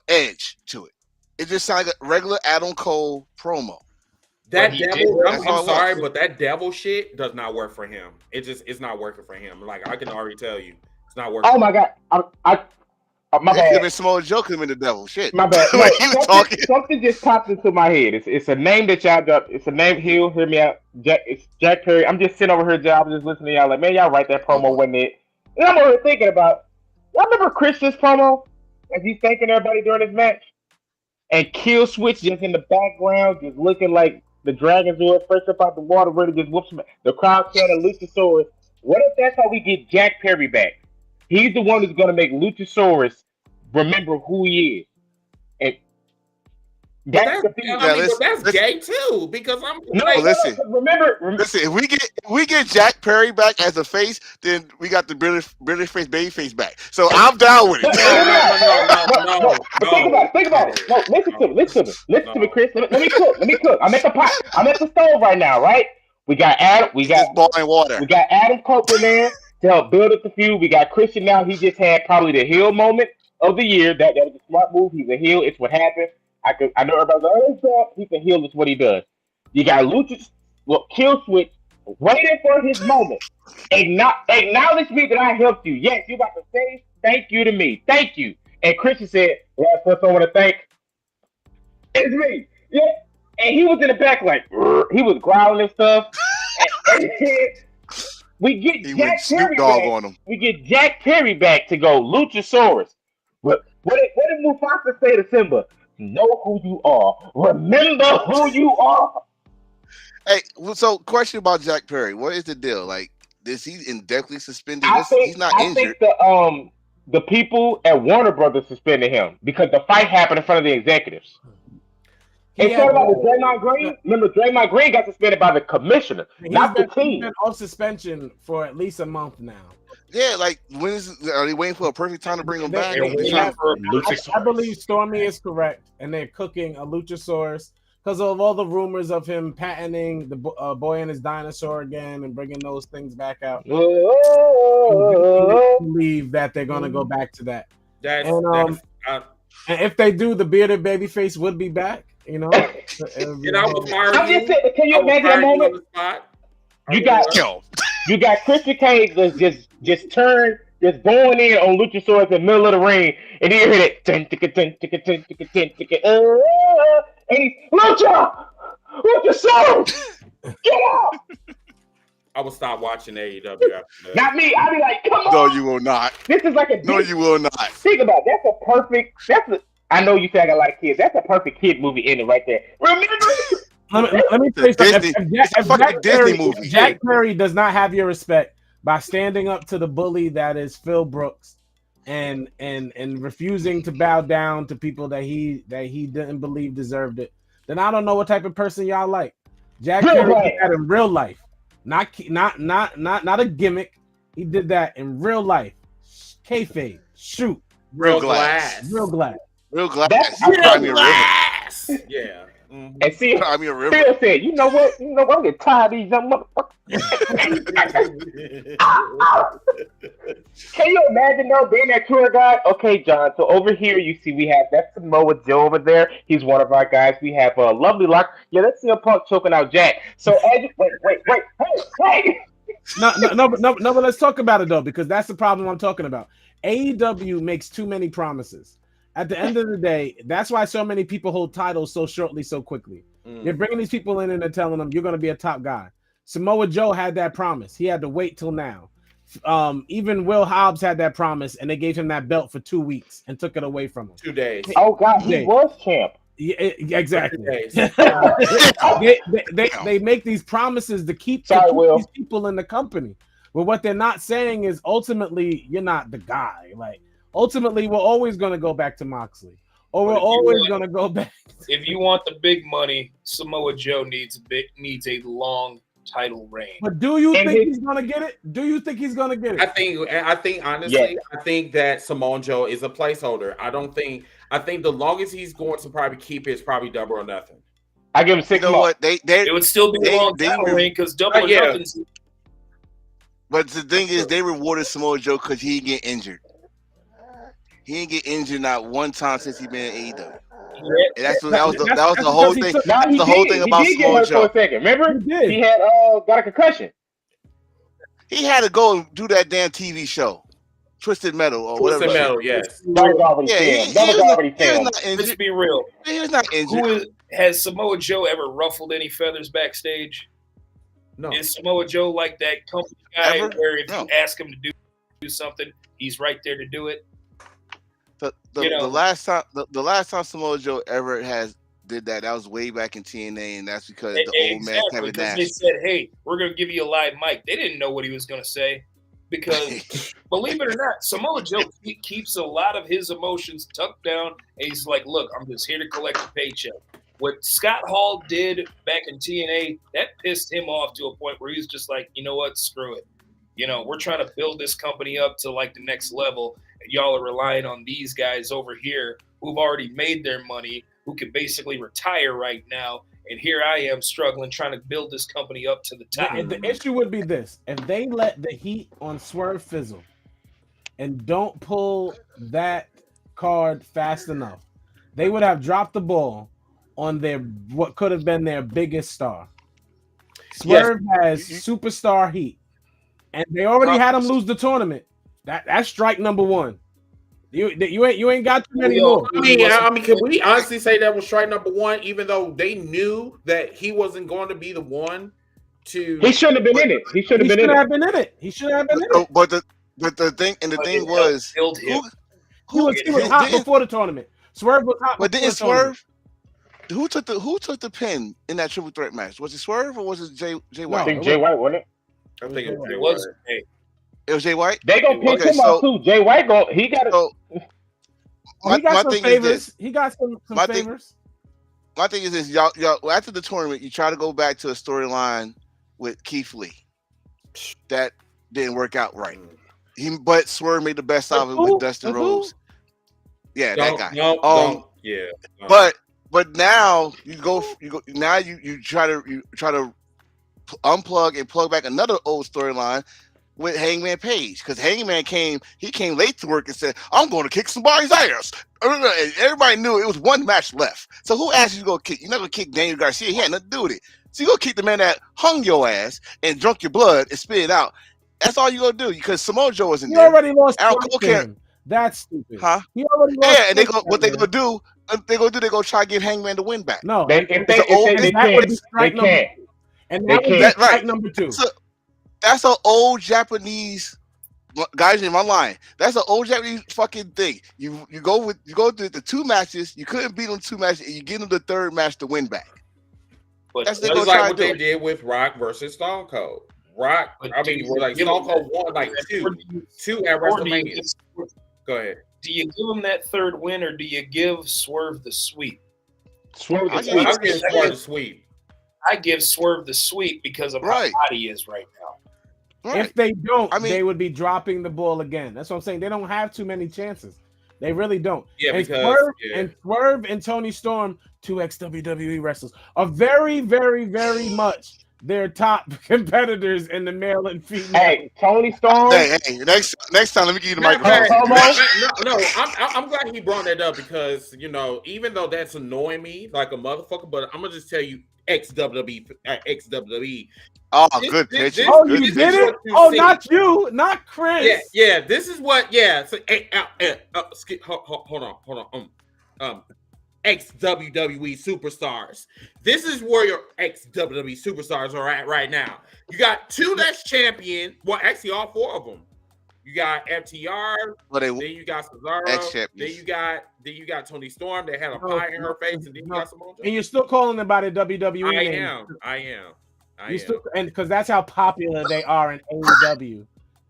edge to it. It just sounded like a regular Adam Cole promo. That devil, I'm sorry, but that devil shit does not work for him. It's not working for him. Like, I can already tell you. It's not working. Oh my god, my bad. Even Samoa Joe could have been the devil. Shit. My bad. When he was talking. Something just popped into my head. It's a name that y'all got. It's a name. Hear me out. It's Jack Perry. I'm just sitting over here, Job, just listening to y'all. Like, man, y'all write that promo, wasn't it? And I'm over here thinking about. Y'all remember Christian's promo as he's thanking everybody during his match, and Kill Switch just in the background, just looking like the Dragons were fresh up out the water, ready to just whoop some. The crowd chanting Luchasaurus. What if that's how we get Jack Perry back? He's the one who's going to make Luchasaurus remember who he is. And that's that's gay too, because I'm listen. Remember, listen. If we get Jack Perry back as a face, then we got the British face, baby face back. So I'm down with it. No. Think about it. No, listen to me, Chris. Let me cook. I'm at the pot. I'm at the stove right now, right? We got Adam. We got boiling water. We got Adam Copeland there to help build up the feud. We got Christian now. He just had probably the heel moment of the year. That was a smart move. He's a heel. It's what happened. I know everybody's like, oh, he's a heel. It's what he does. You got Kill Switch waiting for his moment. Acknowledge me that I helped you. Yes, you about to say thank you to me. Thank you. And Christian said, last person I want to thank is me. Yeah. And he was in the back like, he was growling and stuff. and we get Jack Perry back. We get Jack Perry back to go Luchasaurus. What did Mufasa say to Simba? Know who you are. Remember who you are. Hey, so question about Jack Perry. What is the deal? Like, is he indefinitely suspended? He's not injured. I think the people at Warner Brothers suspended him because the fight happened in front of the executives. And so about Draymond Green, remember Draymond Green got suspended by the commissioner, not the team. He's been off suspension for at least a month now. Yeah, like are they waiting for a perfect time to bring him back? I believe Stormy is correct, and they're cooking a Luchasaurus because of all the rumors of him patenting the Boy and His Dinosaur again and bringing those things back out. I believe that they're going to go back to that. And if they do, the bearded babyface would be back. You know, and I was I'm just saying, can you imagine that moment? You got Christian Cage just going in on Luchasaurus in the middle of the ring, and then you hear that and he's Luchasaurus, get out! I will stop watching AEW after that. Not me. I'll be like, come on. No, you will not. This is like a. No, you will not. Think about it. I know you say I like kids. That's a perfect kid movie ending right there. Remember? Let me tell you something. If Disney movie. Jack Perry does not have your respect by standing up to the bully that is Phil Brooks and refusing to bow down to people that he didn't believe deserved it, then I don't know what type of person y'all like. Jack Perry did that in real life, not a gimmick. He did that in real life. Kayfabe, shoot, real glass. Real glass. That's real glass. Yeah. Mm-hmm. And see, Phil said, you know what? I'm getting tired of these young motherfuckers. Can you imagine though being that tour guide? Okay, John. So over here, you see, we have that's Samoa Joe over there. He's one of our guys. We have a lovely lock. Yeah, let's see a Punk choking out Jack. So wait, hey. No, but let's talk about it though, because that's the problem I'm talking about. AEW makes too many promises. At the end of the day, that's why so many people hold titles so shortly, so quickly. You're bringing these people in and they're telling them you're going to be a top guy. Samoa Joe had that promise. He had to wait till now. Even Will Hobbs had that promise, and they gave him that belt for 2 weeks and took it away from him. 2 days. Oh, God, he was champ. Yeah, exactly. They make these promises to keep these people in the company. But what they're not saying is ultimately, you're not the guy. Like, ultimately, we're always going to go back to Moxley, or we're always going to go back. If you want the big money, Samoa Joe needs a long title reign. But do you think he's going to get it? Do you think he's going to get it? I think honestly, I think that Samoa Joe is a placeholder. I think the longest he's going to probably keep it is probably Double or Nothing. I give him 6 months. What it would still be a long title reign because Double or Nothing's. But the thing is, they rewarded Samoa Joe because he didn't get injured. He didn't get injured not one time since he been in AEW. And that was the whole thing. That's the whole thing about Samoa Joe. For a second. Remember, he had got a concussion. He had to go and do that damn TV show. Twisted Metal or Twisted whatever. Metal, yes. That was already filmed. That was already filmed. Let's be real. He was not injured. Has Samoa Joe ever ruffled any feathers backstage? No. Is Samoa Joe like that company guy Ever? where if No. you ask him to do something, he's right there to do it? The last time Samoa Joe ever did that was way back in TNA, and that's because the old man Kevin Nash. They said, "Hey, we're going to give you a live mic." They didn't know what he was going to say because, believe it or not, Samoa Joe keeps a lot of his emotions tucked down, and he's like, "Look, I'm just here to collect a paycheck." What Scott Hall did back in TNA, that pissed him off to a point where he was just like, "You know what? Screw it. We're trying to build this company up to like the next level, and y'all are relying on these guys over here who've already made their money, who can basically retire right now, and here I am struggling trying to build this company up to the top." The issue would be this: if they let the heat on Swerve fizzle and don't pull that card fast enough, they would have dropped the ball on what could have been their biggest star. Swerve has superstar heat, and they already had him lose the tournament. That's strike number one. You ain't got too many more. I mean, can we honestly say that was strike number one, even though they knew that he wasn't going to be the one to? He shouldn't have been in it. He should have been in it. He should have been in it. But the thing was, he was hot before the tournament. Swerve was hot. But didn't Swerve? Who took the pin in that triple threat match? Was it Swerve or was it Jay White? I think Jay White, wasn't it? I think it was Jay White. It was Jay White. They gonna pick him up too. Jay White he got he got some favors. He got some favors. My thing is this, y'all after the tournament, you try to go back to a storyline with Keith Lee. That didn't work out right. But Swerve made the best out of it with Dustin Rhodes. Yeah, that guy. But now you try to unplug and plug back another old storyline with Hangman Page, because Hangman came late to work and said, "I'm going to kick somebody's ass." And everybody knew it was one match left. So who asked you to go kick? You're not going to kick Daniel Garcia. He had nothing to do with it. So you go kick the man that hung your ass and drunk your blood and spit it out. That's all you gonna do, because Samoa Joe wasn't there. He already lost. That's stupid. Huh? He already lost. Yeah, and what they gonna do? They gonna try to give Hangman the win back. No, they can't. And that would be strike number two. That's an old Japanese guys. In my line, that's an old Japanese fucking thing. You go to the two matches. You couldn't beat them 2 matches, and you give them the third match to win back. But that's like what they did with Rock versus Stone Cold. Rock, Stone Cold won like two at WrestleMania. Go ahead. Do you give him that third win, or do you give Swerve the sweep? I give Swerve the sweep. I give Swerve the sweep because of how hot he is right now. Right. If they don't, they would be dropping the ball again. That's what I'm saying. They don't have too many chances. They really don't. Yeah, and because Swerve and Tony Storm, 2 ex-WWE wrestlers, are very, very, very much their top competitors in the male and female. Hey, Tony Storm. Hey, next time, let me give you the microphone. No, I'm glad he brought that up, because even though that's annoying me like a motherfucker, but I'm gonna just tell you, ex-WWE. Oh, good pitch. Oh, you did it? Oh, not you, not Chris. Yeah. This is what. Yeah. So, hold on. Ex-WWE superstars. This is where your ex-WWE superstars are at right now. You got 2 that's champion. Well, actually, all 4 of them. You got FTR. Then you got Cesaro. Then you got Tony Storm that had a pie in her face, and then you got Samoa Joe. And you're still calling about it WWE. I am. And because that's how popular they are in AEW.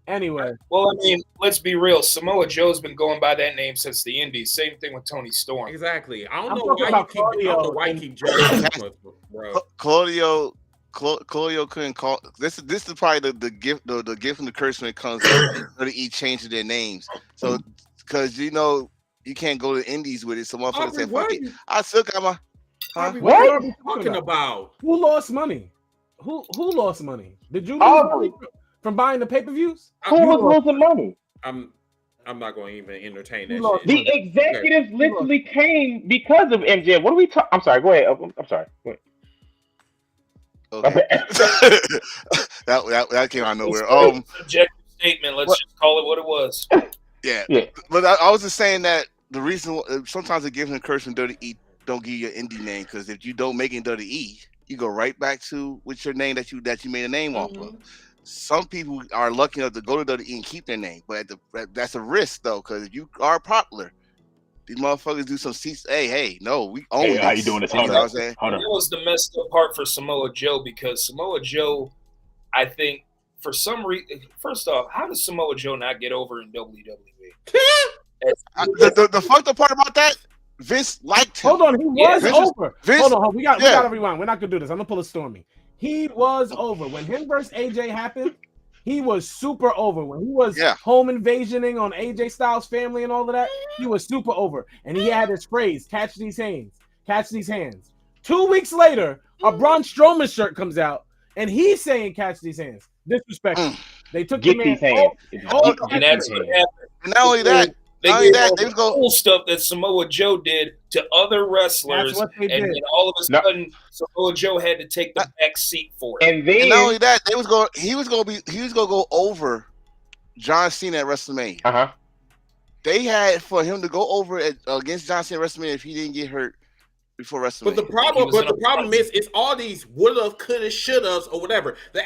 Anyway, well, I mean, let's be real. Samoa Joe's been going by that name since the Indies. Same thing with Tony Storm. Exactly. I don't know why you keep joining, bro. Claudio couldn't call. This is probably the gift and the curse when it comes to really changing their names. So because you can't go to the Indies with it. So motherfuckers say, "Fuck it, I still got my." What are you talking about? Who lost money? Who lost money? Did you lose money from buying the pay-per-views? Who was losing money? I'm not going to even entertain that shit. The executives literally came because of MJF. What are we talking? I'm sorry. Go ahead. I'm sorry. Go ahead. Okay. that came out of nowhere. Subjective statement. Let's just call it what it was. Yeah. Yeah. But I was just saying that the reason sometimes they give him curse from WWE don't give you an indie name because if you don't make it in WWE, you go right back to with your name that you made a name off of. Some people are lucky enough to go to WWE and keep their name, but that's a risk though because if you are popular, these motherfuckers do some seats. Hey, no, we own this. How you doing this? You know what I'm saying? That was the messed up part for Samoa Joe because Samoa Joe, I think, for some reason, first off, how does Samoa Joe not get over in WWE? The fucked up part about that, Vince liked him. Hold on, he was over. Hold on, we got to rewind. We're not gonna do this. I'm gonna pull a Stormy. He was over when him versus AJ happened. He was super over when he was home invasioning on AJ Styles' family and all of that. He was super over, and he had his phrase: "Catch these hands, catch these hands." 2 weeks later, a Braun Strowman shirt comes out, and he's saying, "Catch these hands." Disrespectful. They took the man. These hands. And that's what happened. And not only that. They did cool stuff that Samoa Joe did to other wrestlers, and then all of a sudden Samoa Joe had to take the back seat for it. And then not only that, he was gonna go over John Cena at WrestleMania. They had for him to go over against John Cena at WrestleMania if he didn't get hurt before WrestleMania. But the problem is, it's all these woulda, coulda, shouldas, or whatever. The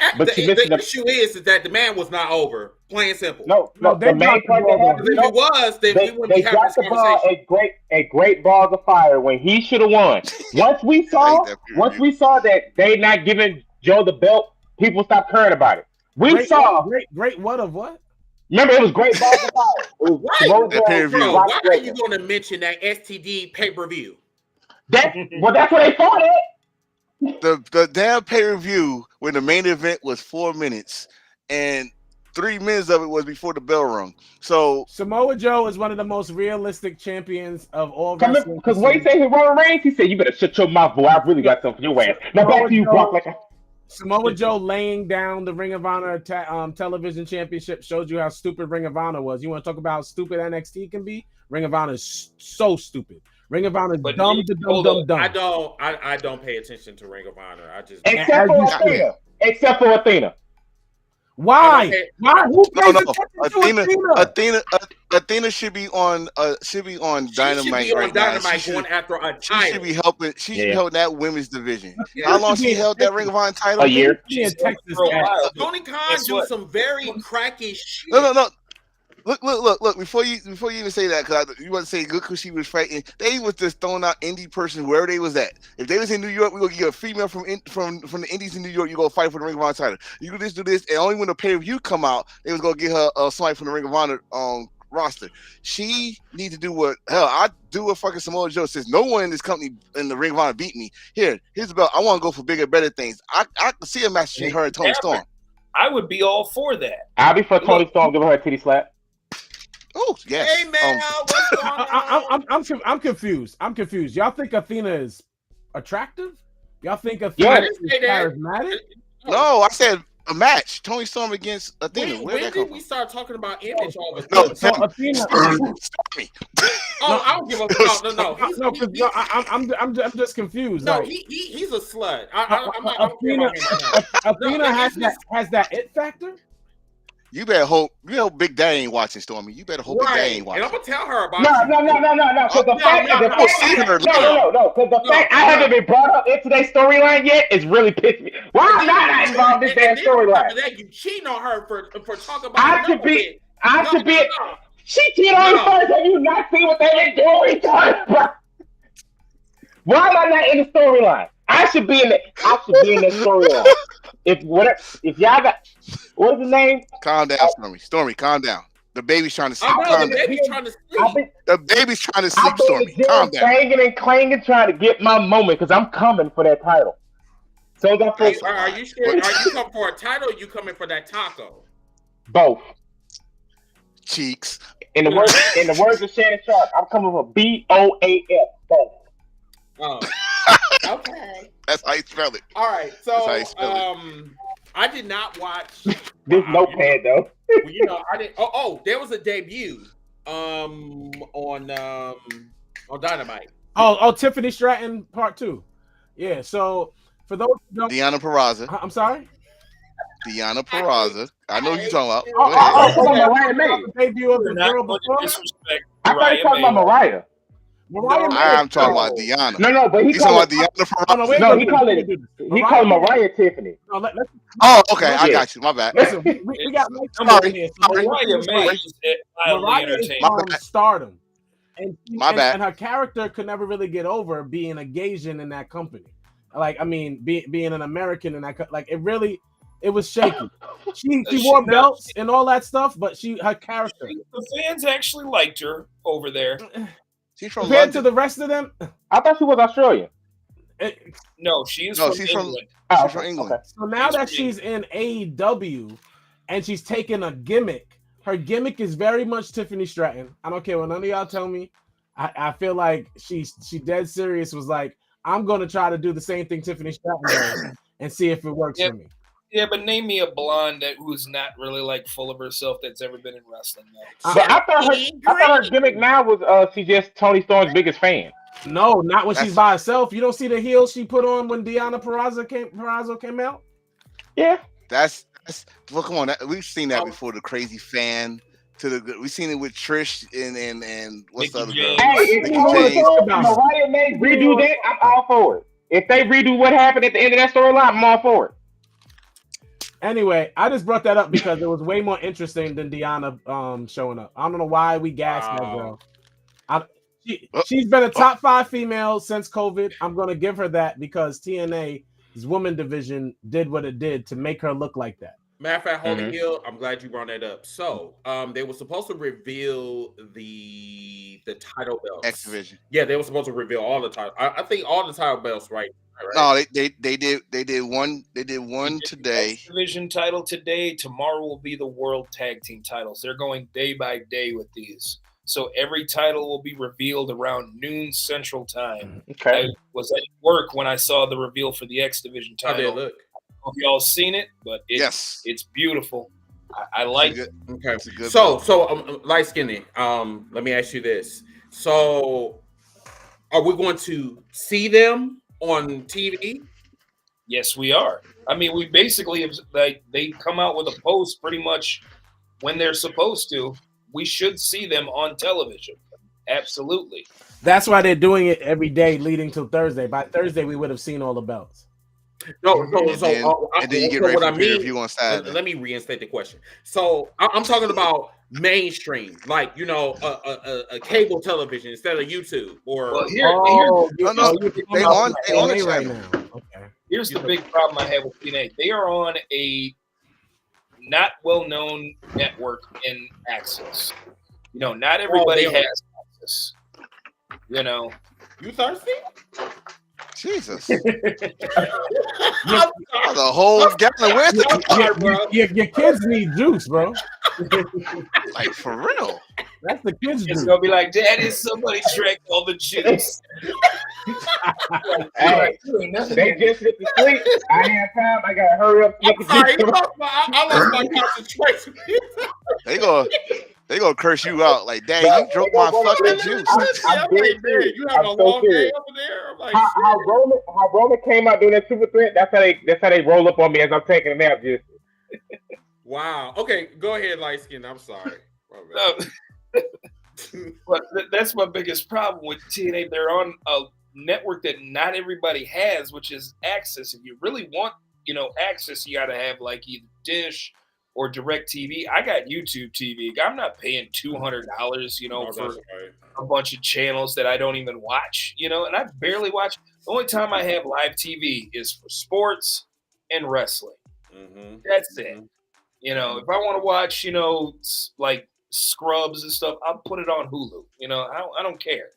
issue is that the man was not over. Plain and simple. No. The main part if it was, then we wouldn't be having this conversation. A great balls of fire when he should have won. Once we saw that they not giving Joe the belt, people stopped caring about it. Great what of what? Remember, it was great balls of fire. It was Bro, why are you going to mention that STD pay-per-view? That's what they fought it. The damn pay-per-view when the main event was 4 minutes and 3 minutes of it was before the bell rung. So Samoa Joe is one of the most realistic champions of all wrestling. Because what he said to Roman Reigns, he said, "You better shut your mouth, boy. I really got something for your ass." Now back to you, Brock. Samoa Joe laying down the Ring of Honor television championship showed you how stupid Ring of Honor was. You want to talk about how stupid NXT can be? Ring of Honor is so stupid. Ring of Honor is dumb. I don't pay attention to Ring of Honor. I just except for Athena. Why? Who pays attention to Athena? Athena should be on Dynamite right now. Going after a title. She should be helping. She should be helping that women's division. How long she held that Ring of Honor title? A year. Tony Khan do some very cracky shit. No. Look! Before you even say that, because you want to say good because she was fighting. They was just throwing out indie person wherever they was at. If they was in New York, we gonna get a female from the indies in New York. You go fight for the Ring of Honor title. You do this, and only when the pay-per-view come out, they was gonna get her somebody from the Ring of Honor roster. She need to do what I do with fucking Samoa Joe. Says no one in this company in the Ring of Honor beat me. Here's the belt. I want to go for bigger, better things. I can see a match between her and Toni Storm. I would be all for that. I'll be for Toni Storm giving her a titty slap. Oh yes. Hey man, what's going on? I'm confused. Y'all think Athena is attractive? Y'all think Athena is charismatic? No, I said a match. Toni Storm against Athena. When did we start talking about image all of a sudden? So Athena. I don't give a fuck. No. I'm just confused. No, like, he's a slut. Athena has that it factor. You better hope Big Daddy ain't watching, Stormy. You better hope Big Daddy ain't watching. And I'm gonna tell her about No. Because the fact I haven't been brought up in today's storyline yet is really pissed me. Why am I not involved in this damn storyline? That you cheating on her for talking about. She cheated on me first. Have you not seen what they've been doing? Why am I not in the storyline? I should be in that storyline. If y'all got what's the name? Calm down, Stormy. Calm down. The baby's trying to sleep. The baby's trying to sleep, Stormy. Calm down. Banging and clanging, trying to get my moment because I'm coming for that title. So are you scared? Are you coming for a title? Or you coming for that taco? Both. Cheeks. In the words of Shannon Sharp, I'm coming for BOAF. Both. Oh. Okay. That's how you spell it. All right. So I did not watch this notepad though. I didn't. There was a debut on Dynamite. Tiffany Stratton Part 2. Yeah. So for those who don't, Deonna Purrazzo. I'm sorry. Deanna Purrazzo. I know you're talking about. Go Oh, ahead. come on, Mariah May. Debut of the You're not girl going before. to disrespect I thought he was talking about Mariah. Mariah May. I'm talking about Deanna. No, but He's talking about Deanna Oh, no, Purrazzo. No, he called Mariah Tiffany. No, let's Oh, okay. I got you. My bad. listen. We got Mike Sorry. here. So Mariah May is wildly Mariah is entertaining. from Stardom, and My bad. and her character could never really get over being a Gaysian in that company. Like, I mean, being an American in that, like, it was shaky. She wore belts and all that stuff, but her character. The fans actually liked her over there. She's from Compared London. to the rest of them, I thought she was Australian. No, she's No, from she's from- England. She's from England. Okay. so now that she's in AEW and she's taking a gimmick, her gimmick is very much Tiffany Stratton. I don't care what none of y'all tell me. I feel like she dead serious was like, I'm going to try to do the same thing Tiffany Stratton does and see if it works for me. Yeah, but name me a blonde who's not really like full of herself that's ever been in wrestling. Though. But I thought her gimmick now was she's just Tony Storm's biggest fan. No, not when she's by herself. You don't see the heels she put on when Deanna Purrazzo came out? Yeah. That's well, come on. We've seen that before. The crazy fan we've seen it with Trish and what's the other girl? Hey, if Mariah May redo that, I'm all for it. If they redo what happened at the end of that storyline, I'm all for it. Anyway, I just brought that up because it was way more interesting than Deanna showing up. I don't know why we gassed that girl. She's been a top 5 female since COVID. I'm going to give her that because TNA's women division did what it did to make her look like that. Matter of fact, Holy Hill, I'm glad you brought that up. So, they were supposed to reveal the title belts. X Division. Yeah, they were supposed to reveal all the title. I think all the title belts, right? No, they did one. They did one today. X Division title today. Tomorrow will be the World Tag Team titles. They're going day by day with these. So every title will be revealed around noon Central Time. Okay. I was at work when I saw the reveal for the X Division title. I did look. I don't know if y'all seen it, but it's beautiful. I like it. Okay. It's a good So light skinny. Let me ask you this. So, are we going to see them on TV? Yes, we are. I mean, we basically they come out with a post pretty much when they're supposed to. We should see them on television. Absolutely. That's why they're doing it every day leading till Thursday. By Thursday, we would have seen all the belts. And then you get ready for pay-per-view on Saturday. Let me reinstate the question. So I'm talking about mainstream, like a cable television instead of YouTube or. Well, they on the right channel. now. Okay. Here's the big problem I have with TNA. They are on a not well-known network in access. Not everybody has access. You thirsty? Jesus. The whole gallon. Where's the your kids need juice, bro. Like, for real. That's the kids' juice. It's going to be like, Daddy, somebody drank all the juice. Hey, they just hit the sleep. I ain't have time. I got to hurry up. I lost my concentration. They gonna curse you out like, dang, you drunk my fucking juice. You have a long day over there. I'm like, how Roman came out doing that super threat. That's how they roll up on me as I'm taking a nap. Just wow. Okay, go ahead, light skin. I'm sorry. But that's my biggest problem with TNA. They're on a network that not everybody has, which is access. If you really want, access, you got to have like either Dish or Direct TV. I got YouTube TV. I'm not paying $200, for a bunch of channels that I don't even watch, and I barely watch. The only time I have live TV is for sports and wrestling. Mm-hmm. That's it. If I want to watch, like Scrubs and stuff, I'll put it on Hulu. I don't care.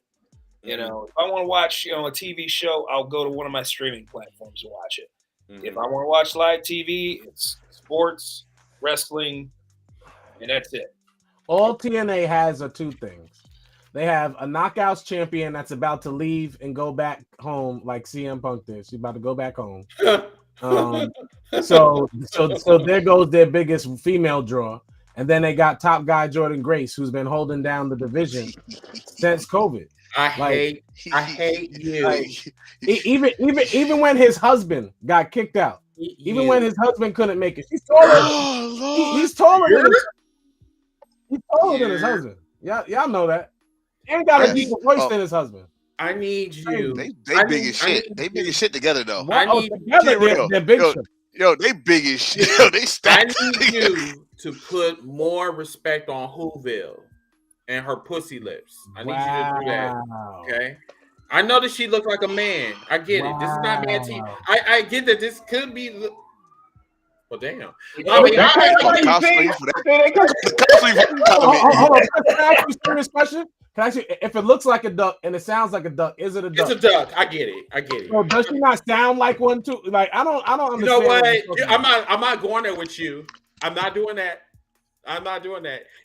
If I want to watch, a TV show, I'll go to one of my streaming platforms and watch it. Mm-hmm. If I want to watch live TV, it's sports, wrestling, and that's it. All TNA has are two things. They have a Knockouts champion that's about to leave and go back home, like CM Punk did. She's about to go back home. So there goes their biggest female draw. And then they got top guy Jordan Grace, who's been holding down the division since COVID. I Like, hate you. even when his husband got kicked out, even when his husband couldn't make it, he's taller. Oh, Lord. He's taller than his husband. Y'all know that. He ain't got a deeper voice than his husband. I need you. They big as shit. They big as shit together though. They're big shit. Yo, they big as shit. Yo, they stacked. I need you to put more respect on Whoville and her pussy lips. I need you to do that. Okay. I know that she looked like a man. I get it. This is not man TV. I get that this could be. Well, damn. Hold on. Can I ask you a serious question? Can I ask you, if it looks like a duck and it sounds like a duck, is it a duck? It's a duck. I get it. So does she not sound like one too? Like I don't understand. You know what? I'm not going there with you. I'm not doing that.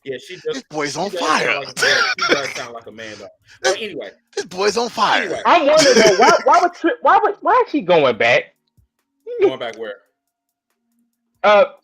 Yeah, she does. This boy's on fire. She does sound like a man though. But anyway, this boy's on fire. I'm wondering though, why is she going back? Going back where?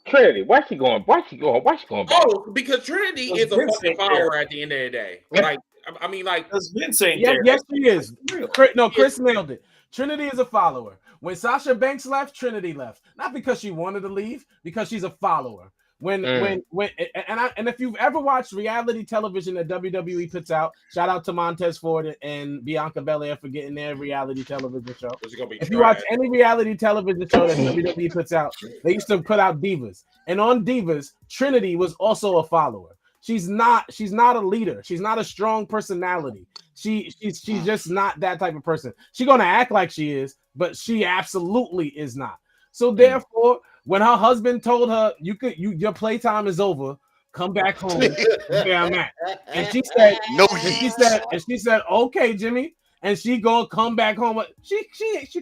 Trinity. Why is she going back? Oh, because Trinity is a fucking follower at the end of the day. Like, I mean, like, Vince ain't yes, there. yes, she is. Chris nailed it. Trinity is a follower. When Sasha Banks left, Trinity left. Not because she wanted to leave, because she's a follower. And if you've ever watched reality television that WWE puts out, shout out to Montez Ford and Bianca Belair for getting their reality television show. If you watch any reality television show that WWE puts out, they used to put out divas. And on divas, Trinity was also a follower. She's not a leader. She's not a strong personality. She's just not that type of person. She's gonna act like she is, but she absolutely is not. So therefore, when her husband told her, your playtime is over, come back home where I'm at. And she said, no, and she said, okay, Jimmy. And she gonna come back home. She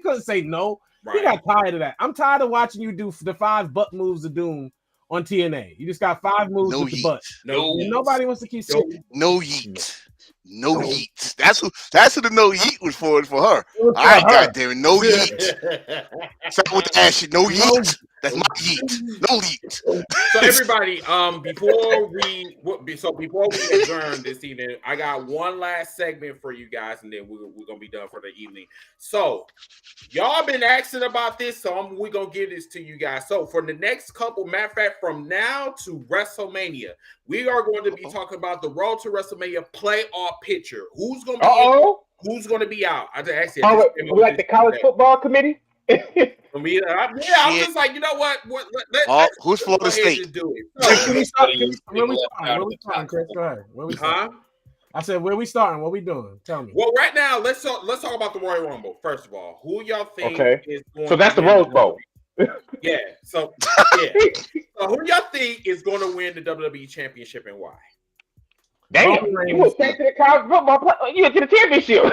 couldn't say no. Right. She got tired of that. I'm tired of watching you do the 5 butt moves of doom on TNA. You just got 5 moves with the butt. Nobody wants to keep saying no yeet. No yeet. That's who the no yeet was for her. All right, goddamn, no yeet. Stop with the ass shit. No yeet. That's my yeet. No yeet. So everybody, before we adjourn this evening, I got one last segment for you guys, and then we're gonna be done for the evening. So y'all been asking about this, so we're gonna give this to you guys. So for the next couple, matter of fact, from now to WrestleMania, we are going to be talking about the Road to WrestleMania playoff picture. Who's gonna be who's gonna be out? I just asked you. Like the college football committee. I'm just like, you know what? Who's Florida State? Do it. Where we starting, Chris? Go ahead. Where we starting? I said, where we starting? What we doing? Tell me. Well, right now, let's talk about the Royal Rumble. First of all, who y'all think is going? So that's the Rose Bowl. Yeah. So who y'all think is going to win the WWE Championship and why? Damn, you went straight to the college football. You went to the championship.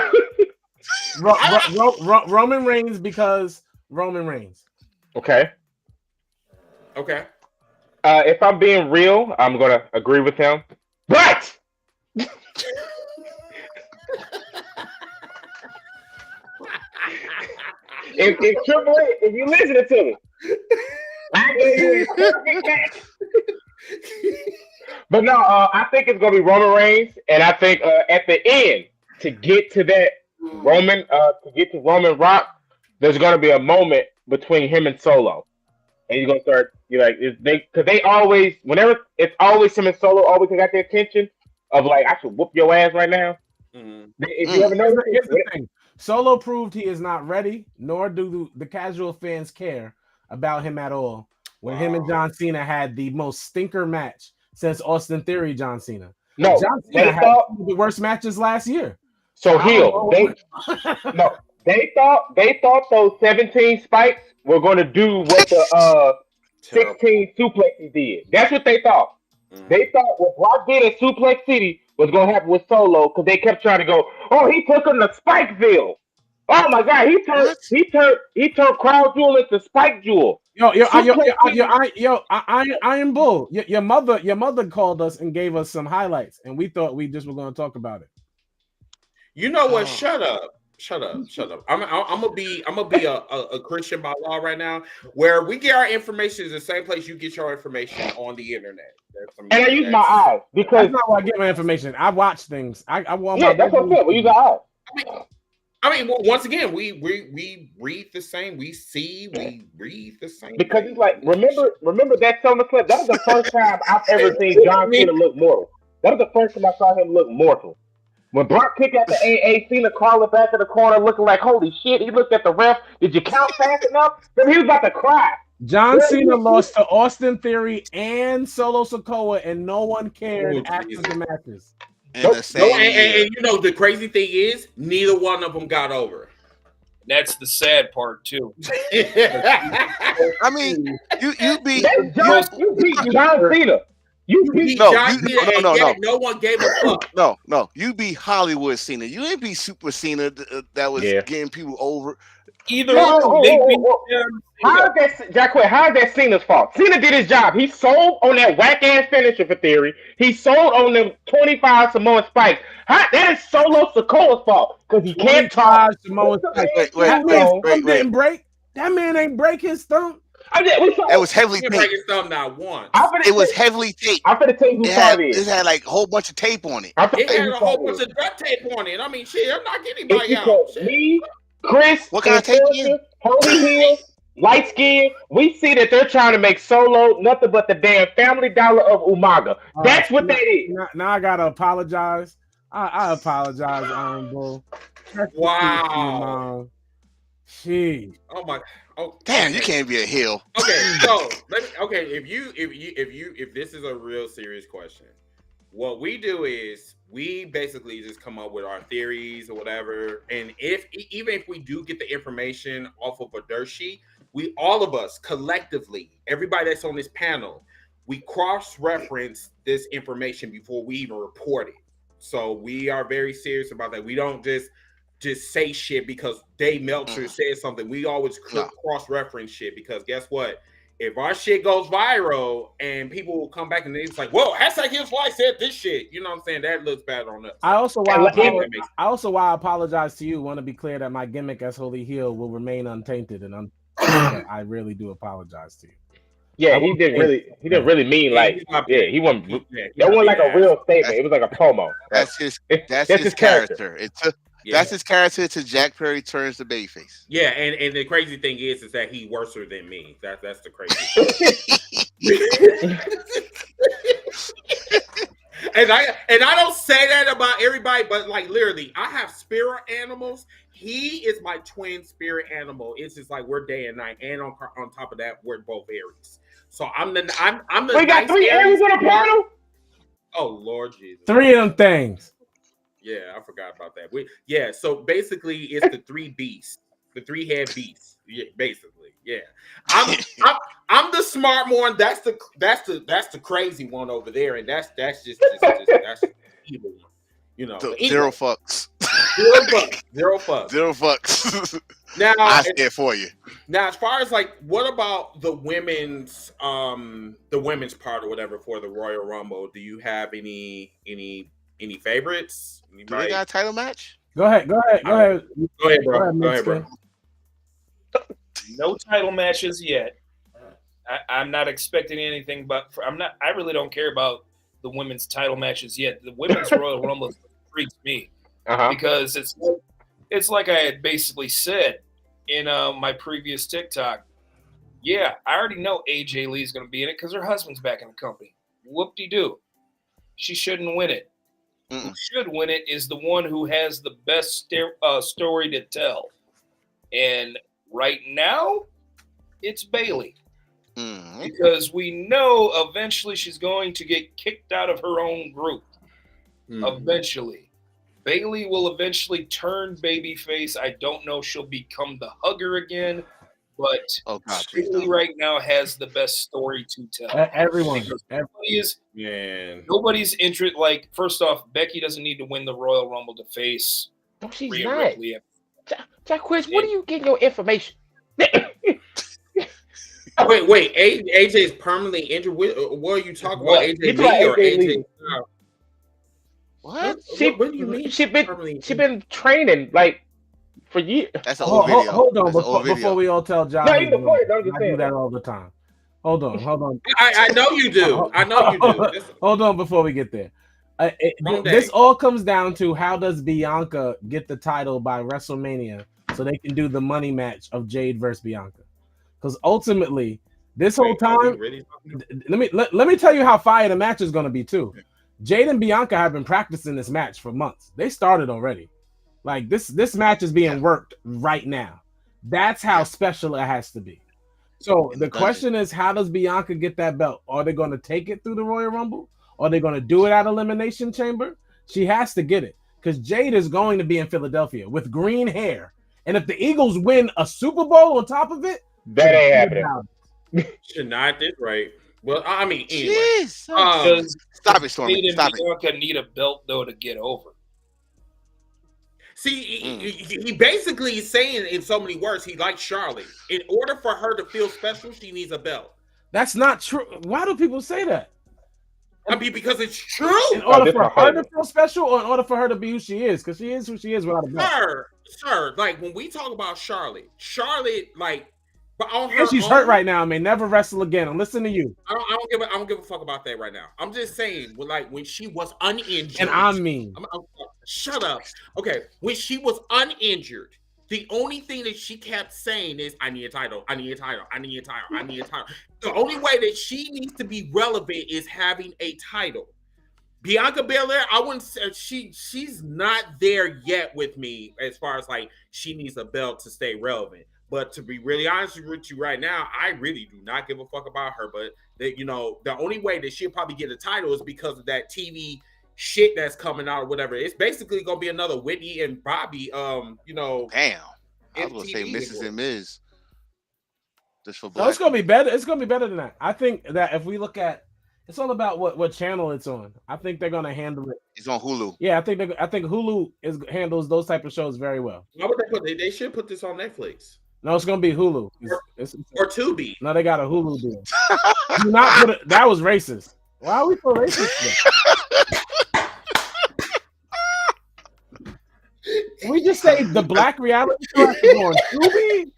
Roman Reigns, because Roman Reigns. Okay. If I'm being real, I'm gonna agree with him. But if Triple H, if you listen to me, but no, I think it's gonna be Roman Reigns, and I think at the end to get to that Roman Rock, there's gonna be a moment between him and Solo, and you're gonna start because they always, whenever it's always him and Solo, always got their attention of like, I should whoop your ass right now. If you ever know, here's the thing. Solo proved he is not ready, nor do the casual fans care about him at all. When him and John Cena had the most stinker match since Austin Theory, John Cena. No, John Cena had the worst matches last year. So they thought those 17 spikes were going to do what the 16 suplexes did. That's what they thought. They thought what Brock did at Suplex City was going to happen with Solo, because they kept trying to go, oh, he took him to Spikeville. Oh my God, he turned Crown Jewel into Spike Jewel. Iron Bull. Your mother called us and gave us some highlights, and we thought we just were going to talk about it. You know what? Shut up. Shut up. I'm gonna be a Christian by law right now, where we get our information is the same place you get your information on the internet. And I use my eyes because that's not where I get my information. I watch things. I want yeah, that's what I'm saying. We use our eyes. I mean, well, once again, we read the same. We see, we read the same. Because it's like, remember that SummerSlam? That was the first time I've ever seen John Cena look mortal. That was the first time I saw him look mortal. When Brock kicked out the AA, Cena crawling back in the corner looking like, holy shit, he looked at the ref. Did you count fast enough? Then he was about to cry. John Cena lost to Austin Theory and Solo Sikoa, and no one cared after the matches. And you know, the crazy thing is, neither one of them got over. That's the sad part, too. I mean, you beat John Cena. You beat John Cena. No one gave a fuck. No. You beat Hollywood Cena. You ain't beat Super Cena that was getting people over. Either how is that Cena's fault? Cena did his job. He sold on that whack ass finisher for Theory. He sold on them 25 Samoan spikes. That is Solo Sikoa's fault because he can't talk. Samoan spikes. Wait. That man ain't break his thumb. It was heavily taped. It was heavily taped. I'm gonna tell you who it had like a whole bunch of tape on it. It had a whole bunch of duct tape on it. I mean, shit, I'm not getting anybody out. Me, Chris, what kind of tape? Holy Hill, light skin. We see that they're trying to make Solo nothing but the damn Family Dollar of Umaga. That's what that is. Now I gotta apologize. I apologize, Iron Bull. Wow. Jeez. Oh my. Oh, damn! You can't be a heel. Okay, so if this is a real serious question, what we do is we basically just come up with our theories or whatever, and even if we do get the information off of a dirt sheet, all of us collectively, everybody that's on this panel, we cross-reference this information before we even report it. So we are very serious about that. We don't just say shit because Dave Meltzer said something. We always cross-reference shit because guess what? If our shit goes viral and people will come back and it's like, whoa, #HeelsLife said this shit. You know what I'm saying? That looks bad on us. I also, while I apologize to you, want to be clear that my gimmick as Holy Heel will remain untainted, and I really do apologize to you. Yeah, he didn't really mean like, he wasn't. That wasn't like a real statement. It was like a promo. That's his character. That's his character to Jack Perry turns the babyface. Yeah, and the crazy thing is that he worser than me. That's the crazy thing. and I don't say that about everybody, but like literally, I have spirit animals. He is my twin spirit animal. It's just like we're day and night, and on top of that, we're both Aries. So I'm the. We got 3 Aries on the panel. Oh Lord Jesus! 3 of them things. Yeah, I forgot about that. So basically, it's the 3 beasts, the 3-head beasts. Yeah, basically, yeah. I'm the smart one. That's the crazy one over there, and that's just that's the evil one. You know, zero fucks. Zero fucks. Now I say it for you. Now, as far as like, what about the women's part or whatever for the Royal Rumble? Do you have any favorites? Anybody? Do they got a title match? Go ahead, bro. No title matches yet. I'm not expecting anything, but I really don't care about the women's title matches yet. The women's Royal Rumble freaks me because it's like I had basically said in my previous TikTok. Yeah, I already know AJ Lee's going to be in it because her husband's back in the company. Whoop-de-doo. She shouldn't win it. Who should win it is the one who has the best story to tell. And right now, it's Bayley. Because we know eventually she's going to get kicked out of her own group. Eventually. Bayley will eventually turn babyface. I don't know if she'll become the hugger again. But Bayley right now has the best story to tell. Nobody's interest. Like, first off, Becky doesn't need to win the Royal Rumble to face. No, she's not. Jack Quiz, what are you getting your information? Wait, AJ is permanently injured. What are you talking about? AJ Lee or AJ? What do you mean? She been training like for years. That's an old video. Hold on, That's an old video. before we all tell John. No, he's the point. I'm just I do saying that that. all the time. Hold on. I know you do. I know you do. Hold on before we get there. This all comes down to how does Bianca get the title by WrestleMania so they can do the money match of Jade versus Bianca? Because ultimately, this whole time, let me tell you how fire the match is going to be too. Jade and Bianca have been practicing this match for months. They started already. Like this match is being worked right now. That's how special it has to be. So the question is, how does Bianca get that belt? Are they going to take it through the Royal Rumble? Are they going to do it at Elimination Chamber? She has to get it because Jade is going to be in Philadelphia with green hair. And if the Eagles win a Super Bowl on top of it, that ain't happening. Should not this right. Well, I mean, anyway. Stop it, Stormy. Stop it. Bianca need a belt though to get over. See, he basically is saying in so many words, he likes Charlotte. In order for her to feel special, she needs a belt. That's not true. Why do people say that? I mean, because it's true. In order for her to feel special, or in order for her to be who she is, because she is who she is without a belt. Sir, like when we talk about Charlotte, like, but on her and she's hurt right now. I may never wrestle again. I'm listening to you. I don't give a fuck about that right now. I'm just saying, when she was uninjured, and I mean, shut up. Okay, when she was uninjured, the only thing that she kept saying is, "I need a title. I need a title. I need a title. I need a title." The only way that she needs to be relevant is having a title. Bianca Belair, I wouldn't say she's not there yet with me as far as like she needs a belt to stay relevant. But to be really honest with you right now, I really do not give a fuck about her. But that, the only way that she'll probably get a title is because of that TV shit that's coming out or whatever. It's basically gonna be another Whitney and Bobby. Damn. I was gonna say Mrs. and Ms. Just for black. No, it's gonna be better. It's gonna be better than that. I think that if we look at, it's all about what channel it's on. I think they're gonna handle it. It's on Hulu. Yeah, I think Hulu handles those type of shows very well. Why would they should put this on Netflix. No, it's gonna be Hulu or Tubi. No, they got a Hulu deal. Do not put it. That was racist. Why are we so racist? Can we just say the black reality show has to go on Tubi?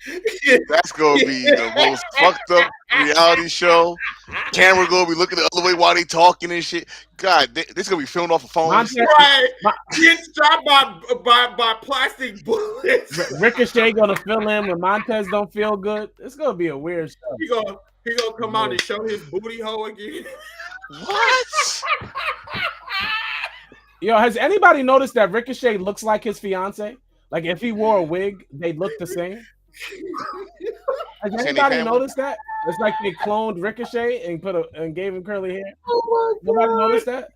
That's gonna be the most fucked up reality show. Camera gonna be looking the other way while they talking and shit. God, this gonna be filmed off a phone. Right, gets dropped by plastic bullets. Ricochet gonna fill in when Montez don't feel good. It's gonna be a weird show. He gonna come out and show his booty hole again. What? Yo, has anybody noticed that Ricochet looks like his fiance? Like if he wore a wig, they look the same. Has anybody noticed that? It's like they cloned Ricochet and gave him curly hair. Nobody noticed that?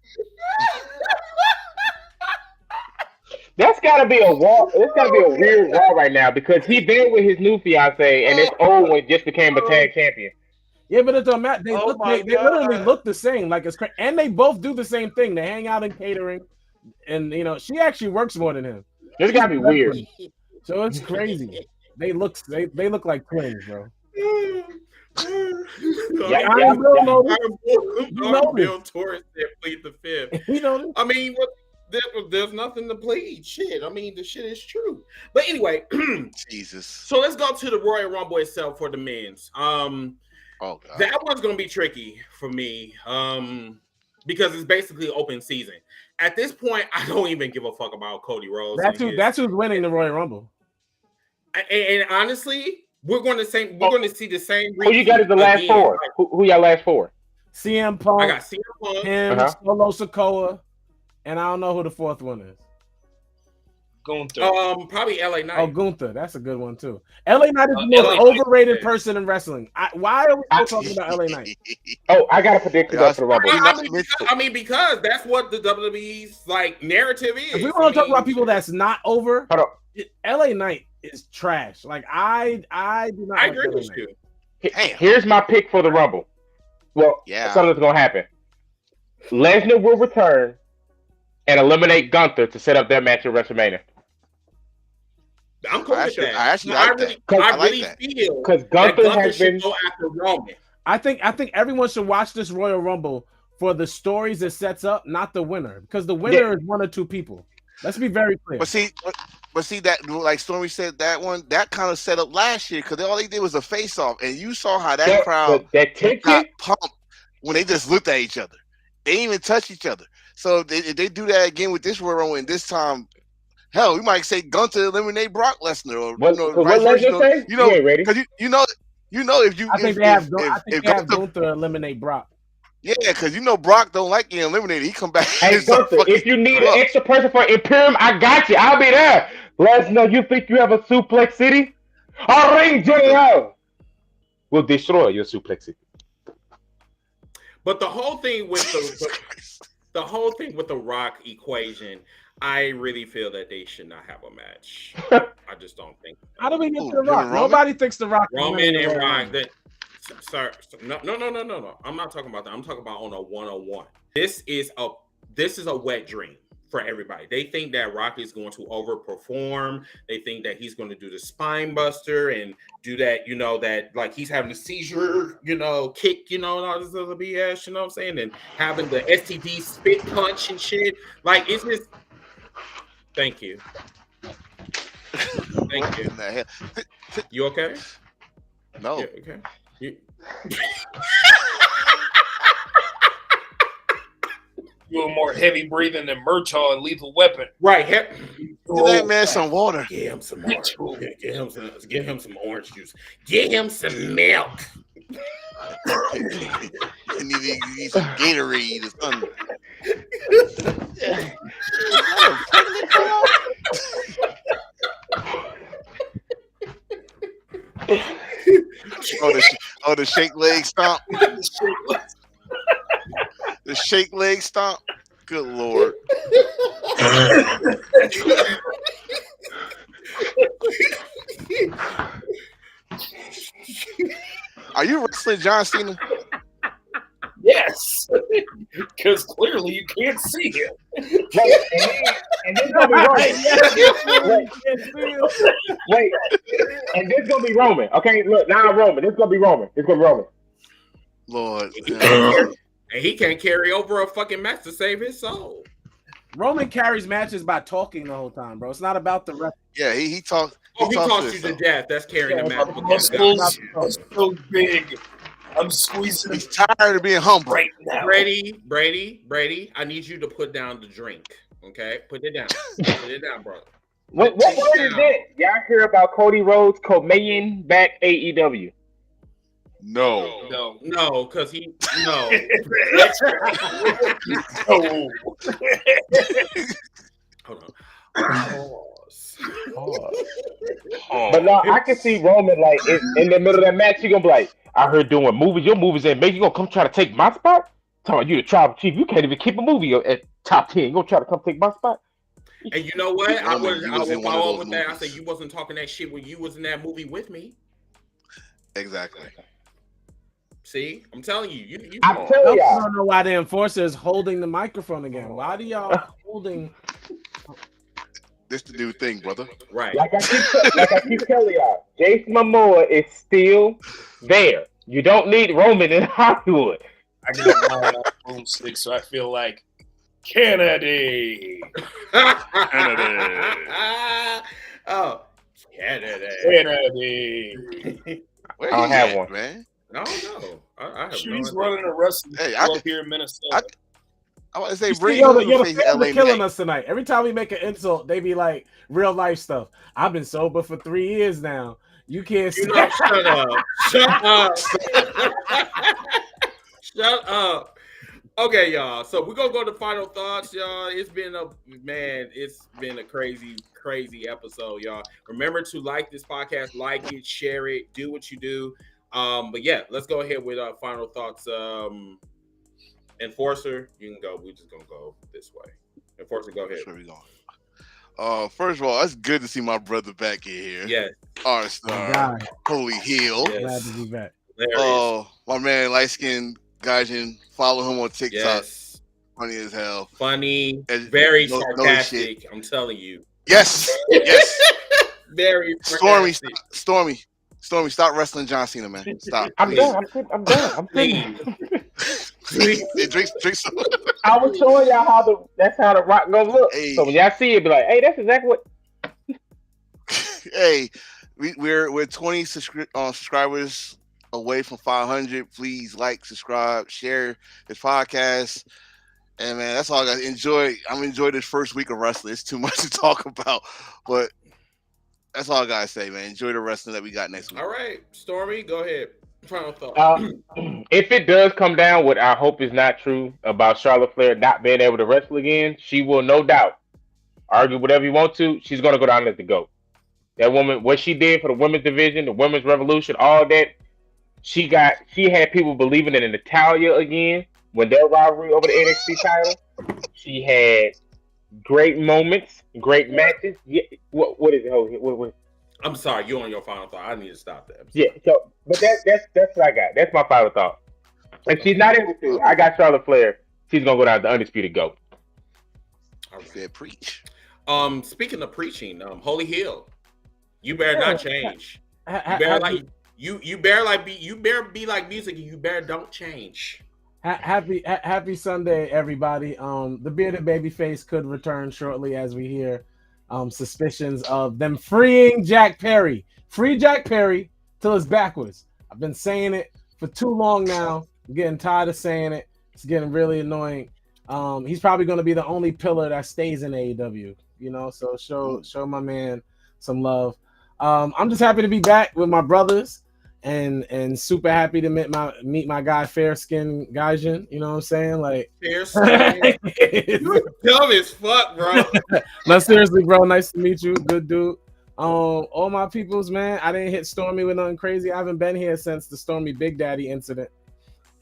That's gotta be a Raw. It's gotta be a weird Raw right now because he been with his new fiance and this old one just became a tag champion. Yeah, but it's a match. They literally look the same. Like it's crazy, and they both do the same thing. They hang out in catering, and she actually works more than him. This gotta be weird. So it's crazy. They look like twins, bro. Bill Torres said plead the fifth. I mean, there's nothing to plead. Shit. I mean, the shit is true. But anyway, Jesus. So let's go to the Royal Rumble itself for the men's. Oh, God. That one's gonna be tricky for me, because it's basically open season. At this point, I don't even give a fuck about Cody Rhodes. That's who's winning the Royal Rumble. And honestly, we're going to see the same. Who you got as the last four? Who y'all last four? CM Punk. I got CM Punk. Him, Solo Sikoa, and I don't know who the fourth one is. Gunther. Probably LA Knight. Oh, Gunther. That's a good one too. LA Knight is the most overrated person in wrestling. Why are we still talking about LA Knight? Oh, I got a prediction for the Rumble. I mean, because that's what the WWE's like narrative is. If we want to talk about people that's not over, LA Knight is trash. Like I do not. I agree with you. Here's my pick for the Rumble. Well, something's gonna happen. Lesnar will return and eliminate Gunther to set up their match at WrestleMania. I'm cool with that. I actually like that. I really feel because Gunther has been go after Roman. I think everyone should watch this Royal Rumble for the stories it sets up, not the winner, because the winner is one or two people. Let's be very clear. But see that, like Stormy said, that kind of set up last year because all they did was a face off, and you saw how that crowd that tension got pumped when they just looked at each other. They didn't even touch each other. So if they do that again with this Royal Rumble, and this time, hell, we might say Gunther eliminate Brock Lesnar, or what Lesnar say? You know, ready? Because you know if you I think they have Gunther eliminate Brock. Yeah, because you know Brock don't like getting eliminated. He come back. Hey, Gunther, if you need an extra person for Imperium, I got you. I'll be there. Lesnar, you think you have a Suplex City? I'll ring JL. We'll destroy your Suplex City. But the whole thing with the Rock equation, I really feel that they should not have a match. I just don't think. How do we get to the Rock? Nobody thinks the Rock. Roman and Rock. Sorry, no. I'm not talking about that. I'm talking about on a one-on-one. This is a wet dream for everybody. They think that Rock is going to overperform. They think that he's going to do the spine buster and do that, that like he's having a seizure, kick, and all this other BS, you know what I'm saying? And having the STD spit punch and shit. Like, it's just, thank you. Thank you. You okay? No. Yeah, okay. Doing more heavy breathing than Murtaugh and Lethal Weapon. Right. Give that man some water. Get him some orange. Get him some orange juice. Get him some milk. You need some Gatorade or something. The shake leg stomp. The shake leg stomp. Good Lord. Are you wrestling John Cena? Yes, because clearly you can't see him. And this gonna be Roman. Wait, and this gonna be Roman. Okay, look, now Roman. This gonna be Roman. Lord. And he can't carry over a fucking match to save his soul. Roman carries matches by talking the whole time, bro. It's not about the rest. Yeah, he talks. He talks you to death. That's carrying the match. Muscles are so big. I'm squeezing. He's tired of being humble right now. Brady, I need you to put down the drink. Okay, put it down. Put it down, bro. What word is that? Y'all hear about Cody Rhodes co-main back AEW? No, because he no. Hold on. But no, I can see Roman like in the middle of that match. He gonna be like, "I heard doing movies. Your movies ain't make you gonna come try to take my spot? Talking you the tribal chief. You can't even keep a movie at top 10. You gonna try to come take my spot?" And you know what? I would follow up with that. I said you wasn't talking that shit when you was in that movie with me. Exactly. See, I'm telling you. I'm telling y'all. I don't know why the enforcer is holding the microphone again. Why do y'all holding? This the new thing, brother. Right. Like I keep telling y'all, Jason Momoa is still there. You don't need Roman in Hollywood. I got mine on boomstick, so I feel like Kennedy. Oh, Kennedy. Where I don't have one, man. I don't know. I have She's running a wrestling club here in Minnesota. I want to say, the fans are killing us tonight. Every time we make an insult, they be like real life stuff. I've been sober for 3 years now. You can't say shut up. Shut up. Okay, y'all. So we're gonna go to final thoughts, y'all. It's been a crazy episode, y'all. Remember to like this podcast, like it, share it, do what you do. But yeah, let's go ahead with our final thoughts. Enforcer, you can go. We're just gonna go this way. Enforcer, go ahead. Where we going? First of all, it's good to see my brother back in here. Yes. R-Star, Holy Heel. Yes. Glad to be back. My man, light skinned Gaijin. Follow him on TikTok. Yes. Funny as hell. Funny, very sarcastic. I'm telling you. Yes. Very sarcastic. Stormy, stop wrestling John Cena, man. Stop. I'm done. I'm done. Please. Drink some. I was showing y'all that's how the Rock gonna look. Hey. So when y'all see it, be like, hey, that's exactly what. Hey, we're 20 subscribers away from 500. Please like, subscribe, share this podcast. And man, that's all I got. I'm enjoying this first week of wrestling. It's too much to talk about, but that's all I gotta say, man. Enjoy the wrestling that we got next week. All right, Stormy, go ahead. Final thought. If it does come down, what I hope is not true about Charlotte Flair not being able to wrestle again, she will no doubt argue whatever you want to. She's gonna go down as the GOAT. That woman, what she did for the women's division, the women's revolution, all that, she had people believing in Natalia again when their rivalry over the NXT title. She had great moments, great matches. Yeah, what is it? What? I'm sorry, you're on your final thought. I need to stop that. Yeah, so but that's what I got. That's my final thought. If she's not able to, I got Charlotte Flair. She's gonna go down as the undisputed GOAT. I said preach. Speaking of preaching, Holy Hill, you better not change. You better be like music, and you better don't change. Happy Sunday, everybody. The bearded babyface could return shortly, as we hear suspicions of them freeing Jack Perry. Free Jack Perry till it's backwards. I've been saying it for too long now. I'm getting tired of saying it. It's getting really annoying. He's probably going to be the only pillar that stays in AEW. So show my man some love. I'm just happy to be back with my brothers. And super happy to meet my guy Fair Skin Gaijin. You know what I'm saying? Like Fair Skin. You're dumb as fuck, bro. No, seriously, bro. Nice to meet you. Good dude. All my peoples, man. I didn't hit Stormy with nothing crazy. I haven't been here since the Stormy Big Daddy incident.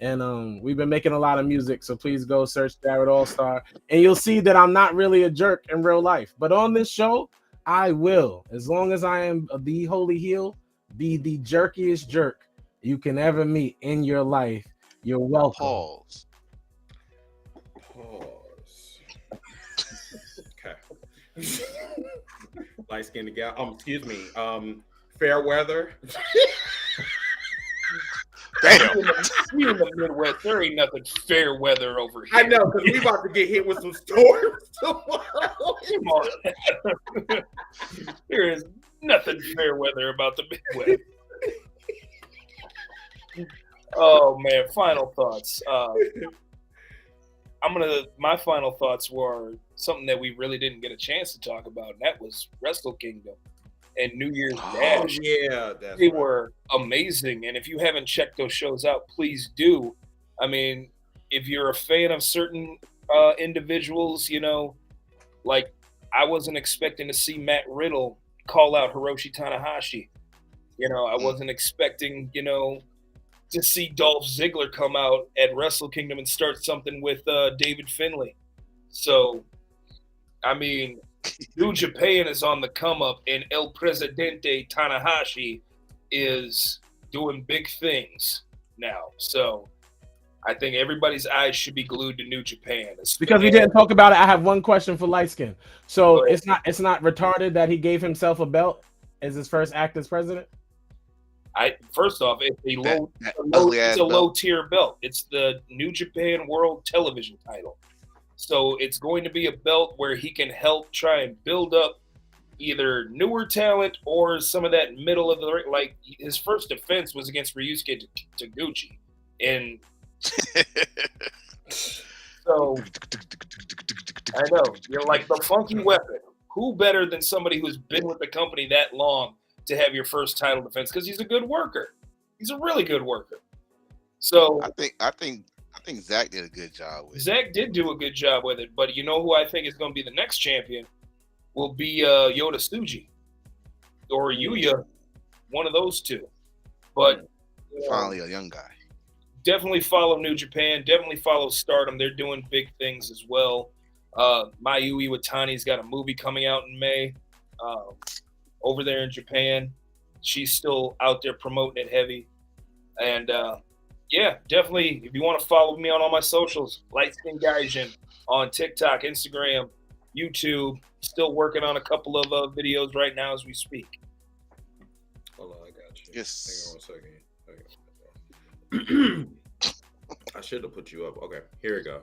And we've been making a lot of music. So please go search Jared All-Star. And you'll see that I'm not really a jerk in real life. But on this show, I will. As long as I am the Holy Heel, be the jerkiest jerk you can ever meet in your life. You're welcome. Pause. Okay. Light skinned gal. Excuse me. Fair weather. Damn. We in the Midwest. There ain't nothing fair weather over here. I know, because we about to get hit with some storms tomorrow. Come on. There is nothing fair weather about the Midwest. Oh man, final thoughts. My final thoughts were something that we really didn't get a chance to talk about, and that was Wrestle Kingdom and New Year's Dash. Yeah, they were amazing. And if you haven't checked those shows out, please do. I mean, if you're a fan of certain individuals, like I wasn't expecting to see Matt Riddle call out Hiroshi Tanahashi. I wasn't expecting, to see Dolph Ziggler come out at Wrestle Kingdom and start something with David Finlay. So, I mean, New Japan is on the come up, and El Presidente Tanahashi is doing big things now. So, I think everybody's eyes should be glued to New Japan. Because we didn't talk about it, I have one question for Lightskin. So it's not retarded that he gave himself a belt as his first act as president? First off, it's a low tier belt. It's the New Japan World Television title. So it's going to be a belt where he can help try and build up either newer talent or some of that middle of the ring. Like his first defense was against Ryusuke Taguchi. And so I know you're like the funky weapon. Who better than somebody who's been with the company that long to have your first title defense? Because he's a good worker. He's a really good worker. So I think Zach did a good job with it. Zach did do a good job with it, but you know who I think is going to be the next champion will be Yota Tsuji or Yuya, one of those two. But finally a young guy. Definitely follow New Japan. Definitely follow Stardom. They're doing big things as well. Mayu Iwatani's got a movie coming out in May over there in Japan. She's still out there promoting it heavy. And yeah, definitely, if you want to follow me on all my socials, Lightskin Gaijin on TikTok, Instagram, YouTube. Still working on a couple of videos right now as we speak. Hold on, I got you. Yes. Hang on 1 second. I should have put you up. Okay, here we go.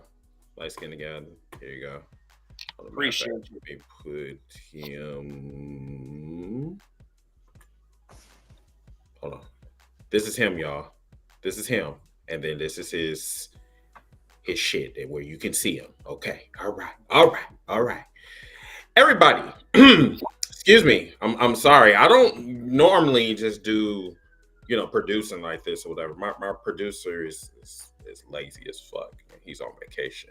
Light skin again. Here you go. Appreciate you. Let me put him. Hold on. This is him, y'all. This is him, and then this is his shit where you can see him. Okay. All right. Everybody, excuse me. I'm sorry. I don't normally just do, producing like this or whatever. My producer is lazy as fuck. He's on vacation.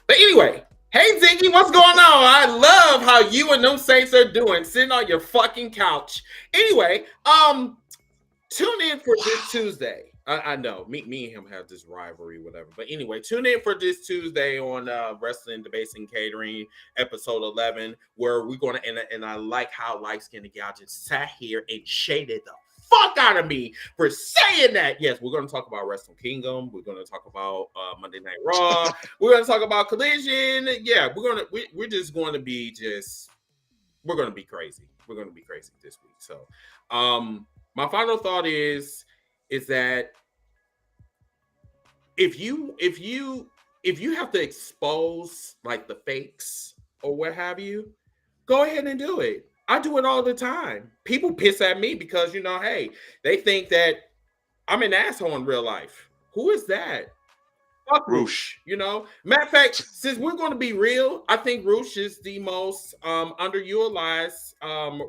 But anyway, hey Ziggy, what's going on? I love how you and them Saints are doing, sitting on your fucking couch. Anyway, tune in for this Tuesday. I know me and him have this rivalry, whatever. But anyway, tune in for this Tuesday on Wrestling, Debates, and Catering, episode 11, where we're going to, and I like how Light Skinned Gal just sat here and shaded the fuck out of me for saying that. Yes, we're going to talk about Wrestle Kingdom. We're going to talk about Monday Night Raw. We're going to talk about Collision. Yeah, we're just going to be we're going to be crazy. We're going to be crazy this week. So, my final thought is that if you have to expose like the fakes or what have you, go ahead and do it. I do it all the time. People piss at me because, hey, they think that I'm an asshole in real life. Who is that? Fuck Roosh. Matter of fact, since we're going to be real, I think Roosh is the most underutilized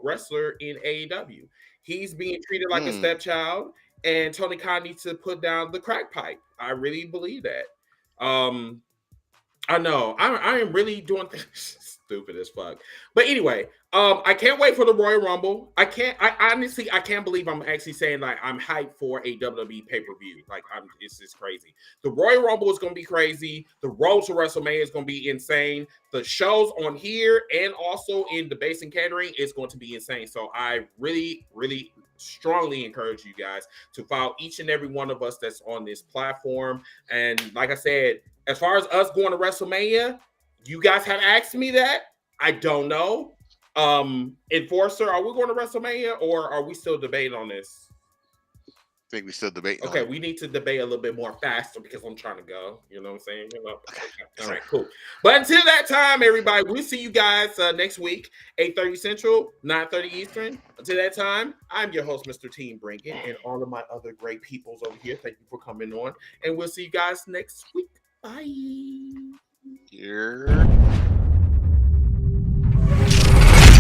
wrestler in AEW. He's being treated like a stepchild, and Tony Khan needs to put down the crack pipe. I really believe that. I know I am really doing things stupid as fuck. But anyway, I can't wait for the Royal Rumble. I honestly can't believe I'm actually saying like I'm hyped for a WWE pay-per-view. Like it's just crazy. The Royal Rumble is gonna be crazy. The road to WrestleMania is gonna be insane. The shows on here and also in Debates and Catering is going to be insane. So I really, really strongly encourage you guys to follow each and every one of us that's on this platform. And like I said, as far as us going to WrestleMania, you guys have asked me that. I don't know. Enforcer, are we going to WrestleMania or are we still debating on this? I think we still debating. Okay, we need to debate a little bit more faster because I'm trying to go. You know what I'm saying? Okay. All right, cool. But until that time, everybody, we'll see you guys next week, 8:30 Central, 9:30 Eastern. Until that time, I'm your host, Mr. Team Brinket, and all of my other great peoples over here. Thank you for coming on, and we'll see you guys next week. Bye. Yeah.